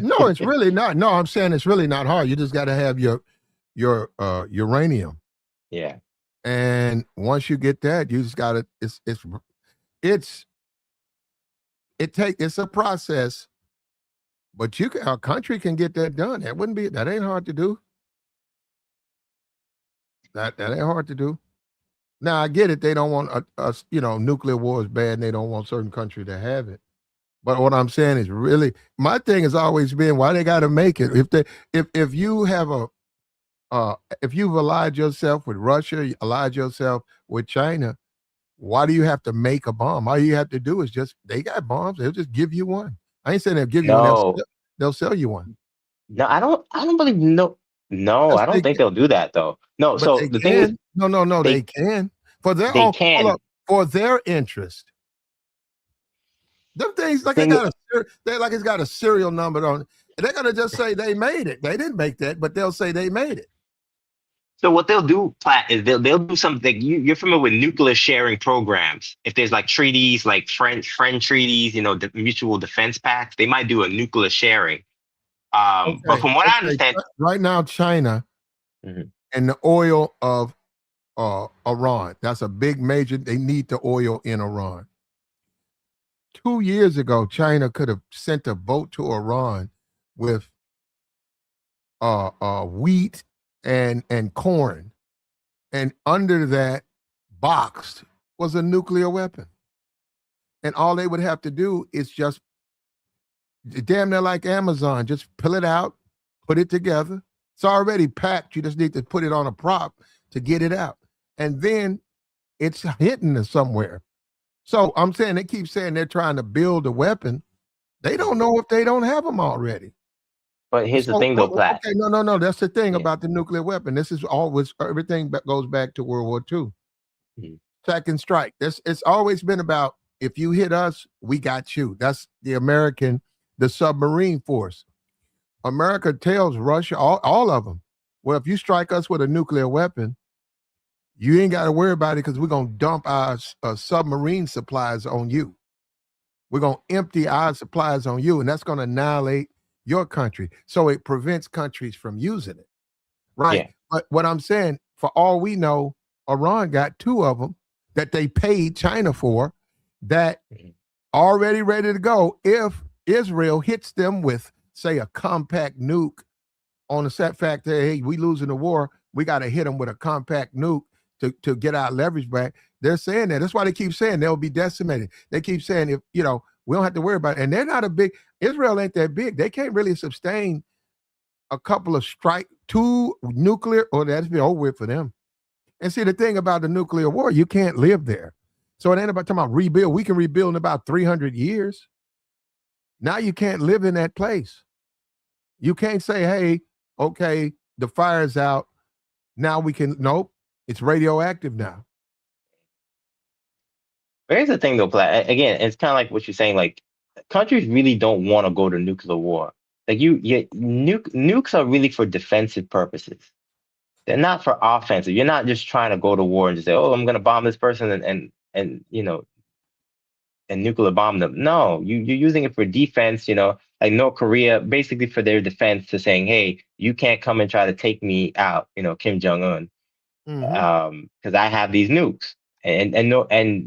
No, it's really not. No, I'm saying it's really not hard. You just got to have your uranium. Yeah. And once you get that, you just got to. It's a process, but a country can get that done. That ain't hard to do. That ain't hard to do. Now I get it. They don't want us. Nuclear war is bad, and they don't want certain country to have it. But what I'm saying is, really, my thing has always been why they got to make it. If you have if you've allied yourself with Russia, you allied yourself with China, why do you have to make a bomb? All you have to do is they got bombs. They'll just give you one. I ain't saying they'll give you one. They'll sell you one. No, I don't believe no. No, I don't think they'll do that though. No, but so the thing is, no, they can for their own, for their interest. Them things it's got a serial number on it. They're gonna just say they made it. They didn't make that, but they'll say they made it. So what they'll do, Platt, is they'll do something. You're familiar with nuclear sharing programs. If there's like treaties, like friend treaties, the mutual defense pacts, they might do a nuclear sharing. But from what I understand, right now, China and the oil of Iran, that's a big major. They need the oil in Iran. 2 years ago, China could have sent a boat to Iran with wheat and corn, and under that box was a nuclear weapon. And all they would have to do is just damn near like Amazon, just pull it out, put it together. It's already packed. You just need to put it on a prop to get it out. And then it's hidden somewhere. So I'm saying they keep saying they're trying to build a weapon. They don't know if they don't have them already. But here's the thing, though, Platt. Okay, no. That's the thing about the nuclear weapon. This is always everything goes back to World War II. Second strike. It's always been about if you hit us, we got you. That's the submarine force. America tells Russia, all of them, well, if you strike us with a nuclear weapon, you ain't got to worry about it because we're going to dump our submarine supplies on you. We're going to empty our supplies on you, and that's going to annihilate your country. So it prevents countries from using it. Right. Yeah. But what I'm saying, for all we know, Iran got 2 of them that they paid China for that already ready to go. If Israel hits them with, say, a compact nuke on the set fact that, hey, we losing the war, we got to hit them with a compact nuke to get our leverage back. They're saying that. That's why they keep saying they'll be decimated. They keep saying if we don't have to worry about it. And they're not a big Israel ain't that big. They can't really sustain a couple of two nuclear, or that's be over with for them. And see, the thing about the nuclear war, you can't live there. So it ain't about talking about rebuild. We can rebuild in about 300 years. Now you can't live in that place. You can't say, hey, okay, the fire's out. Now we can, nope, it's radioactive now. But here's the thing, though, Platt. Again, it's kind of like what you're saying. Like, countries really don't want to go to nuclear war. Like, nukes are really for defensive purposes. They're not for offensive. You're not just trying to go to war and just say, "Oh, I'm going to bomb this person and nuclear bomb them." No, you're using it for defense. Like North Korea, basically for their defense, to saying, "Hey, you can't come and try to take me out," Kim Jong Un, because I have these nukes. And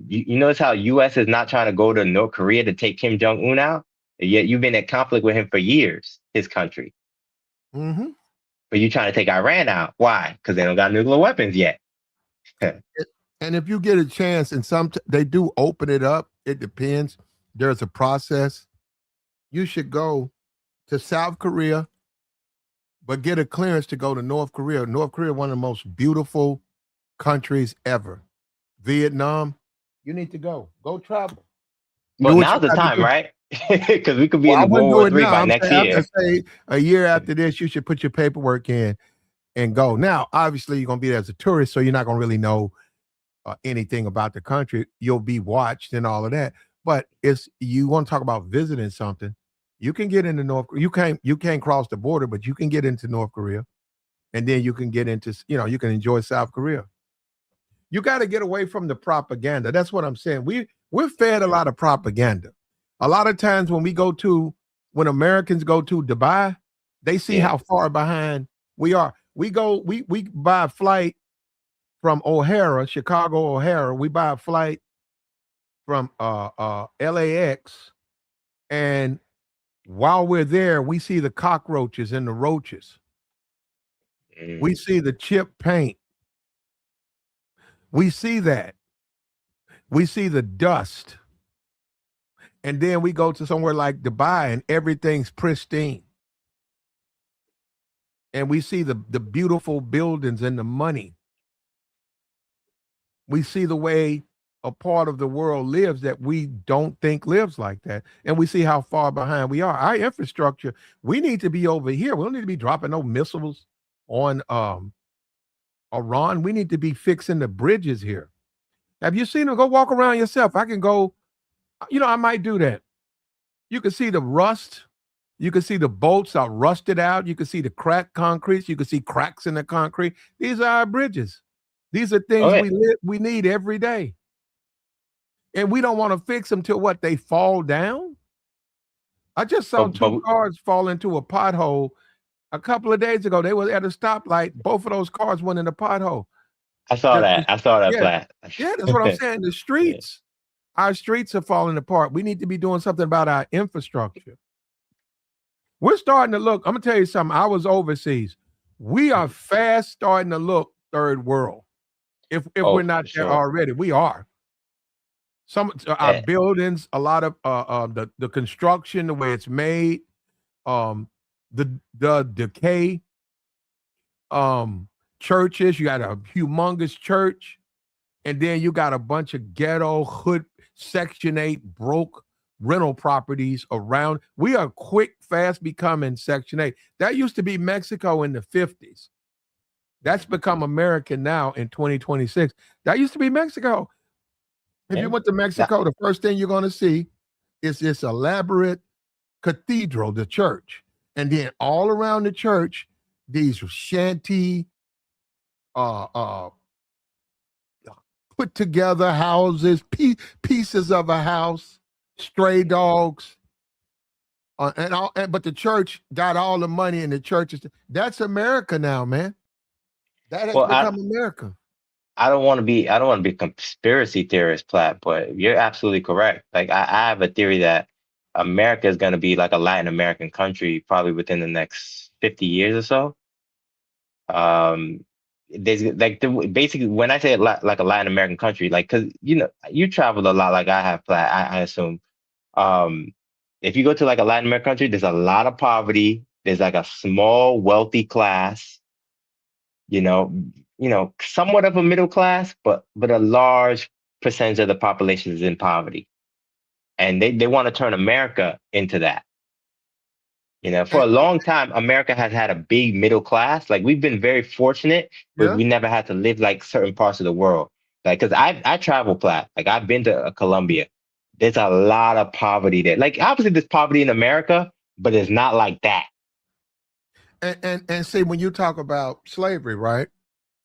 you notice how U.S. is not trying to go to North Korea to take Kim Jong Un out, yet you've been in conflict with him for years, his country. Mm-hmm. But you're trying to take Iran out. Why? Because they don't got nuclear weapons yet. And if you get a chance, and they do open it up, it depends. There's a process. You should go to South Korea, but get a clearance to go to North Korea. North Korea, one of the most beautiful countries ever. Vietnam, you need to go. Go travel. Well, now's the time, right? Because we could be in the World War III by next year. I say a year after this, you should put your paperwork in and go. Now, obviously, you're going to be there as a tourist, so you're not going to really know anything about the country. You'll be watched and all of that. But you want to talk about visiting something, you can get into North Korea. You can't cross the border, but you can get into North Korea, and then you can get into, you can enjoy South Korea. You got to get away from the propaganda. That's what I'm saying. We're fed a lot of propaganda. A lot of times when Americans go to Dubai, they see how far behind we are. We buy a flight from O'Hara, Chicago O'Hara. We buy a flight from LAX, and while we're there, we see the cockroaches and the roaches. We see the chip paint. We see that. We see the dust. And then we go to somewhere like Dubai and everything's pristine. And we see the beautiful buildings and the money. We see the way a part of the world lives that we don't think lives like that. And we see how far behind we are. Our infrastructure, we need to be over here. We don't need to be dropping no missiles on Iran. We need to be fixing the bridges here. Have you seen them? Go walk around yourself. I can go, I might do that. You can see the rust. You can see the bolts are rusted out. You can see the cracked concrete. You can see cracks in the concrete. These are our bridges. These are things we need every day. And we don't want to fix them till what? They fall down? I just saw two cars fall into a pothole a couple of days ago. They were at a stoplight. Both of those cars went in a pothole. I saw that. Platt. Yeah, that's what I'm saying. The streets, our streets are falling apart. We need to be doing something about our infrastructure. We're starting to look. I'm going to tell you something. I was overseas. We are fast starting to look third world. If we're not there already, we are. Our buildings, a lot of the construction, the way it's made, the decay, churches. You got a humongous church, and then you got a bunch of ghetto hood Section 8 broke rental properties around. We are fast becoming Section 8. That used to be Mexico in the 50s. That's become America now in 2026. That used to be Mexico. If you went to Mexico, the first thing you're going to see is this elaborate cathedral, the church. And then all around the church, these shanty, put together houses, pieces of a house, stray dogs. But the church got all the money, and the churches. That's America now, man. That has become America. I don't want to be a conspiracy theorist, Platt, but you're absolutely correct. Like I have a theory that America is going to be like a Latin American country probably within the next 50 years or so. there's like basically when I say like a Latin American country, like because you traveled a lot, like I have, I assume. Um, if you go to like a Latin American country, there's a lot of poverty. There's like a small wealthy class, you know, somewhat of a middle class, but a large percentage of the population is in poverty, and they want to turn America into that. For And- a long time, America has had a big middle class. Like we've been very fortunate, but yeah. we never had to live like certain parts of the world. Like, because I travel Plat, like I've been to Colombia. There's a lot of poverty there. Like obviously there's poverty in America, but it's not like that. And see, when you talk about slavery, right?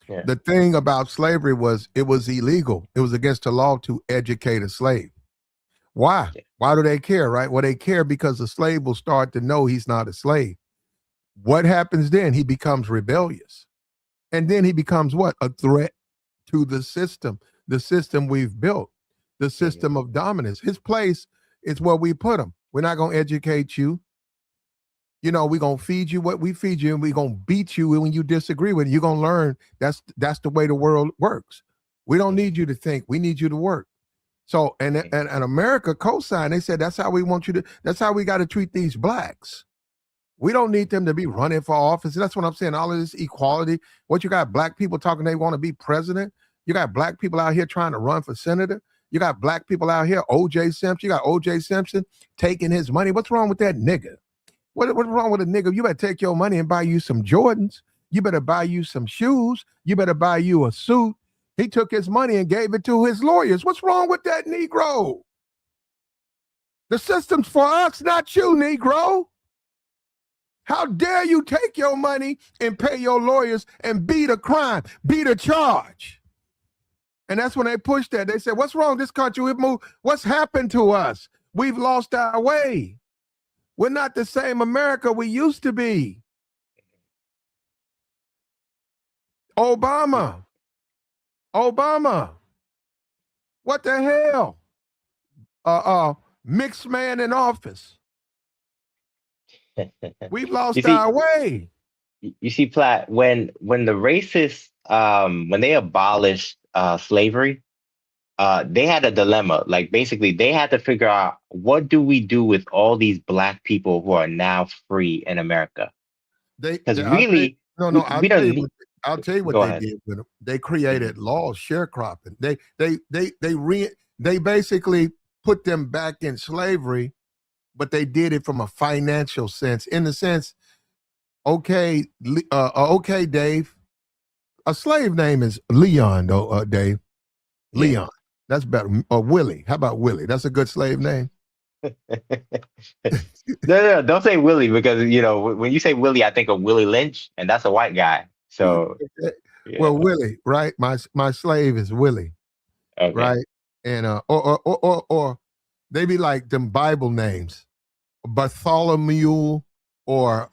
Yeah. The thing about slavery was it was illegal. It was against the law to educate a slave. Why? Yeah. Why do they care, right? Well, they care because the slave will start to know he's not a slave. What happens then? He becomes rebellious. And then he becomes what? A threat to the system we've built, the system of dominance. His place is where we put him. We're not going to educate you. We're going to feed you what we feed you, and we're going to beat you when you disagree with it. You're going to learn that's the way the world works. We don't need you to think. We need you to work. So, and America co-signed, they said, that's how we want you to, that's how we got to treat these blacks. We don't need them to be running for office. That's what I'm saying. All of this equality. What you got black people talking, they want to be president. You got black people out here trying to run for senator. You got black people out here, O.J. Simpson. You got O.J. Simpson taking his money. What's wrong with that nigga? What's wrong with a nigga? You better take your money and buy you some Jordans. You better buy you some shoes. You better buy you a suit. He took his money and gave it to his lawyers. What's wrong with that Negro? The system's for us, not you, Negro. How dare you take your money and pay your lawyers and beat a crime, beat a charge? And that's when they pushed that. They said, what's wrong with this country? We've moved. What's happened to us? We've lost our way. We're not the same America we used to be. Obama. What the hell? Mixed man in office. We've lost our way. You see, Platt, when the racists when they abolished slavery, they had a dilemma. Like basically they had to figure out, what do we do with all these black people who are now free in America? Because really, we don't need. I'll tell you what they did with them. They created laws, sharecropping. They basically put them back in slavery, but they did it from a financial sense. In the sense, okay, Dave. A slave name is Leon, though, Dave. Leon. That's better. Or Willie. How about Willie? That's a good slave name. No, don't say Willie, because when you say Willie, I think of Willie Lynch, and that's a white guy. So, well, Willie, right? My slave is Willie, okay. Right? And or they be like them Bible names, Bartholomew, or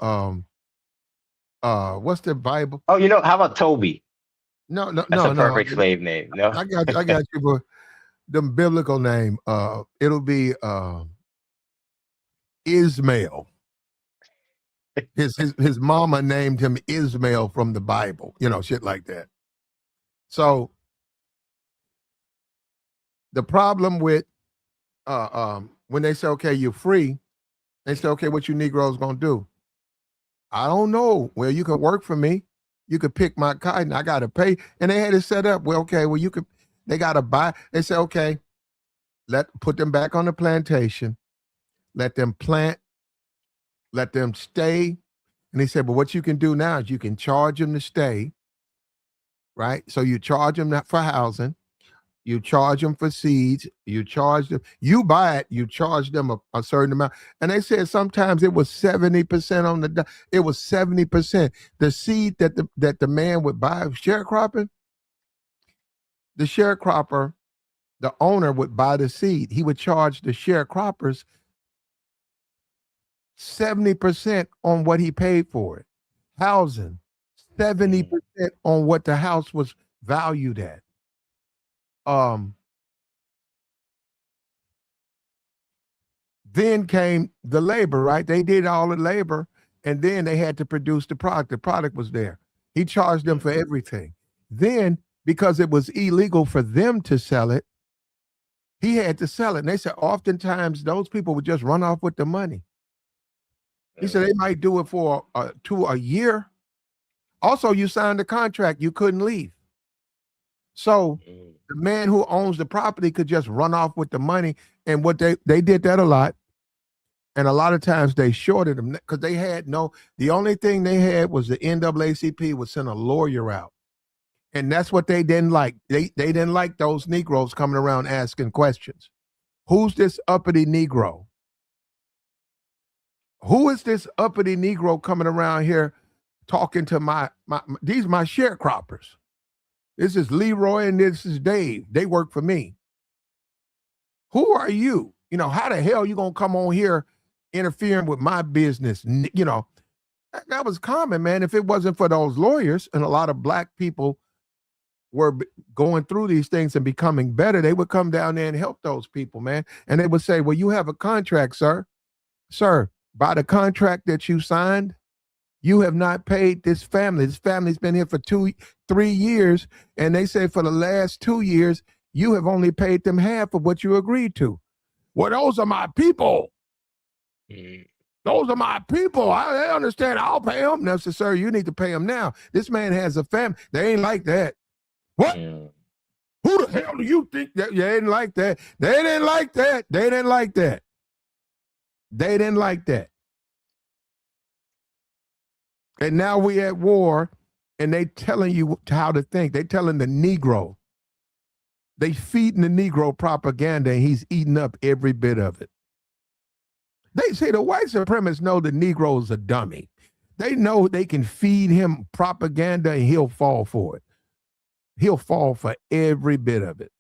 what's the Bible? Oh, how about Toby? No, that's a perfect slave name. No, I got you, but the biblical name, it'll be Ismail. His mama named him Ismail from the Bible, shit like that. So the problem with when they say, okay, you're free, they say, okay, what you Negroes gonna do? I don't know. Well, you could work for me. You could pick my cotton. I gotta pay. And they had it set up. Well, okay, well, they gotta buy. They say, okay, put them back on the plantation, let them plant, let them stay. And he said, but what you can do now is you can charge them to stay, right? So you charge them for housing, you charge them for seeds, you charge them, you buy it, you charge them a certain amount. And they said sometimes it was 70% it was 70%. The seed that the man would buy sharecropping, the sharecropper, the owner would buy the seed. He would charge the sharecroppers 70% on what he paid for it. Housing, 70% on what the house was valued at. Then came the labor, right? They did all the labor, and then they had to produce the product. The product was there. He charged them for everything. Then, because it was illegal for them to sell it, he had to sell it. And they said oftentimes those people would just run off with the money. He said they might do it for a year. Also, you signed a contract, you couldn't leave. So the man who owns the property could just run off with the money. And what they did that a lot. And a lot of times they shorted them because they had the only thing they had was the NAACP would send a lawyer out. And that's what they didn't like. They didn't like those Negroes coming around asking questions. Who's this uppity Negro? Who is this uppity Negro coming around here talking to my these my sharecroppers? This is Leroy and this is Dave. They work for me. Who are you? How the hell you gonna come on here interfering with my business? That was common, man. If it wasn't for those lawyers, and a lot of black people were going through these things and becoming better, they would come down there and help those people, man. And they would say, well, you have a contract, sir. Sir, by the contract that you signed, you have not paid this family. This family's been here for 3 years. And they say for the last 2 years, you have only paid them half of what you agreed to. Well, those are my people. Those are my people. I understand. I'll pay them. No, sir, you need to pay them now. This man has a family. They ain't like that. What? Who the hell do you think that? They didn't like that. They didn't like that. They didn't like that. They didn't like that. And now we at war, and they telling you how to think. They telling the Negro. They feeding the Negro propaganda, and he's eating up every bit of it. They say the white supremacists know the Negro's a dummy. They know they can feed him propaganda, and he'll fall for it. He'll fall for every bit of it.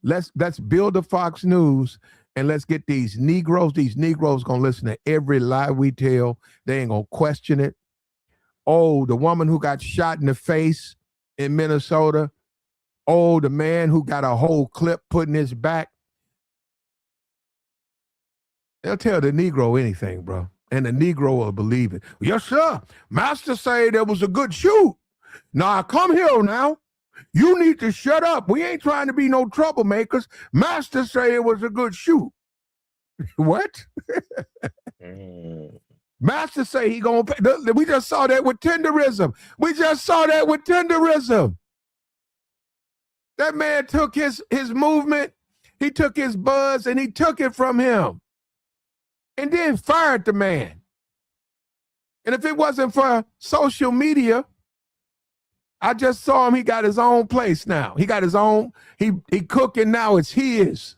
Let's build the Fox News, and let's get these Negroes. These Negroes gonna listen to every lie we tell. They ain't gonna question it. Oh, the woman who got shot in the face in Minnesota. Oh, the man who got a whole clip put in his back. They'll tell the Negro anything, bro. And the Negro will believe it. Yes, sir. Master said it was a good shoot. Now, come here now. You need to shut up. We ain't trying to be no troublemakers. Master say it was a good shoot. What? Master say he gonna pay. We just saw that with tenderism. We just saw that with tenderism. That man took his movement, he took his buzz, and he took it from him. And then fired the man. And if it wasn't for social media, I just saw him, he got his own place now. He got his own, he cooking now, it's his.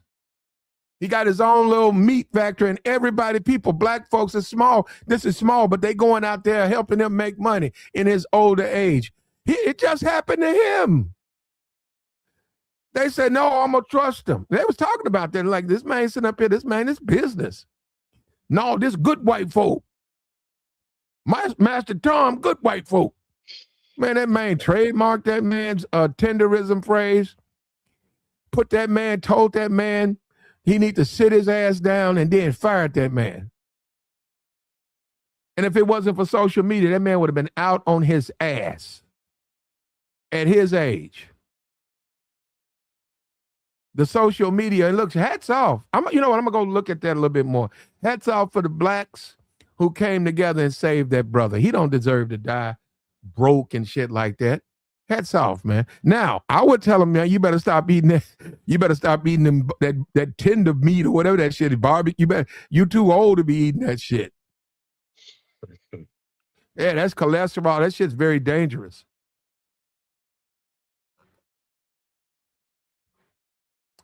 He got his own little meat factory, and everybody, people, black folks is small. This is small, but they going out there helping him make money in his older age. It just happened to him. They said, no, I'm going to trust him. They was talking about that, like, this man sitting up here, this man is business. No, this good white folk. My Master Tom, good white folk. Man, that man trademarked that man's tenderism phrase. Told that man, he need to sit his ass down, and then fired that man. And if it wasn't for social media, that man would have been out on his ass at his age. The social media, and look, hats off. You know what? I'm going to go look at that a little bit more. Hats off for the blacks who came together and saved that brother. He don't deserve to die broke and shit like that. Hats off, man. Now, I would tell him, man, you better stop eating that. You better stop eating them, that tender meat or whatever that shit is. Barbecue. You too old to be eating that shit. Yeah, that's cholesterol. That shit's very dangerous.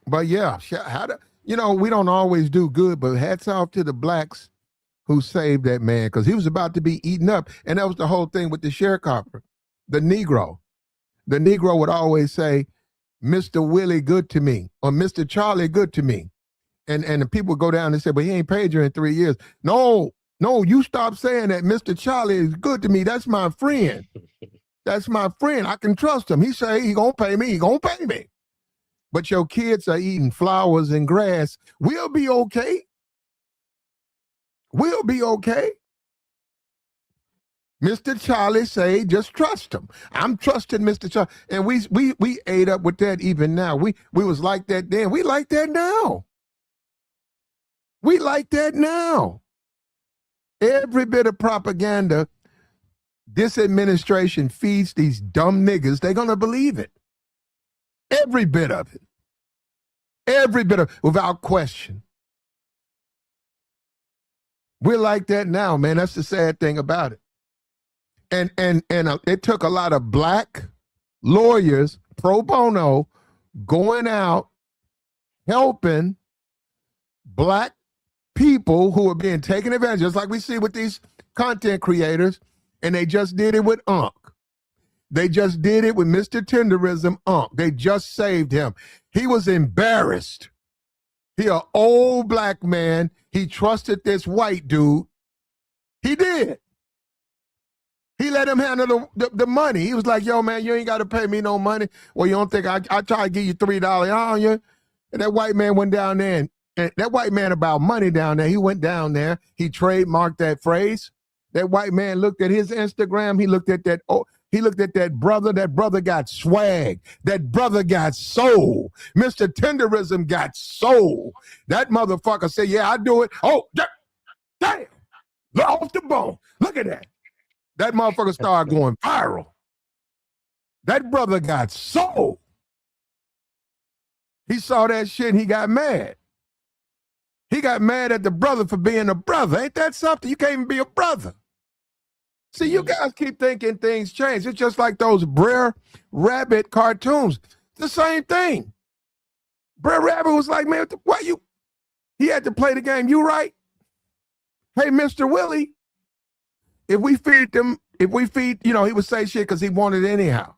But yeah, we don't always do good, but hats off to the blacks who saved that man, because he was about to be eaten up. And that was the whole thing with the sharecropper, the Negro. The Negro would always say, Mr. Willie good to me, or Mr. Charlie good to me. And the people would go down and say, but he ain't paid you in 3 years. No, you stop saying that. Mr. Charlie is good to me. That's my friend. That's my friend. I can trust him. He say he gonna pay me. He gonna pay me. But your kids are eating flowers and grass. We'll be okay. We'll be okay. Mr. Charlie say, just trust him. I'm trusting Mr. Charlie. And we ate up with that even now. We was like that then. We like that now. We like that now. Every bit of propaganda this administration feeds these dumb niggas, they're going to believe it. Every bit of it. Every bit of, without question. We're like that now, man. That's the sad thing about it. And it took a lot of black lawyers pro bono going out helping black people who are being taken advantage, just like we see with these content creators, and they just did it with Unc. They just did it with Mr. Tenderism Unc. They just saved him. He was embarrassed. He an old black man. He trusted this white dude. He did. He let him handle the money. He was like, yo, man, you ain't got to pay me no money. Well, you don't think I try to give you $3 on you? And that white man went down there, and that white man about money down there, he went down there. He trademarked that phrase. That white man looked at his Instagram. He looked at that. Oh, he looked at that brother. That brother got swag. That brother got soul. Mr. Tenderism got soul. That motherfucker said, yeah, I do it. Oh, damn. Look off the bone. Look at that. That motherfucker started going viral. That brother got soul. He saw that shit and he got mad. He got mad at the brother for being a brother. Ain't that something? You can't even be a brother. See, you guys keep thinking things change. It's just like those Brer Rabbit cartoons. The same thing. Brer Rabbit was like, man, why you? He had to play the game. You right? Hey, Mr. Willie, if we feed, he would say shit because he wanted it anyhow.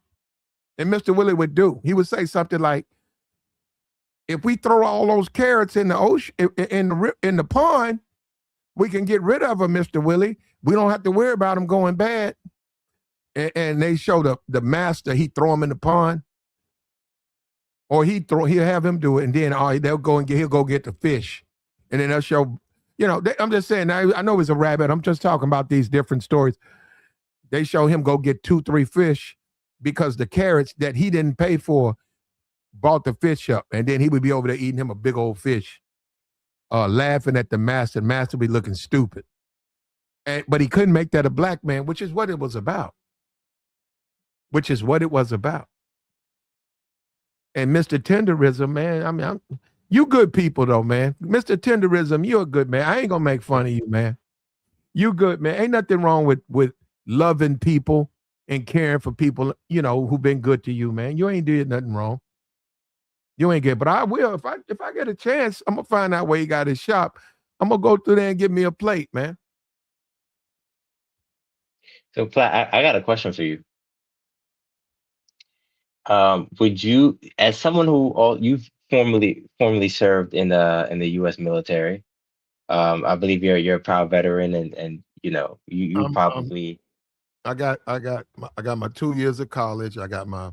And Mr. Willie would do. He would say something like, if we throw all those carrots in the ocean, in the pond, we can get rid of them, Mr. Willie. We don't have to worry about them going bad. And they show the master, he throw them in the pond. Or he'll have him do it, and then he'll go get the fish. And then they'll show, I'm just saying, I know it's a rabbit. I'm just talking about these different stories. They show him go get 2-3 fish because the carrots that he didn't pay for brought the fish up. And then he would be over there eating him a big old fish, laughing at the master. The master would be looking stupid. But he couldn't make that a black man, which is what it was about. And Mr. Tenderism, man, I mean, you good people though, man. Mr. Tenderism, you're a good man. I ain't gonna make fun of you, man. You good, man. Ain't nothing wrong with loving people and caring for people, who've been good to you, man. You ain't did nothing wrong. You ain't good, but I will. If I get a chance, I'm gonna find out where he got his shop. I'm gonna go through there and give me a plate, man. So, Platt, I got a question for you. Would you, as someone who you've formerly served in the U.S. military, I believe you're a proud veteran, and you probably. I got my 2 years of college. I got my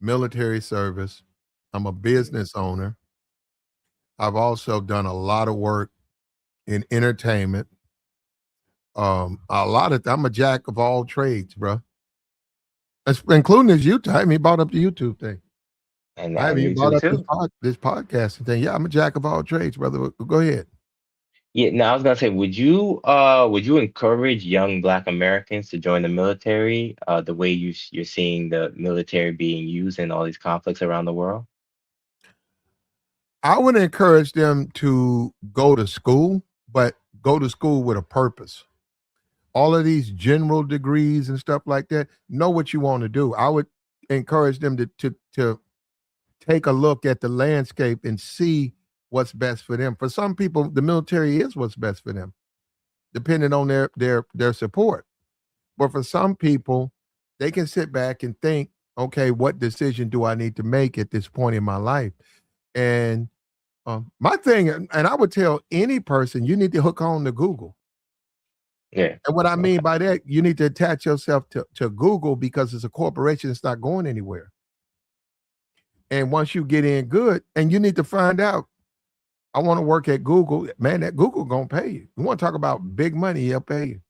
military service. I'm a business owner. I've also done a lot of work in entertainment. I'm a jack of all trades, bro. Including this YouTube. I haven't even brought up the YouTube thing. And I haven't even brought up this podcasting thing. Yeah, I'm a jack of all trades, brother. Go ahead. Yeah, now I was gonna say, would you encourage young Black Americans to join the military, the way you're seeing the military being used in all these conflicts around the world? I would encourage them to go to school, but go to school with a purpose. All of these general degrees and stuff like that, know what you want to do. I would encourage them to take a look at the landscape and see what's best for them. For some people, the military is what's best for them, depending on their support. But for some people, they can sit back and think, okay, what decision do I need to make at this point in my life? And my thing, and I would tell any person, you need to hook on to Google. Yeah. And what I mean by that, you need to attach yourself to Google because it's a corporation that's not going anywhere. And once you get in good, and you need to find out, I want to work at Google, man, that Google gonna pay you. You want to talk about big money, he'll pay you.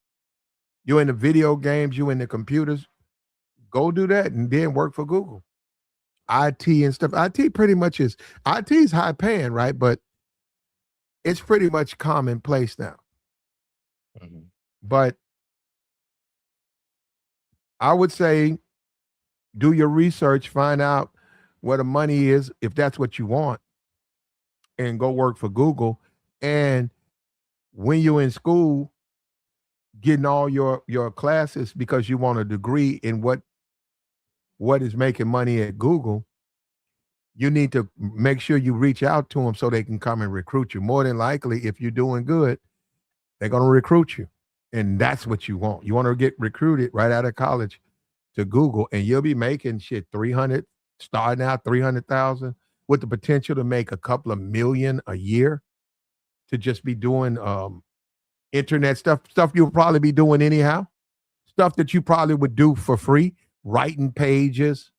You in the video games, you in the computers, go do that and then work for Google. IT and stuff. IT pretty much is IT is high paying, right? But it's pretty much commonplace now. Mhm. But I would say do your research, find out where the money is, if that's what you want, and go work for Google. And when you're in school, getting all your classes because you want a degree in what is making money at Google, you need to make sure you reach out to them so they can come and recruit you. More than likely, if you're doing good, they're going to recruit you. And that's what you want. You want to get recruited right out of college to Google, and you'll be making shit 300, starting out 300,000 with the potential to make a couple of million a year to just be doing internet stuff you'll probably be doing anyhow, stuff that you probably would do for free, writing pages,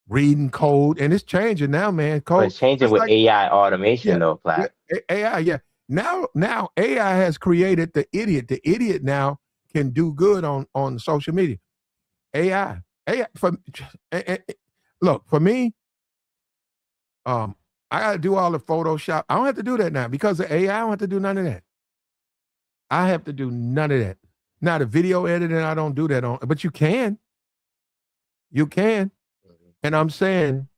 reading code, and it's changing now, man. But Code, it's changing it's with like, AI automation, yeah, though, yeah, Platt. AI, yeah. Now AI has created the idiot. The idiot now can do good on social media. AI for look for me. I got to do all the Photoshop. I don't have to do that now because of AI. I don't have to do none of that. I have to do none of that. Now the video editing, I don't do that on, but you can. You can. And I'm saying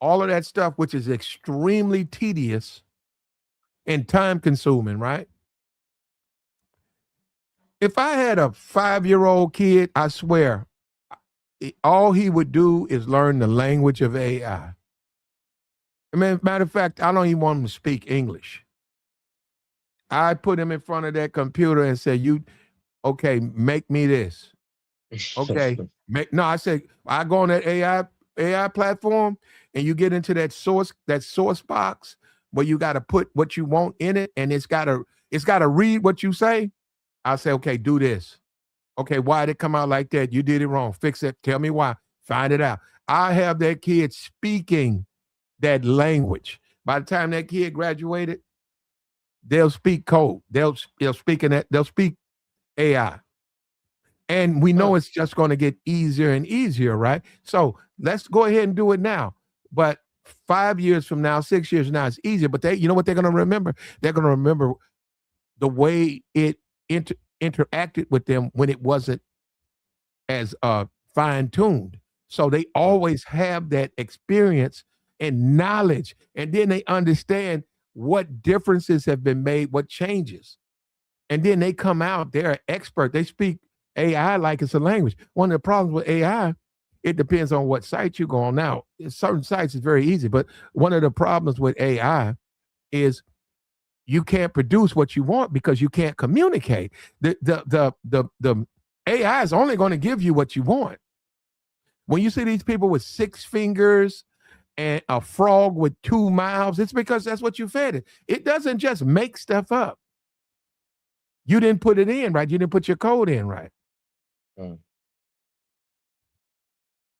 all of that stuff, which is extremely tedious and time consuming, right? If I had a 5-year-old kid, I swear, all he would do is learn the language of AI. I mean, matter of fact, I don't even want him to speak English. I put him in front of that computer and say, okay, make me this. Okay. No, I said, I go on that AI platform and you get into that source box where you got to put what you want in it, and it's gotta read what you say. I say, okay, do this. Okay, why did it come out like that? You did it wrong. Fix it. Tell me why. Find it out. I have that kid speaking that language. By the time that kid graduated, they'll speak code. They'll speak AI. And we know it's just going to get easier and easier, right? So let's go ahead and do it now. But 5 years from now, 6 years from now, it's easier. But you know what they're going to remember? They're going to remember the way it interacted with them when it wasn't as fine-tuned. So they always have that experience and knowledge, and then they understand what differences have been made, what changes. And then they come out, they're an expert. They speak AI like it's a language. One of the problems with AI, it depends on what site you go on. Now, certain sites is very easy, but one of the problems with AI is you can't produce what you want because you can't communicate. The AI is only going to give you what you want. When you see these people with 6 fingers and a frog with 2 mouths, it's because that's what you fed it. It doesn't just make stuff up. You didn't put it in right. You didn't put your code in right.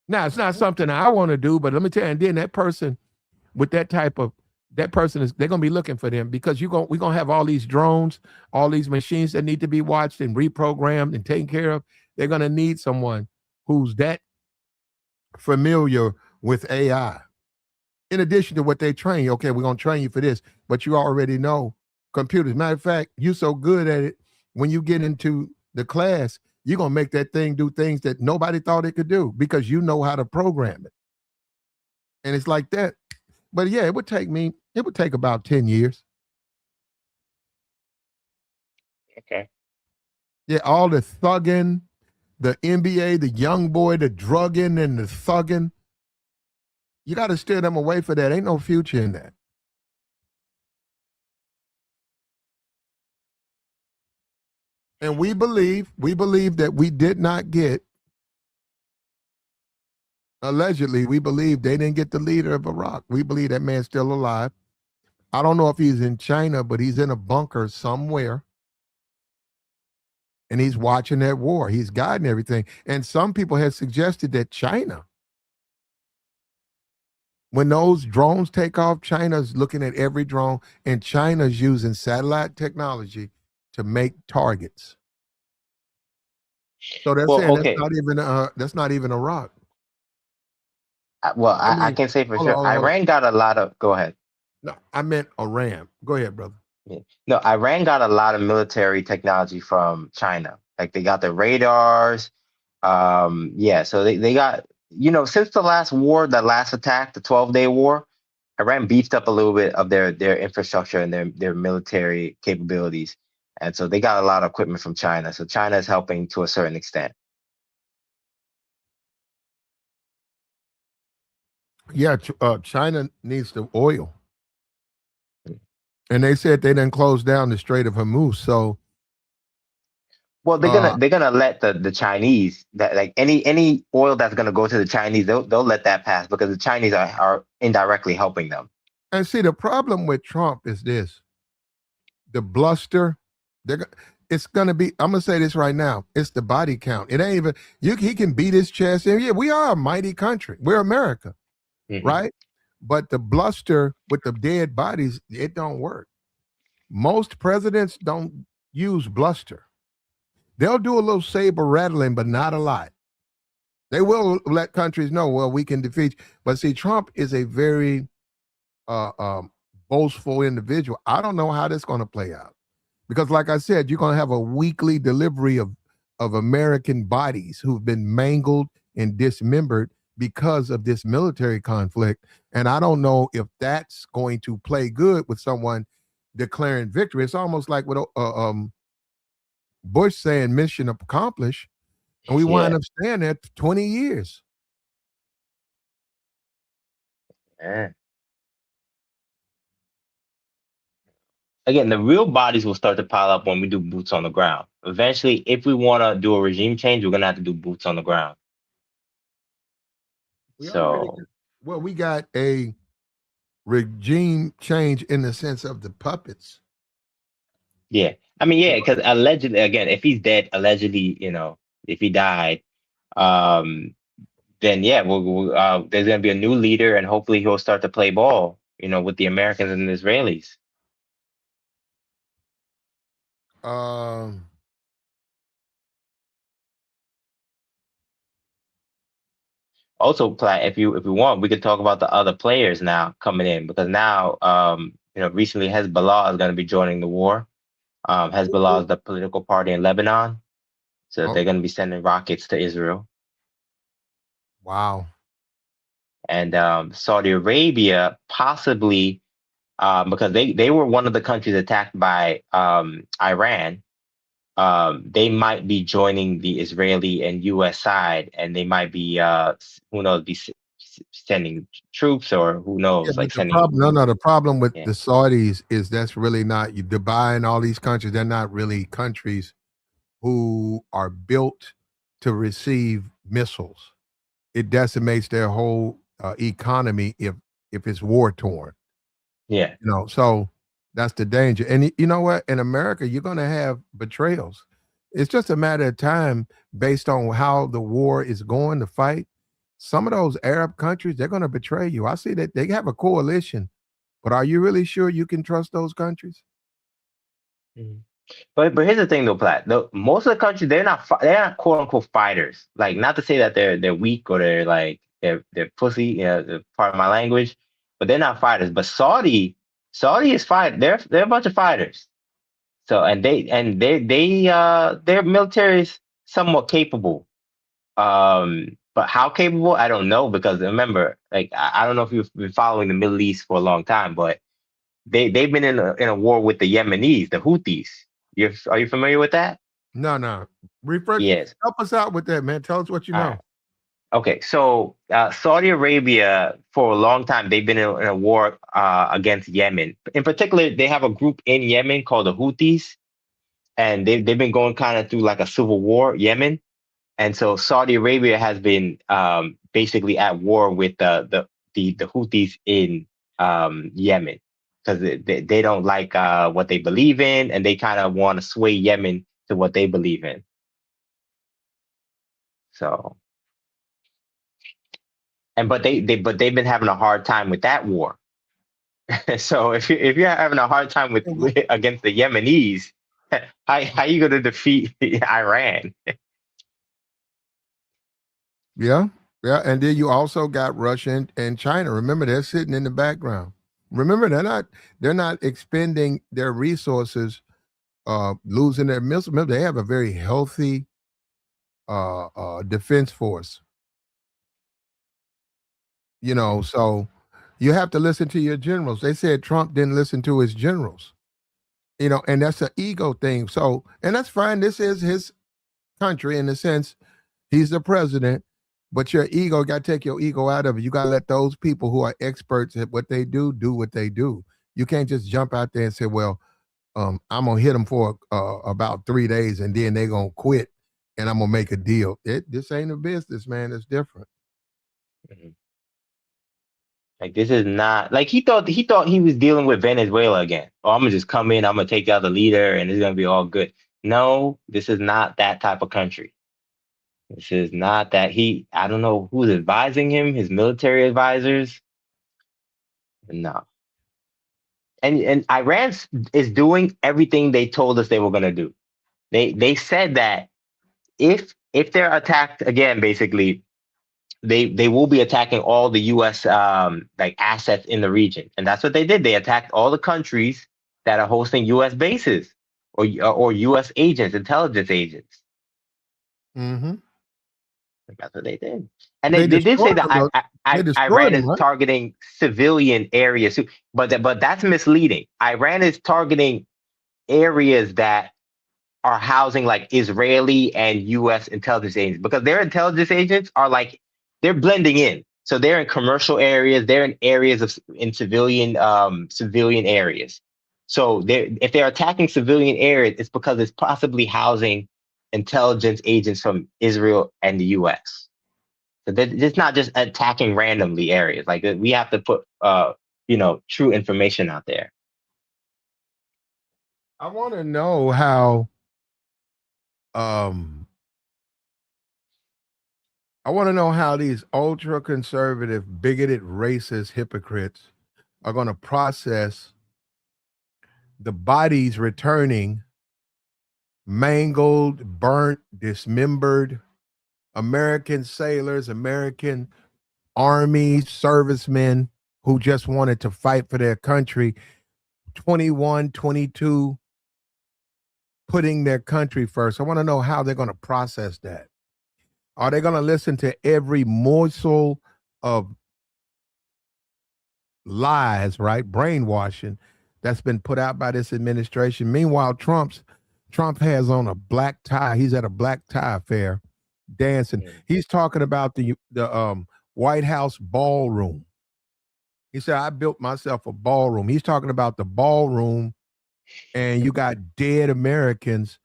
Now, it's not something I want to do, but let me tell you, and then that person with that type of, they're going to be looking for them because we're going to have all these drones, all these machines that need to be watched and reprogrammed and taken care of. They're going to need someone who's that familiar with AI. In addition to what they train you, okay, we're going to train you for this, but you already know computers. Matter of fact, you're so good at it, when you get into the class, you're going to make that thing do things that nobody thought it could do because you know how to program it. And it's like that. But yeah, it would take about 10 years. Okay. Yeah, all the thugging, the NBA, the young boy, the drugging and the thugging, you got to steer them away for that. Ain't no future in that. And we believe that we did not get, allegedly, we believe they didn't get the leader of Iraq. We believe that man's still alive. I don't know if he's in China, but he's in a bunker somewhere. And he's watching that war. He's guiding everything. And some people have suggested that China, when those drones take off, China's looking at every drone, and China's using satellite technology to make targets. So they're Well, saying okay. that's not even Iraq. Well, I I mean, can say for hold on, sure, hold on, hold on. Iran got a lot of. Go ahead. No, I meant Iran. Go ahead, brother. Yeah. No, Iran got a lot of military technology from China. Like they got the radars. Yeah, so they got, since the last war, the last attack, the 12-day war, Iran beefed up a little bit of their infrastructure and their military capabilities. And so they got a lot of equipment from China. So China is helping to a certain extent. Yeah, China needs the oil, and they said they didn't close down the Strait of Hormuz. So, Well, they're uh, gonna they're gonna let the Chinese, that like any oil that's gonna go to the Chinese, they'll let that pass because the Chinese are indirectly helping them. and see, the problem with Trump is this: the bluster. They're, it's gonna be. I'm gonna say this right now. It's the body count. It ain't even. He can beat his chest, and yeah, we are a mighty country. We're America, Mhm. right? But the bluster with the dead bodies, it don't work. Most presidents don't use bluster. They'll do a little saber rattling, but not a lot. They will let countries know, well, we can defeat. But see, Trump is a very uh, um, boastful individual. I don't know how this is going to play out because, like I said, you're going to have a weekly delivery of American bodies who've been mangled and dismembered because of this military conflict. And I don't know if that's going to play good with someone declaring victory. It's almost like with Bush saying mission accomplished, and we wind Yeah. up staying there 20 years. Yeah. Again, the real bodies will start to pile up when we do boots on the ground. Eventually, if we want to do a regime change, we're gonna have to do boots on the ground. We already So well, we got a regime change in the sense of the puppets. yeah, I mean, yeah, because allegedly, again, if he's dead, allegedly, if he died, um, then yeah, there's gonna be a new leader, and hopefully he'll start to play ball, with the Americans and the Israelis. Um, Also, Platt, if you want, we could talk about the other players now coming in because now, recently Hezbollah is going to be joining the war. Hezbollah is the political party in Lebanon, so oh, they're going to be sending rockets to Israel. wow. And Saudi Arabia possibly, because they were one of the countries attacked by Iran. They might be joining the Israeli and U.S. side, and they might be, who knows, sending troops, or who Yeah, knows, but like the sending. problem, no, the problem with Yeah, the Saudis is that's really not Dubai and all these countries. They're not really countries who are built to receive missiles. It decimates their whole economy if it's war torn. yeah, So that's the danger. And you know what? In America, you're going to have betrayals. It's just a matter of time based on how the war is going to fight. Some of those Arab countries, they're going to betray you. I see that they have a coalition, but are you really sure you can trust those countries? Mhm. But here's the thing though, Platt. Most of the countries, they're not quote unquote fighters. Like, not to say that they're weak or they're pussy. Part of my language, but they're not fighters. But Saudi is fight. They're a bunch of fighters. So their military is somewhat capable. But how capable, I don't know, because remember, like, I don't know if you've been following the Middle East for a long time, but they've been in a war with the Yemenis, the Houthis. Are you familiar with that? No, no. Refresh. Yes. Help us out with that, man. Tell us what you All know. right. Okay. So Saudi Arabia, for a long time, they've been in a war against Yemen. In particular, they have a group in Yemen called the Houthis, and they've been going kind of through like a civil war, Yemen. And so Saudi Arabia has been basically at war with the Houthis in Yemen because they don't like what they believe in, and they kind of want to sway Yemen to what they believe in. So, but they've been having a hard time with that war. So if you're having a hard time against the Yemenis, how you going to defeat Iran? Yeah, yeah, and then you also got Russia and China. Remember, they're sitting in the background. Remember, they're not expending their resources, losing their missiles. Remember, they have a very healthy defense force. So you have to listen to your generals. They said Trump didn't listen to his generals. And that's an ego thing. So, and that's fine. This is his country in the sense he's the president, but your ego, got to take your ego out of it. You got to let those people who are experts at what they do what they do. You can't just jump out there and say, well, I'm going to hit them for about 3 days and then they're going to quit and I'm going to make a deal. This ain't a business, man. It's different. Mhm. Like this is not like he thought he was dealing with Venezuela again. Oh, I'm gonna just come in, I'm gonna take out the leader, and it's gonna be all good. No, this is not that type of country. This is not that I don't know who's advising him, his military advisors. No. And Iran is doing everything they told us they were gonna do. They said that if they're attacked again, basically, they will be attacking all the U.S. Like assets in the region, and that's what they did. They attacked all the countries that are hosting U.S. bases or U.S. agents, intelligence agents. Mm-hmm. That's what they did, and they, They they did say destroyed that them, though. They destroyed Iran them, is right? targeting civilian areas too, but that's misleading. Iran is targeting areas that are housing like Israeli and U.S. intelligence agents because their intelligence agents are like they're blending in. So they're in commercial areas, they're in areas in civilian areas. So if they're attacking civilian areas, it's because it's possibly housing intelligence agents from Israel and the U.S. So it's not just attacking randomly areas. Like we have to put true information out there. I want to know how um I want to know how these ultra conservative, bigoted, racist hypocrites are going to process the bodies returning mangled, burnt, dismembered American sailors, American army servicemen who just wanted to fight for their country, 21, 22, putting their country first. I want to know how they're going to process that. Are they going to listen to every morsel of lies, right? Brainwashing that's been put out by this administration. Meanwhile, Trump has on a black tie. He's at a black tie affair dancing. Mm. He's talking about the White House ballroom. He said, I built myself a ballroom. He's talking about the ballroom, and you got dead Americans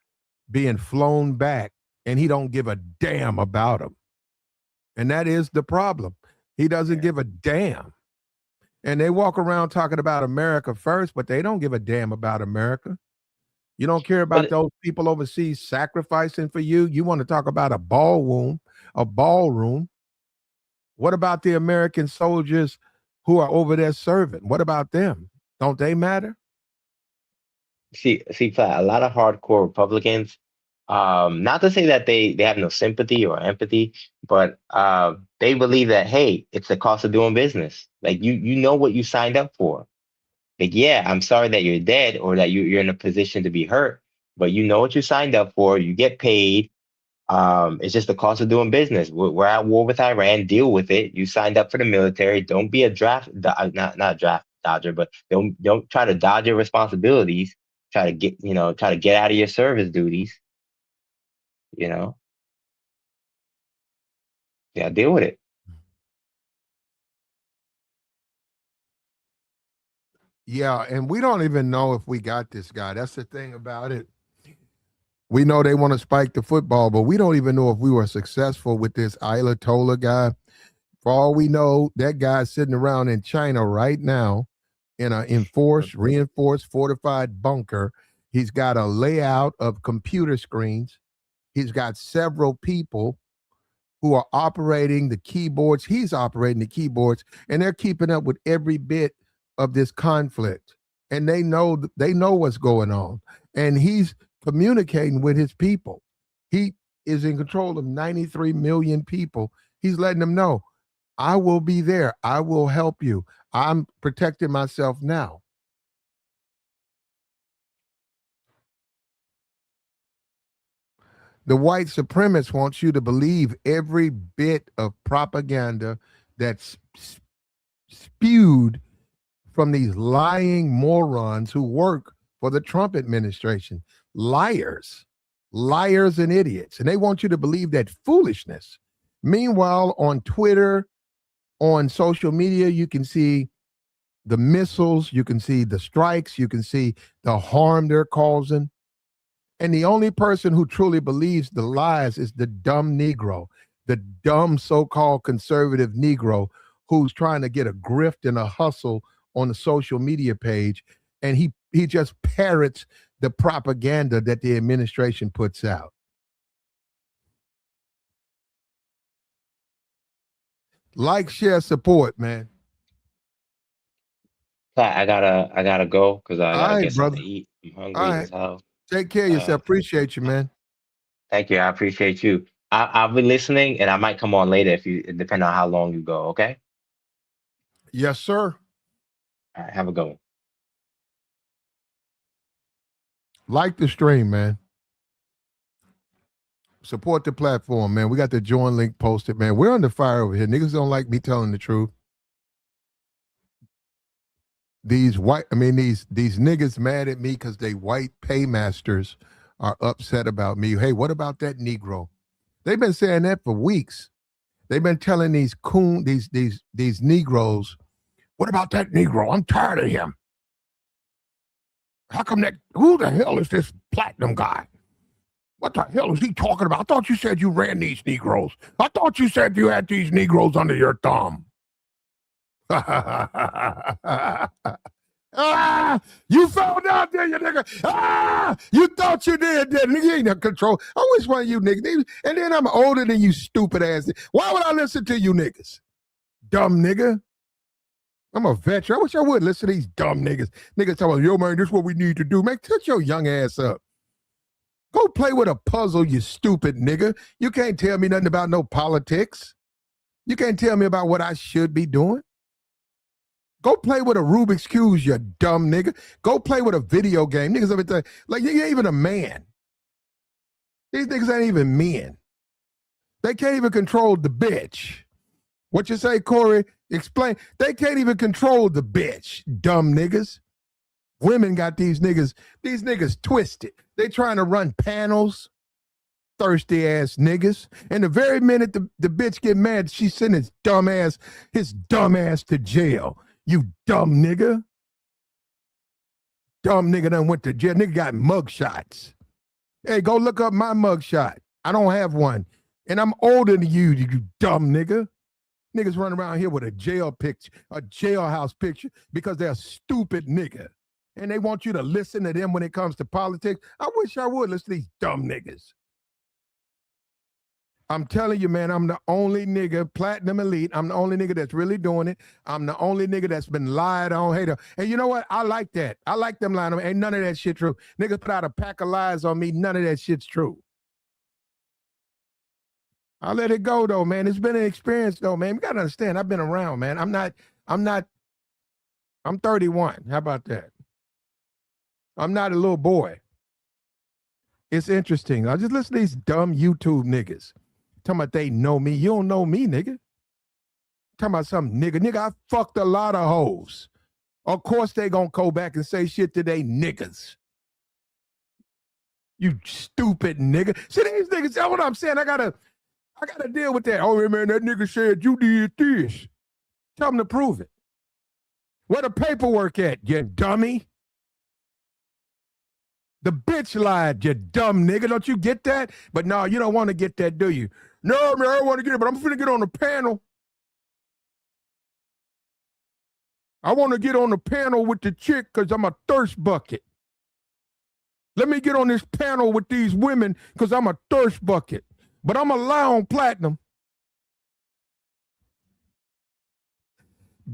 being flown back, and he don't give a damn about them. And that is the problem. He doesn't give a damn. And they walk around talking about America first, but they don't give a damn about America. You don't care about But those people overseas sacrificing for you. You want to talk about a ballroom. What about the American soldiers who are over there serving? What about them? Don't they matter? Flat, a lot of hardcore Republicans, not to say that they have no sympathy or empathy, but they believe that, hey, it's the cost of doing business. Like you know what you signed up for. Like, yeah, I'm sorry that you're dead or that you're in a position to be hurt, but you know what you signed up for. You get paid. It's just the cost of doing business. We're at war with Iran. Deal with it. You signed up for the military. Don't be a not draft dodger, but don't try to dodge your responsibilities. Try to get out of your service duties. You know, yeah, deal with it. Yeah, and we don't even know if we got this guy. That's the thing about it. We know they want to spike the football, but we don't even know if we were successful with this Ayatollah guy. For all we know, that guy's sitting around in China right now in an enforced, reinforced, fortified bunker. He's got a layout of computer screens. He's got several people who are operating the keyboards. He's operating the keyboards, and they're keeping up with every bit of this conflict. And they know what's going on. And he's communicating with his people. He is in control of 93 million people He's letting them know, I will be there. I will help you. I'm protecting myself now. The white supremacists want you to believe every bit of propaganda that's spewed from these lying morons who work for the Trump administration. Liars and idiots. And they want you to believe that foolishness. Meanwhile, on Twitter, on social media, you can see the missiles, you can see the strikes, you can see the harm they're causing. And the only person who truly believes the lies is the dumb Negro, the dumb so-called conservative Negro who's trying to get a grift and a hustle on the social media page. And he just parrots the propaganda that the administration puts out. Like, share, support, man. I gotta go because I gotta All get right, something brother. to eat. I'm All hungry right. as hell. Take care of yourself. Appreciate you, man. Thank you. I appreciate you. I'll be listening, and I might come on later depending on how long you go. Okay. Yes, sir. All right. Have a good one. Like the stream, man. Support the platform, man. We got the join link posted, man. We're under fire over here. Niggas don't like me telling the truth. These niggas mad at me because they white paymasters are upset about me. Hey, what about that Negro? They've been saying that for weeks. They've been telling these Negroes, what about that Negro? I'm tired of him. How come who the hell is this platinum guy? What the hell is he talking about? I thought you said you ran these Negroes. I thought you said you had these Negroes under your thumb. You found out there, you nigga. You thought you did, nigga. You ain't no control. I wish one of you niggas. And then I'm older than you stupid ass. Why would I listen to you niggas? Dumb nigga. I'm a veteran. I wish I would listen to these dumb niggas. Niggas talking about, yo, man, this is what we need to do. Man, touch your young ass up. Go play with a puzzle, you stupid nigga. You can't tell me nothing about no politics. You can't tell me about what I should be doing. Go play with a Rubik's Cube, you dumb nigga. Go play with a video game. Niggas everything. Like, you ain't even a man. These niggas ain't even men. They can't even control the bitch. What you say, Corey? Explain. They can't even control the bitch, dumb niggas. Women got these niggas twisted. They trying to run panels, thirsty ass niggas. And the very minute the bitch get mad, she send his dumb ass to jail. You dumb nigga. Dumb nigga done went to jail. Nigga got mug shots. Hey, go look up my mug shot. I don't have one. And I'm older than you dumb nigga. Niggas run around here with a jailhouse picture because they're a stupid nigga. And they want you to listen to them when it comes to politics. I wish I would listen to these dumb niggas. I'm telling you, man, I'm the only nigga, platinum elite. I'm the only nigga that's really doing it. I'm the only nigga that's been lied on. Hater. And you know what? I like that. I like them lying on me. Ain't none of that shit true. Niggas put out a pack of lies on me. None of that shit's true. I'll let it go, though, man. It's been an experience, though, man. You got to understand, I've been around, man. I'm 31. How about that? I'm not a little boy. It's interesting. I just listen to these dumb YouTube niggas. Talking about they know me. You don't know me, nigga. Talking about some nigga. Nigga, I fucked a lot of hoes. Of course they gonna go back and say shit to they niggas. You stupid nigga. See, these niggas, that's what I'm saying. I gotta deal with that. Oh, man, that nigga said you did this. Tell them to prove it. Where the paperwork at, you dummy? The bitch lied, you dumb nigga. Don't you get that? But no, you don't want to get that, do you? No, man, I don't want to get it, but I'm finna get on the panel. I want to get on the panel with the chick because I'm a thirst bucket. Let me get on this panel with these women because I'm a thirst bucket. But I'm a lie on platinum.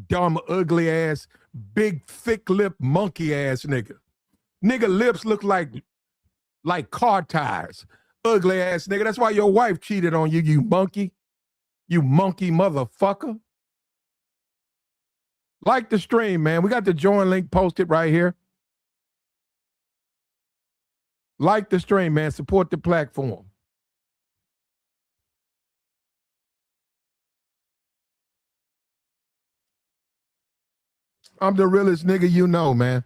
Dumb, ugly ass, big, thick lip, monkey ass nigga. Nigga lips look like car tires. Ugly ass nigga. That's why your wife cheated on you, you monkey. You monkey motherfucker. Like the stream, man. We got the join link posted right here. Like the stream, man. Support the platform. I'm the realest nigga you know, man.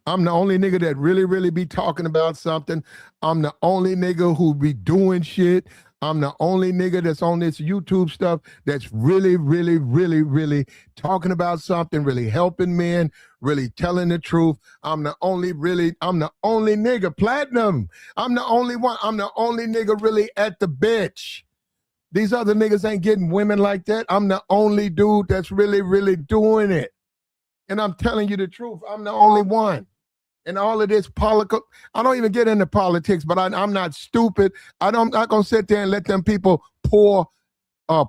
I'm the only nigga that really be talking about something. I'm the only nigga who be doing shit. I'm the only nigga that's on this YouTube stuff that's really talking about something, really helping men, really telling the truth. I'm the only nigga, platinum. I'm the only one. I'm the only nigga really at the bitch. These other niggas ain't getting women like that. I'm the only dude that's really doing it. And I'm telling you the truth. I'm the only one. And all of this political, I don't even get into politics, but I'm not stupid. I'm not going to sit there and let them people pour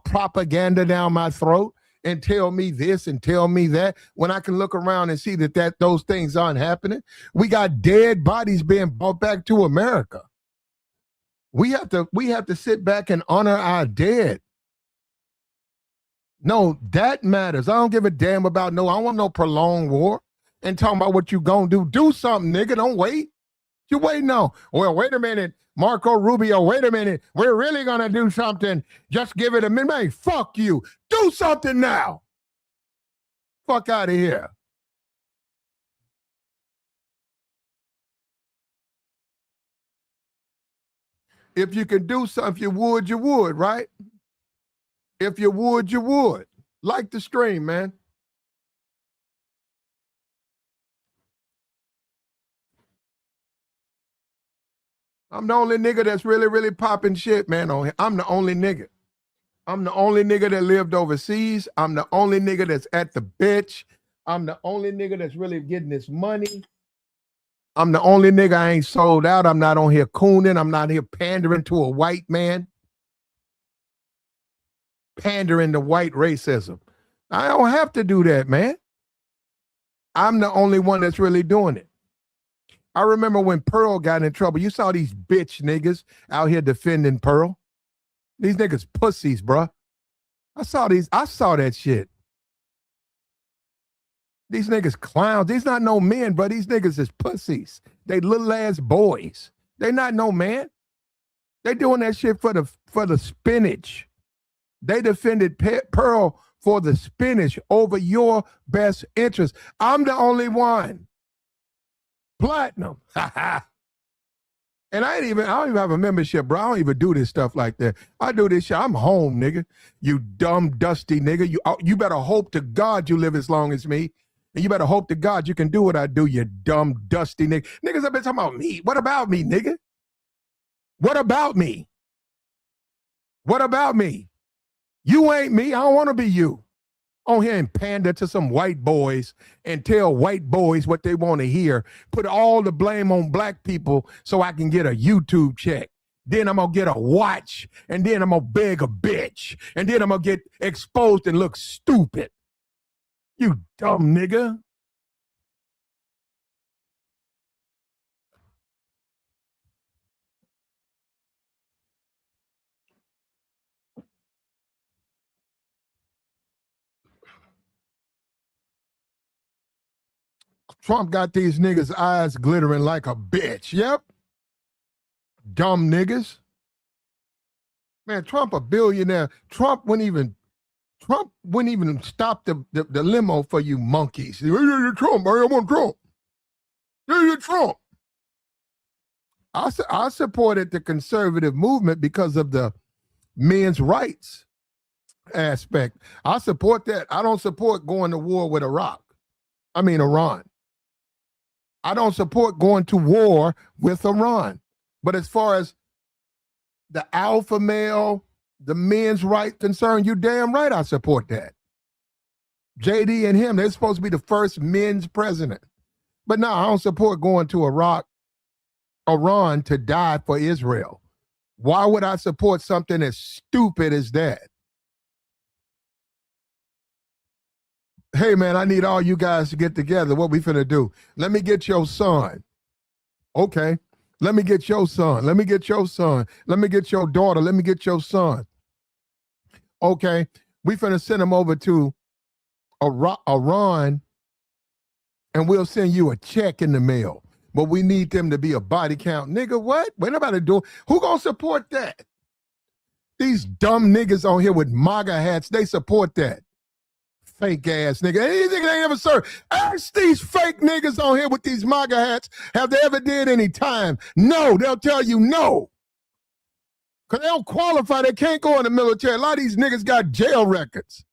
propaganda down my throat and tell me this and tell me that when I can look around and see that those things aren't happening. We got dead bodies being brought back to America. We have to sit back and honor our dead. No, that matters. I don't give a damn about I don't want no prolonged war. And talking about what you gonna do. Do something, nigga. Don't wait. You wait now. Well, wait a minute. Marco Rubio, wait a minute. We're really gonna do something. Just give it a minute. Man, fuck you. Do something now. Fuck out of here. If you can do something, if you would, right? If you would, you would. Like the stream, man. I'm the only nigga that's really popping shit, man, on here. I'm the only nigga. I'm the only nigga that lived overseas. I'm the only nigga that's at the bitch. I'm the only nigga that's really getting this money. I'm the only nigga I ain't sold out. I'm not on here cooning. I'm not here pandering to a white man. Pandering to white racism. I don't have to do that, man. I'm the only one that's really doing it. I remember when Pearl got in trouble. You saw these bitch niggas out here defending Pearl. These niggas pussies, bruh. I saw that shit. These niggas clowns. These not no men, bro. These niggas is pussies. They little ass boys. They not no man. They doing that shit for the spinach. They defended Pearl for the spinach over your best interest. I'm the only one. Platinum. And I don't even have a membership, bro. I don't even do this stuff like that. I do this shit. I'm home, nigga. You dumb, dusty nigga. You better hope to God you live as long as me. And you better hope to God you can do what I do, you dumb, dusty nigga. Niggas have been talking about me. What about me, nigga? What about me? What about me? You ain't me. I don't want to be you. On here and pander to some white boys and tell white boys what they want to hear. Put all the blame on black people so I can get a YouTube check. Then I'm going to get a watch. And then I'm going to beg a bitch. And then I'm going to get exposed and look stupid. You dumb nigga. Trump got these niggas' eyes glittering like a bitch. Yep. Dumb niggas. Man, Trump a billionaire. Trump wouldn't even stop the limo for you monkeys. Hey, you're Trump, man. I want Trump. Hey, you're Trump. I supported the conservative movement because of the men's rights aspect. I support that. I don't support going to war with Iran. I don't support going to war with Iran. But as far as the alpha male, the men's right concern, you damn right I support that. JD and him, they're supposed to be the first men's president. But no, I don't support going to Iran to die for Israel. Why would I support something as stupid as that? Hey, man, I need all you guys to get together. What we finna do? Let me get your son. Okay. Let me get your son. Let me get your son. Let me get your daughter. Let me get your son. Okay, we finna send them over to Iran, and we'll send you a check in the mail. But we need them to be a body count. Nigga, what? What nobody doing? Who gonna support that? These dumb niggas on here with MAGA hats, they support that. Fake ass nigga. These niggas ain't ever served. Ask these fake niggas on here with these MAGA hats, have they ever did any time? No, they'll tell you no. Because they don't qualify. They can't go in the military. A lot of these niggas got jail records.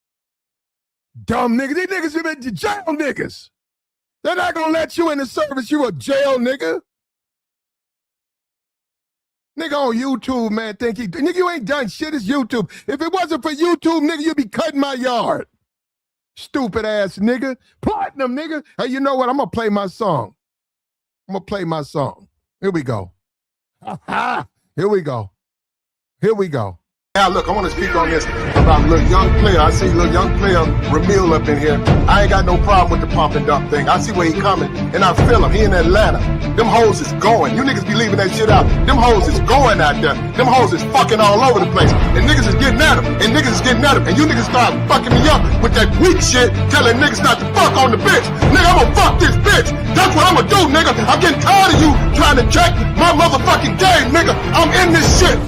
Dumb niggas. These niggas have been jail niggas. They're not going to let you in the service. You a jail nigga. Nigga on YouTube, man, nigga, you ain't done shit. It's YouTube. If it wasn't for YouTube, nigga, you'd be cutting my yard. Stupid ass nigga. Platinum, nigga. Hey, you know what? I'm going to play my song. I'm going to play my song. Here we go. Here we go. Here we go. Now, look, I want to speak on this about a little young player. I see a little young player, Ramil, up in here. I ain't got no problem with the pump and dump thing. I see where he coming, and I feel him. He in Atlanta. Them hoes is going. You niggas be leaving that shit out. Them hoes is going out there. Them hoes is fucking all over the place. And niggas is getting at them. And niggas is getting at them. And you niggas start fucking me up with that weak shit, telling niggas not to fuck on the bitch. Nigga, I'm gonna fuck this bitch. That's what I'm gonna do, nigga. I'm getting tired of you trying to check my motherfucking game, nigga. I'm in this shit.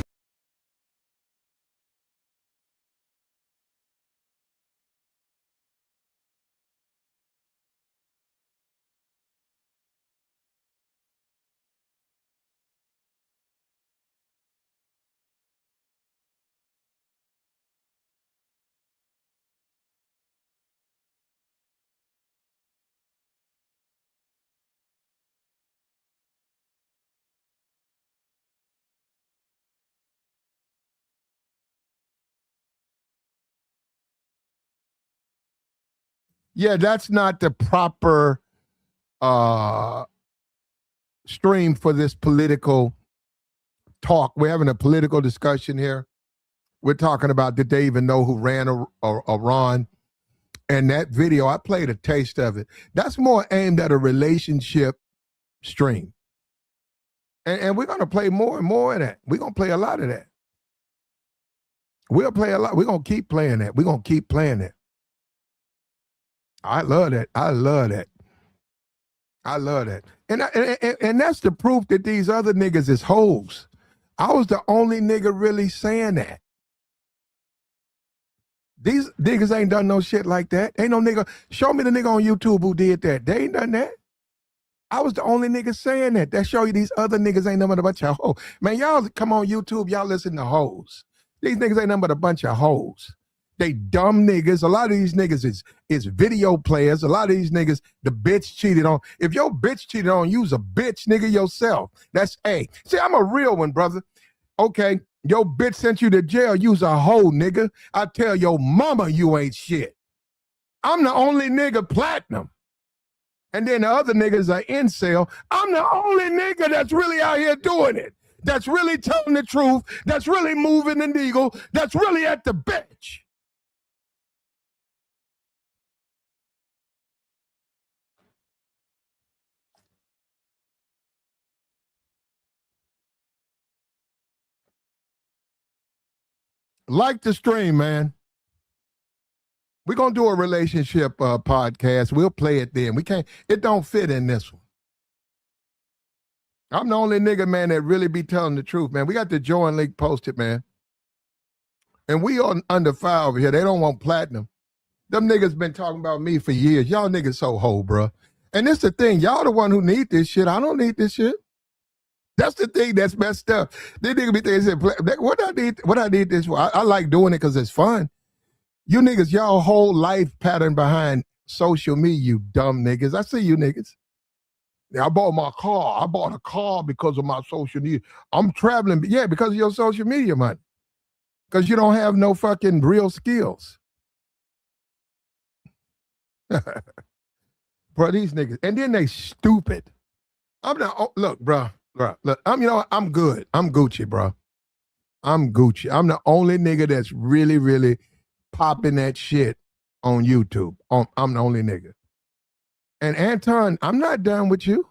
Yeah, that's not the proper stream for this political talk. We're having a political discussion here. We're talking about, did they even know who ran Iran? And that video, I played a taste of it. That's more aimed at a relationship stream. And we're going to play more and more of that. We're going to play a lot of that. We'll play a lot. We're going to keep playing that. We're going to keep playing that. I love that. I love that. I love that. And that's the proof that these other niggas is hoes. I was the only nigga really saying that. These niggas ain't done no shit like that. Ain't no nigga. Show me the nigga on YouTube who did that. They ain't done that. I was the only nigga saying that. That show you these other niggas ain't nothing but a bunch of hoes. Man, y'all come on YouTube, y'all listen to hoes. These niggas ain't nothing but a bunch of hoes. They dumb niggas. A lot of these niggas is video players. A lot of these niggas, the bitch cheated on. If your bitch cheated on, you's a bitch nigga yourself. That's A. See, I'm a real one, brother. Okay, your bitch sent you to jail. You's a hoe, nigga. I tell your mama you ain't shit. I'm the only nigga platinum. And then the other niggas are incel. I'm the only nigga that's really out here doing it. That's really telling the truth. That's really moving the needle. That's really at the bench. Like the stream, man. We're going to do a relationship podcast. We'll play it then. We can't, it don't fit in this one. I'm the only nigga, man, that really be telling the truth, man. We got the join link posted, man. And we on under fire over here. They don't want platinum. Them niggas been talking about me for years. Y'all niggas so hoe, bro. And it's the thing. Y'all the one who need this shit. I don't need this shit. That's the thing that's messed up. They niggas be thinking, what I need this for? I like doing it because it's fun. You niggas, y'all whole life pattern behind social media, you dumb niggas. I see you niggas. I bought my car. I bought a car because of my social media. I'm traveling, yeah, because of your social media money. Because you don't have no fucking real skills. Bro, these niggas. And then they stupid. Look, bro. Look, I'm good. I'm Gucci, bro. I'm Gucci. I'm the only nigga that's really, really popping that shit on YouTube. I'm the only nigga. And Anton, I'm not done with you.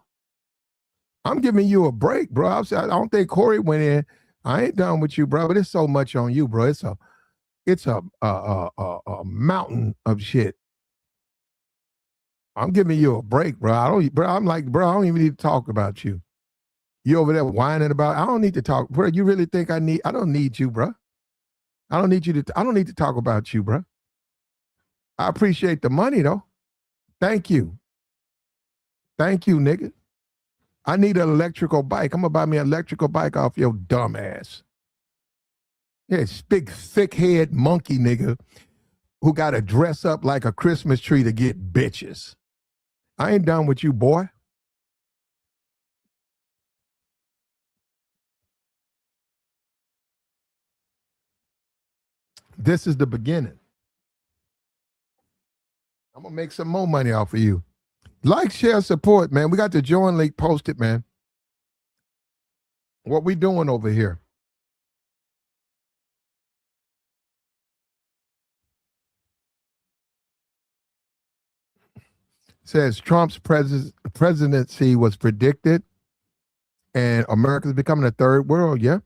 I'm giving you a break, bro. I don't think Corey went in. I ain't done with you, bro. But it's so much on you, bro. It's a mountain of shit. I'm giving you a break, bro. I'm like, bro, I don't even need to talk about you. You over there whining about, I don't need to talk, bro. You really think I don't need you, bro. I don't need to talk about you, bro. I appreciate the money though. Thank you. Thank you, nigga. I need an electrical bike. I'm gonna buy me an electrical bike off your dumb ass. Yeah, big thick head monkey nigga who got to dress up like a Christmas tree to get bitches. I ain't done with you, boy. This is the beginning. I'm gonna make some more money off of you. Like, share, support, man. We got the join link posted, man. What we doing over here? Says Trump's presidency was predicted and America's becoming a third world. Yeah.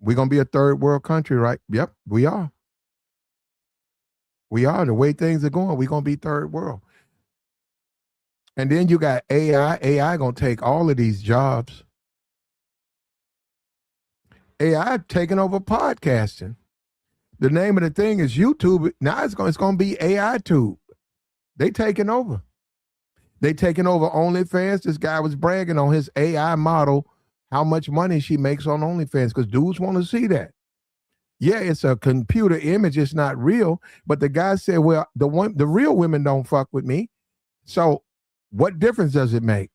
We're going to be a third world country, right? Yep, we are. We are. The way things are going, we're going to be third world. And then you got AI. AI going to take all of these jobs. AI taking over podcasting. The name of the thing is YouTube. Now it's going to be AI Tube. They taking over. They taking over OnlyFans. This guy was bragging on his AI model, how much money she makes on OnlyFans, because dudes want to see that. Yeah, it's a computer image. It's not real. But the guy said, well, the real women don't fuck with me. So what difference does it make?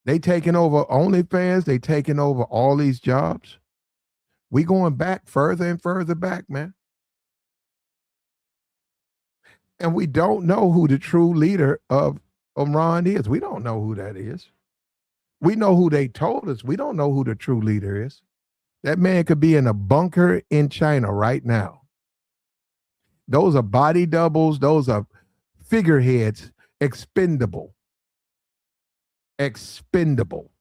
They taking over OnlyFans. They taking over all these jobs. We going back further and further back, man. And we don't know who the true leader of Iran is. We don't know who that is. We know who they told us. We don't know who the true leader is. That man could be in a bunker in China right now. Those are body doubles. Those are figureheads. Expendable. Expendable.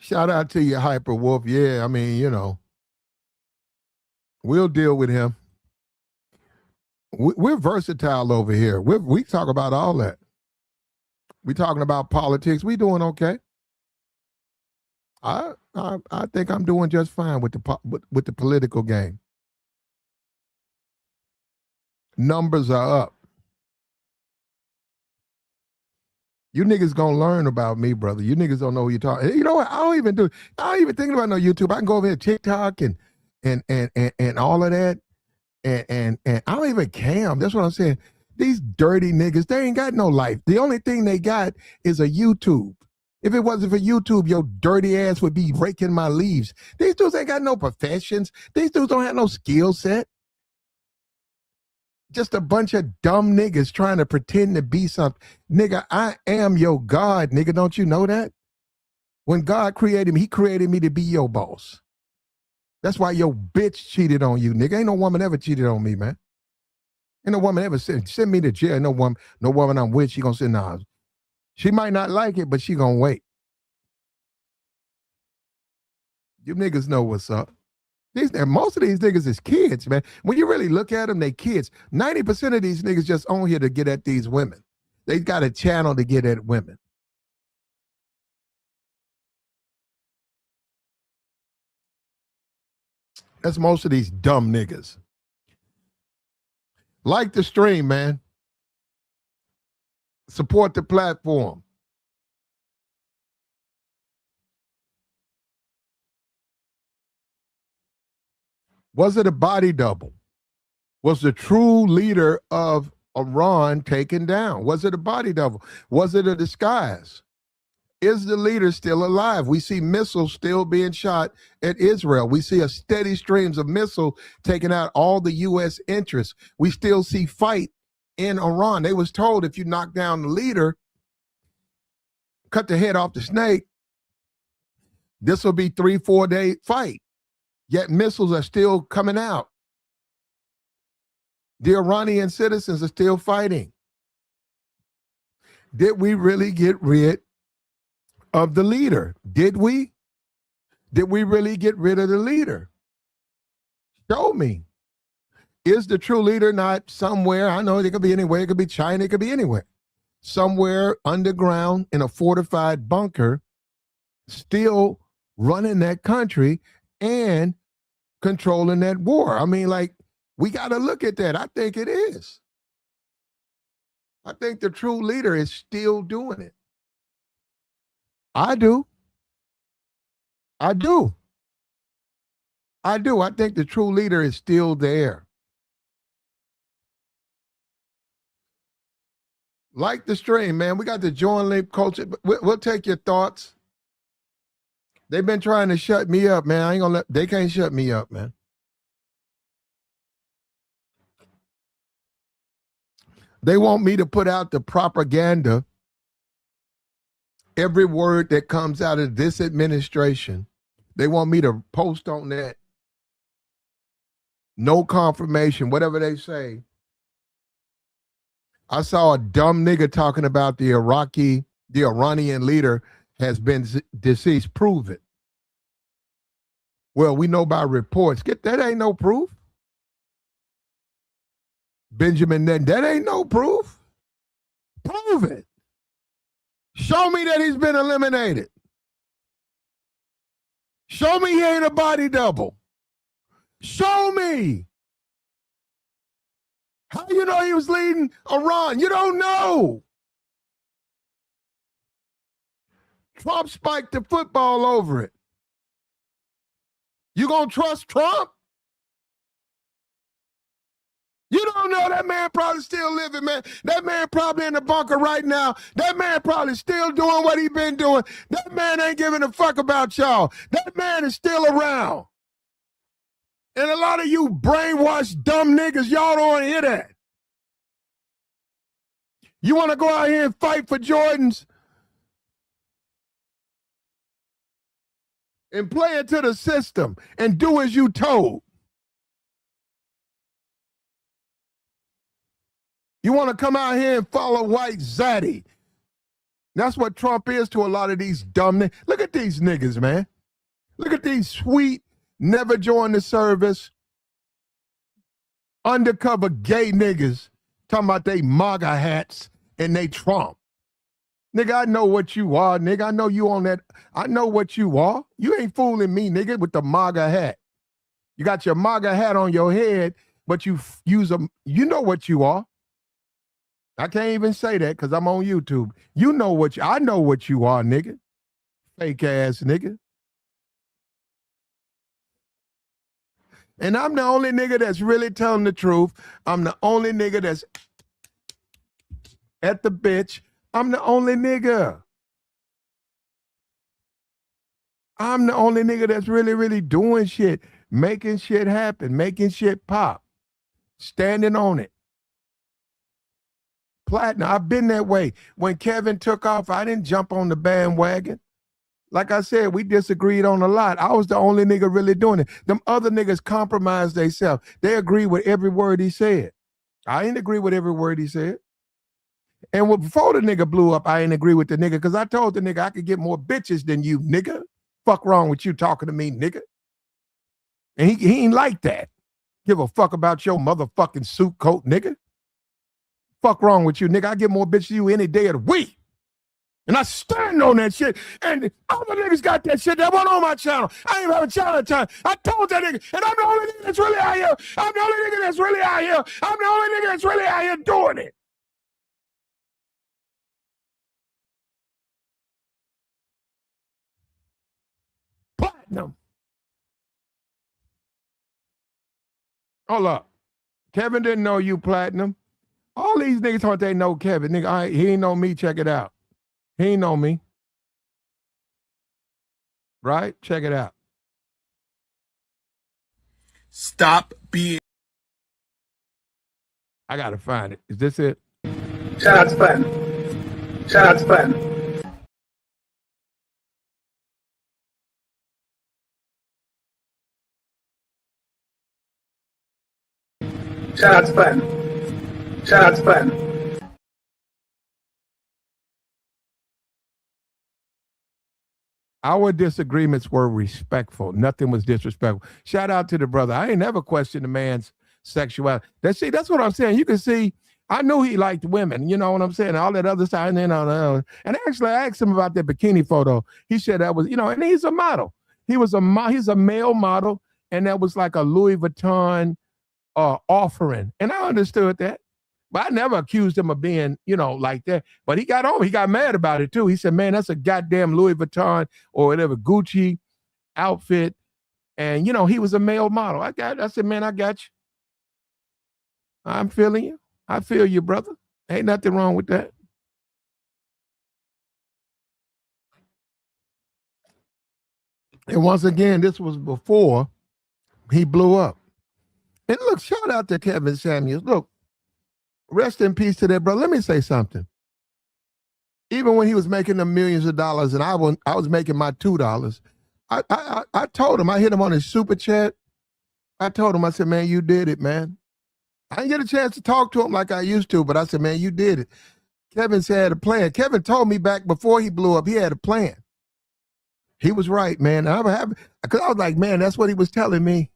Shout out to you, Hyper Wolf. Yeah, I mean, you know, we'll deal with him. We're versatile over here. We talk about all that. We talking about politics. We doing okay. I think I'm doing just fine with the political game. Numbers are up. You niggas gonna learn about me, brother. You niggas don't know who you're talking. You know what? I don't even think about no YouTube. I can go over here to TikTok and all of that. And I don't even cam. That's what I'm saying. These dirty niggas, they ain't got no life. The only thing they got is a YouTube. If it wasn't for YouTube, your dirty ass would be raking my leaves. These dudes ain't got no professions. These dudes don't have no skill set. Just a bunch of dumb niggas trying to pretend to be something. Nigga, I am your God, nigga. Don't you know that? When God created me, he created me to be your boss. That's why your bitch cheated on you, nigga. Ain't no woman ever cheated on me, man. Ain't no woman ever send me to jail. No woman I'm with, she gonna say, nah. She might not like it, but she gonna wait. You niggas know what's up. Most of these niggas is kids, man. When you really look at them, they kids. 90% of these niggas just on here to get at these women. They got a channel to get at women. That's most of these dumb niggas. Like the stream, man. Support the platform. Was it a body double? Was the true leader of Iran taken down? Was it a body double? Was it a disguise? Is the leader still alive? We see missiles still being shot at Israel. We see a steady streams of missiles taking out all the U.S. interests. We still see fight in Iran. They was told if you knock down the leader, cut the head off the snake, this will be 3-4 day fight. Yet missiles are still coming out. The Iranian citizens are still fighting. Did we really get rid of the leader? Did we? Did we really get rid of the leader? Show me. Is the true leader not somewhere? I know it could be anywhere. It could be China. It could be anywhere. Somewhere underground in a fortified bunker, still running that country and controlling that war. I mean, like, we got to look at that. I think it is. I think the true leader is still doing it. I do. I do. I do. I think the true leader is still there. Like the stream, man. We got the join link culture. We'll take your thoughts. They've been trying to shut me up, man. I ain't gonna they can't shut me up, man. They want me to put out the propaganda, every word that comes out of this administration. They want me to post on that. No confirmation, whatever they say. I saw a dumb nigga talking about the Iranian leader has been deceased. Prove it. Well, we know by reports. That ain't no proof. Benjamin, that ain't no proof. Prove it. Show me that he's been eliminated. Show me he ain't a body double. Show me. How you know he was leading Iran? You don't know. Trump spiked the football over it. You gonna trust Trump? You don't know. That man probably still living, man. That man probably in the bunker right now. That man probably still doing what he been doing. That man ain't giving a fuck about y'all. That man is still around. And a lot of you brainwashed dumb niggas, y'all don't want to hear that. You want to go out here and fight for Jordans and play into the system and do as you told. You want to come out here and follow white zaddy. That's what Trump is to a lot of these dumb niggas. Look at these niggas, man. Look at these sweet, never joined the service, undercover gay niggas talking about they MAGA hats and they Trump. Nigga, I know what you are, nigga. I know you on that. I know what you are. You ain't fooling me, nigga, with the MAGA hat. You got your MAGA hat on your head, but you use them. You know what you are. I can't even say that because I'm on YouTube. You know what I know what you are, nigga. Fake ass nigga. And I'm the only nigga that's really telling the truth. I'm the only nigga that's at the bitch. I'm the only nigga. I'm the only nigga that's really, really doing shit, making shit happen, making shit pop, standing on it. Platinum, I've been that way. When Kevin took off, I didn't jump on the bandwagon. Like I said, we disagreed on a lot. I was the only nigga really doing it. Them other niggas compromised themselves. They agree with every word he said. I ain't agree with every word he said. And before the nigga blew up, I ain't agree with the nigga because I told the nigga I could get more bitches than you, nigga. Fuck wrong with you talking to me, nigga. And he ain't like that. Give a fuck about your motherfucking suit coat, nigga. Fuck wrong with you, nigga. I get more bitches than you any day of the week. And I stand on that shit. And other niggas got that shit that wasn't on my channel. I ain't have a channel at the time. I told that nigga, and I'm the only nigga that's really out here. I'm the only nigga that's really out here. I'm the only nigga that's really out here doing it. Platinum. Hold up. Kevin didn't know you, Platinum. All these niggas thought they know Kevin. Nigga, he ain't know me. Check it out. He ain't know me. Right? Check it out. Stop being. I gotta find it. Is this it? Shout out to Platinum. Shout out to Platinum. Shout out to Platinum. Shout out to Platinum. Our disagreements were respectful. Nothing was disrespectful. Shout out to the brother. I ain't never questioned the man's sexuality. That's what I'm saying. You can see, I knew he liked women. You know what I'm saying? All that other side. And actually, I asked him about that bikini photo. He said that was, and he's a model. He's a male model, and that was like a Louis Vuitton offering. And I understood that. But I never accused him of being, like that. But he got mad about it too. He said, man, that's a goddamn Louis Vuitton or whatever Gucci outfit. And, he was a male model. I said, man, I got you. I'm feeling you. I feel you, brother. Ain't nothing wrong with that. And once again, this was before he blew up. And look, shout out to Kevin Samuels. Look, rest in peace to that brother. Let me say something. Even when he was making the millions of dollars and I was making my $2, I told him, I hit him on his super chat. I told him, I said, man, you did it, man. I didn't get a chance to talk to him like I used to, but I said, man, you did it. Kevin had a plan. Kevin told me back before he blew up, he had a plan. He was right, man. Because I was like, man, that's what he was telling me.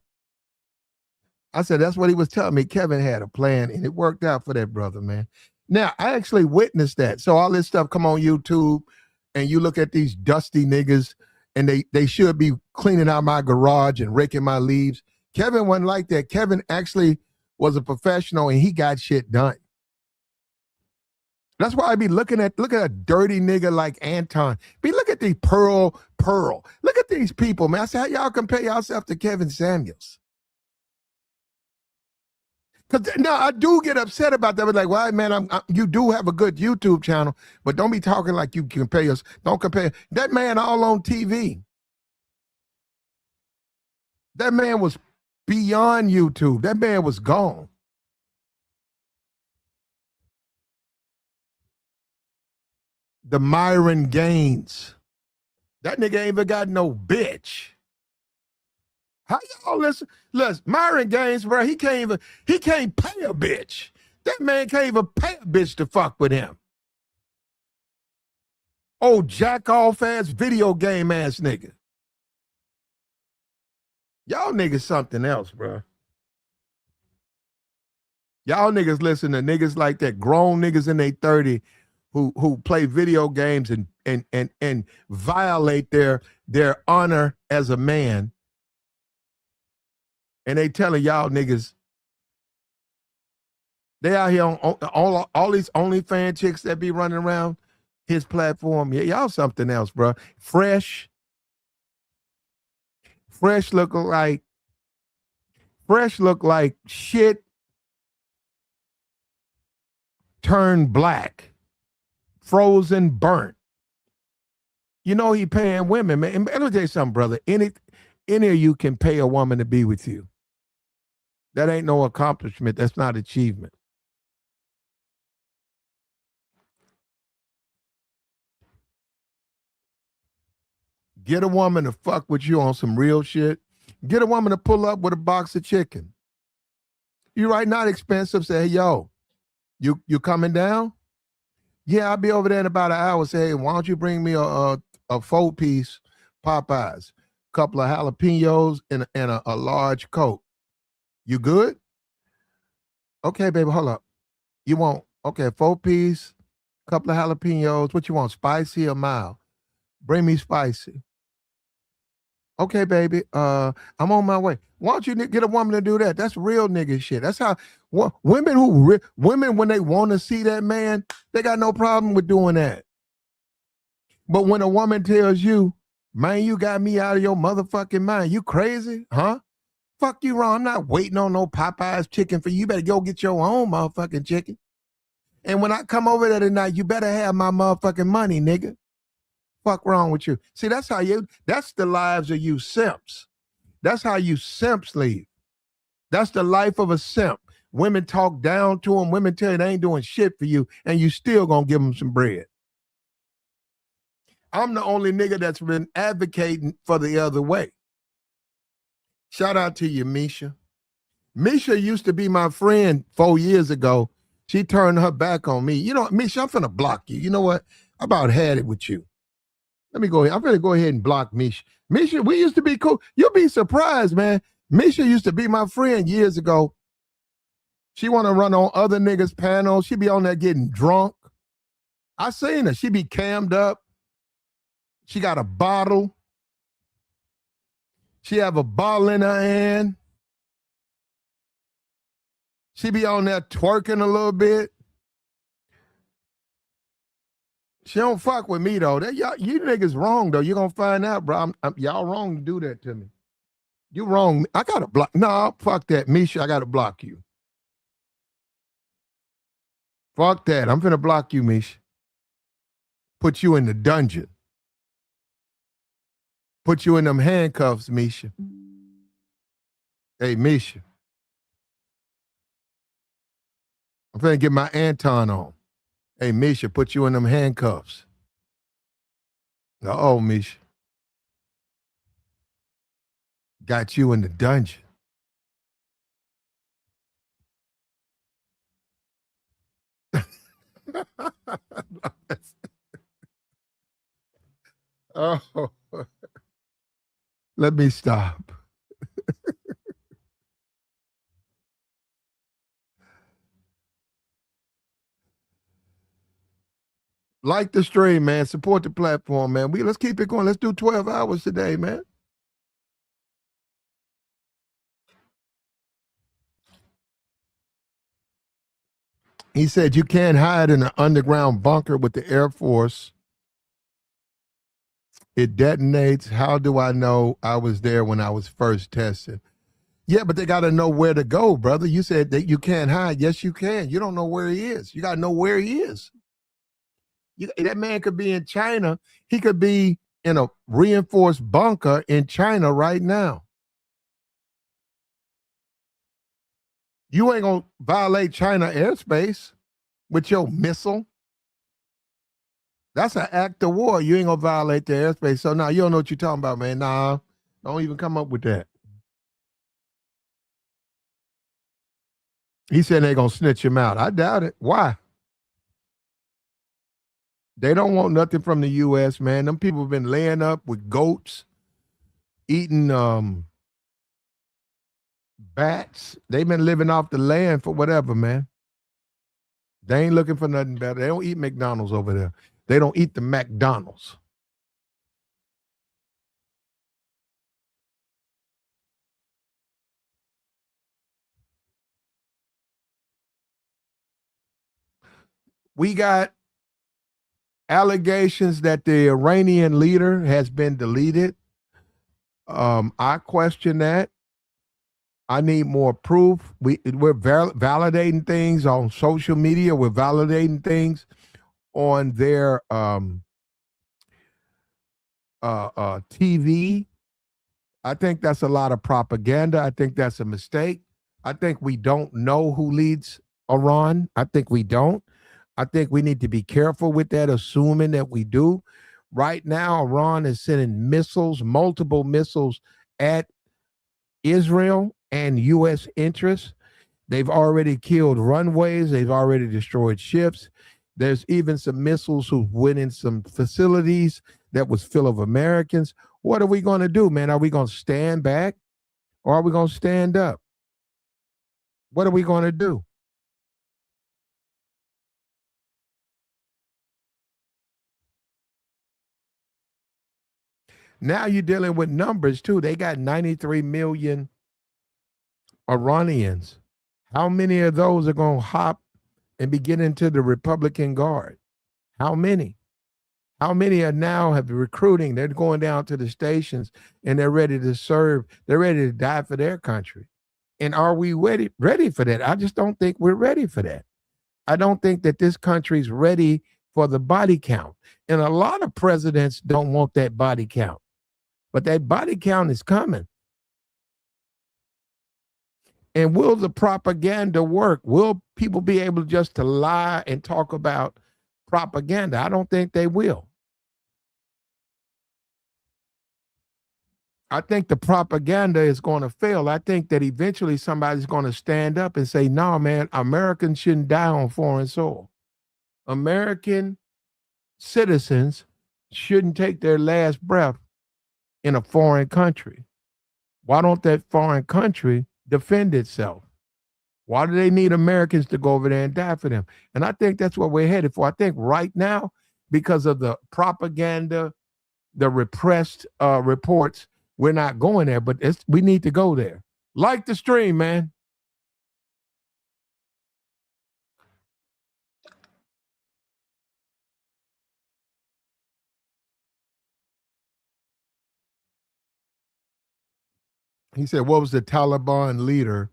I said, that's what he was telling me. Kevin had a plan, and it worked out for that brother, man. Now, I actually witnessed that. So all this stuff come on YouTube, and you look at these dusty niggas, and they should be cleaning out my garage and raking my leaves. Kevin wasn't like that. Kevin actually was a professional, and he got shit done. That's why I be look at a dirty nigga like Anton. Look at the Pearl. Look at these people, man. I say, how y'all compare yourself to Kevin Samuels? Because now I do get upset about that. But like, well, man, you do have a good YouTube channel, but don't be talking like you compare us. Don't compare that man all on TV. That man was beyond YouTube. That man was gone. The Myron Gaines. That nigga ain't even got no bitch. How y'all listen? Myron Gaines, bro, he can't pay a bitch. That man can't even pay a bitch to fuck with him. Oh, jack off ass video game ass nigga. Y'all niggas something else, bro. Y'all niggas listen to niggas like that, grown niggas in their 30 who play video games and violate their honor as a man. And they telling y'all niggas, they out here on all these OnlyFans chicks that be running around his platform. Yeah, y'all something else, bro. Fresh look like shit turned black, frozen, burnt. You know he paying women, man. And let me tell you something, brother. Any of you can pay a woman to be with you. That ain't no accomplishment. That's not achievement. Get a woman to fuck with you on some real shit. Get a woman to pull up with a box of chicken. You right, not expensive. Say, hey, yo, you coming down? Yeah, I'll be over there in about an hour. Say, hey, why don't you bring me a 4-piece Popeyes, couple of jalapenos, and a large Coke. You good? Okay, baby, hold up. You want, 4-piece, couple of jalapenos. What you want, spicy or mild? Bring me spicy. Okay, baby, I'm on my way. Why don't you get a woman to do that? That's real nigga shit. That's how women when they want to see that man, they got no problem with doing that. But when a woman tells you, man, you got me out of your motherfucking mind, you crazy, huh? Fuck you wrong. I'm not waiting on no Popeyes chicken for you. You better go get your own motherfucking chicken. And when I come over there tonight, you better have my motherfucking money, nigga. Fuck wrong with you? See, that's the lives of you simps. That's how you simps leave. That's the life of a simp. Women talk down to them. Women tell you they ain't doing shit for you, and you still gonna give them some bread. I'm the only nigga that's been advocating for the other way. Shout out to you, Misha. Misha used to be my friend 4 years ago. She turned her back on me. You know, Misha, I'm finna block you. You know what? I about had it with you. Let me go ahead. I'm gonna go ahead and block Misha. Misha, we used to be cool. You'll be surprised, man. Misha used to be my friend years ago. She want to run on other niggas' panels. She be on there getting drunk. I seen her. She be cammed up. She got a bottle. She have a bottle in her hand. She be on there twerking a little bit. She don't fuck with me, though. You niggas wrong, though. You gonna find out, bro. Y'all wrong to do that to me. You wrong. I gotta block. No, fuck that. Misha, I gotta block you. Fuck that. I'm finna block you, Misha. Put you in the dungeon. Put you in them handcuffs, Misha. Hey, Misha. I'm finna get my Anton on. Hey, Misha, put you in them handcuffs. Uh-oh, Misha. Got you in the dungeon. Oh, let me stop. Like the stream, man. Support the platform, man. Let's keep it going. Let's do 12 hours today, man. He said you can't hide in an underground bunker with the Air Force. It detonates. How do I know I was there when I was first tested? Yeah, but they got to know where to go, brother. You said that you can't hide. Yes, you can. You don't know where he is. You got to know where he is. That man could be in China. He could be in a reinforced bunker in China right now. You ain't going to violate China airspace with your missile. That's an act of war. You ain't going to violate their airspace. So now you don't know what you're talking about, man. Nah, don't even come up with that. He said they're going to snitch him out. I doubt it. Why? They don't want nothing from the U.S., man. Them people have been laying up with goats, eating bats. They've been living off the land for whatever, man. They ain't looking for nothing better. They don't eat McDonald's over there. They don't eat the McDonald's. We got allegations that the Iranian leader has been deleted. I question that. I need more proof. We're validating things on social media. We're validating things on their TV. I think that's a lot of propaganda. I think that's a mistake. I think we don't know who leads Iran. I think we don't. I think we need to be careful with that, assuming that we do. Right now, Iran is sending missiles, multiple missiles at Israel and U.S. interests. They've already killed runways. They've already destroyed ships. There's even some missiles who went in some facilities that was full of Americans. What are we going to do, man? Are we going to stand back or are we going to stand up? What are we going to do? Now you're dealing with numbers too. They got 93 million Iranians. How many of those are going to hop and be getting into the Republican Guard? How many? How many are now have recruiting? They're going down to the stations and they're ready to serve. They're ready to die for their country. And are we ready for that? I just don't think we're ready for that. I don't think that this country's ready for the body count. And a lot of presidents don't want that body count. But that body count is coming. And will the propaganda work? Will people be able just to lie and talk about propaganda? I don't think they will. I think the propaganda is going to fail. I think that eventually somebody's going to stand up and say, no, man, Americans shouldn't die on foreign soil. American citizens shouldn't take their last breath in a foreign country. Why don't that foreign country defend itself? Why do they need Americans to go over there and die for them? And I think that's what we're headed for. I think right now, because of the propaganda, the repressed reports, we're not going there, but we need to go there. Like the stream, man. He said, what was the Taliban leader?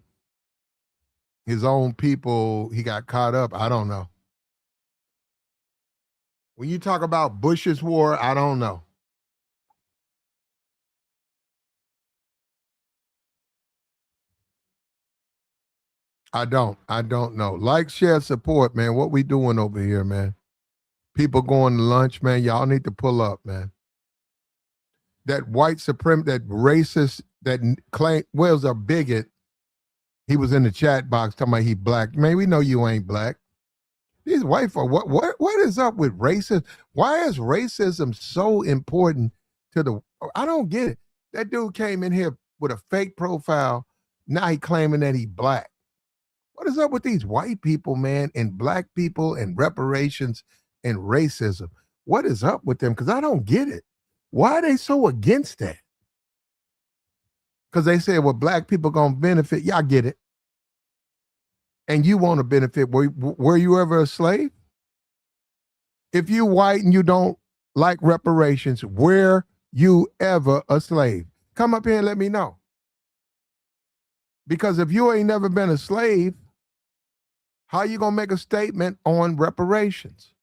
His own people, he got caught up. I don't know. When you talk about Bush's war, I don't know. I don't know. Like, share, support, man. What we doing over here, man? People going to lunch, man. Y'all need to pull up, man. That white supreme, that racist, that claim was a bigot. He was in the chat box talking about he black. Man, we know you ain't black. These white folks, what is up with racism? Why is racism so important to the? I don't get it. That dude came in here with a fake profile. Now he claiming that he black. What is up with these white people, man, and black people and reparations and racism? What is up with them? Because I don't get it. Why are they so against that? Because they say, well, black people going to benefit. Yeah, I get it. And you want to benefit. Were you ever a slave? If you white and you don't like reparations, were you ever a slave? Come up here and let me know. Because if you ain't never been a slave, how you going to make a statement on reparations?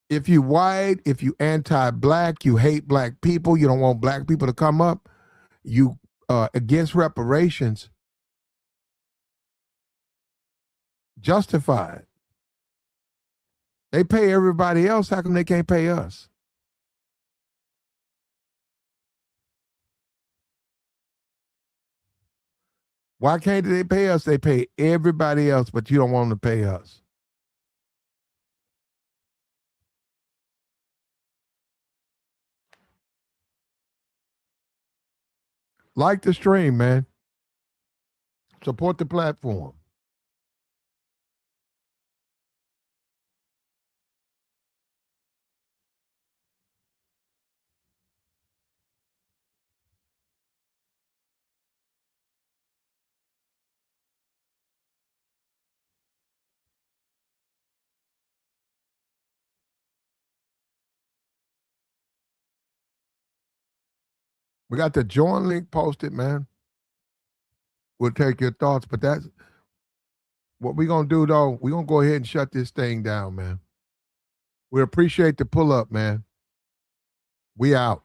If you white, if you anti-black, you hate black people, you don't want black people to come up, you against reparations, justify it. They pay everybody else. How come they can't pay us? Why can't they pay us? They pay everybody else, but you don't want them to pay us. Like the stream, man. Support the platform. We got the join link posted, man. We'll take your thoughts, but that's what we're going to do, though. We're going to go ahead and shut this thing down, man. We appreciate the pull up, man. We out.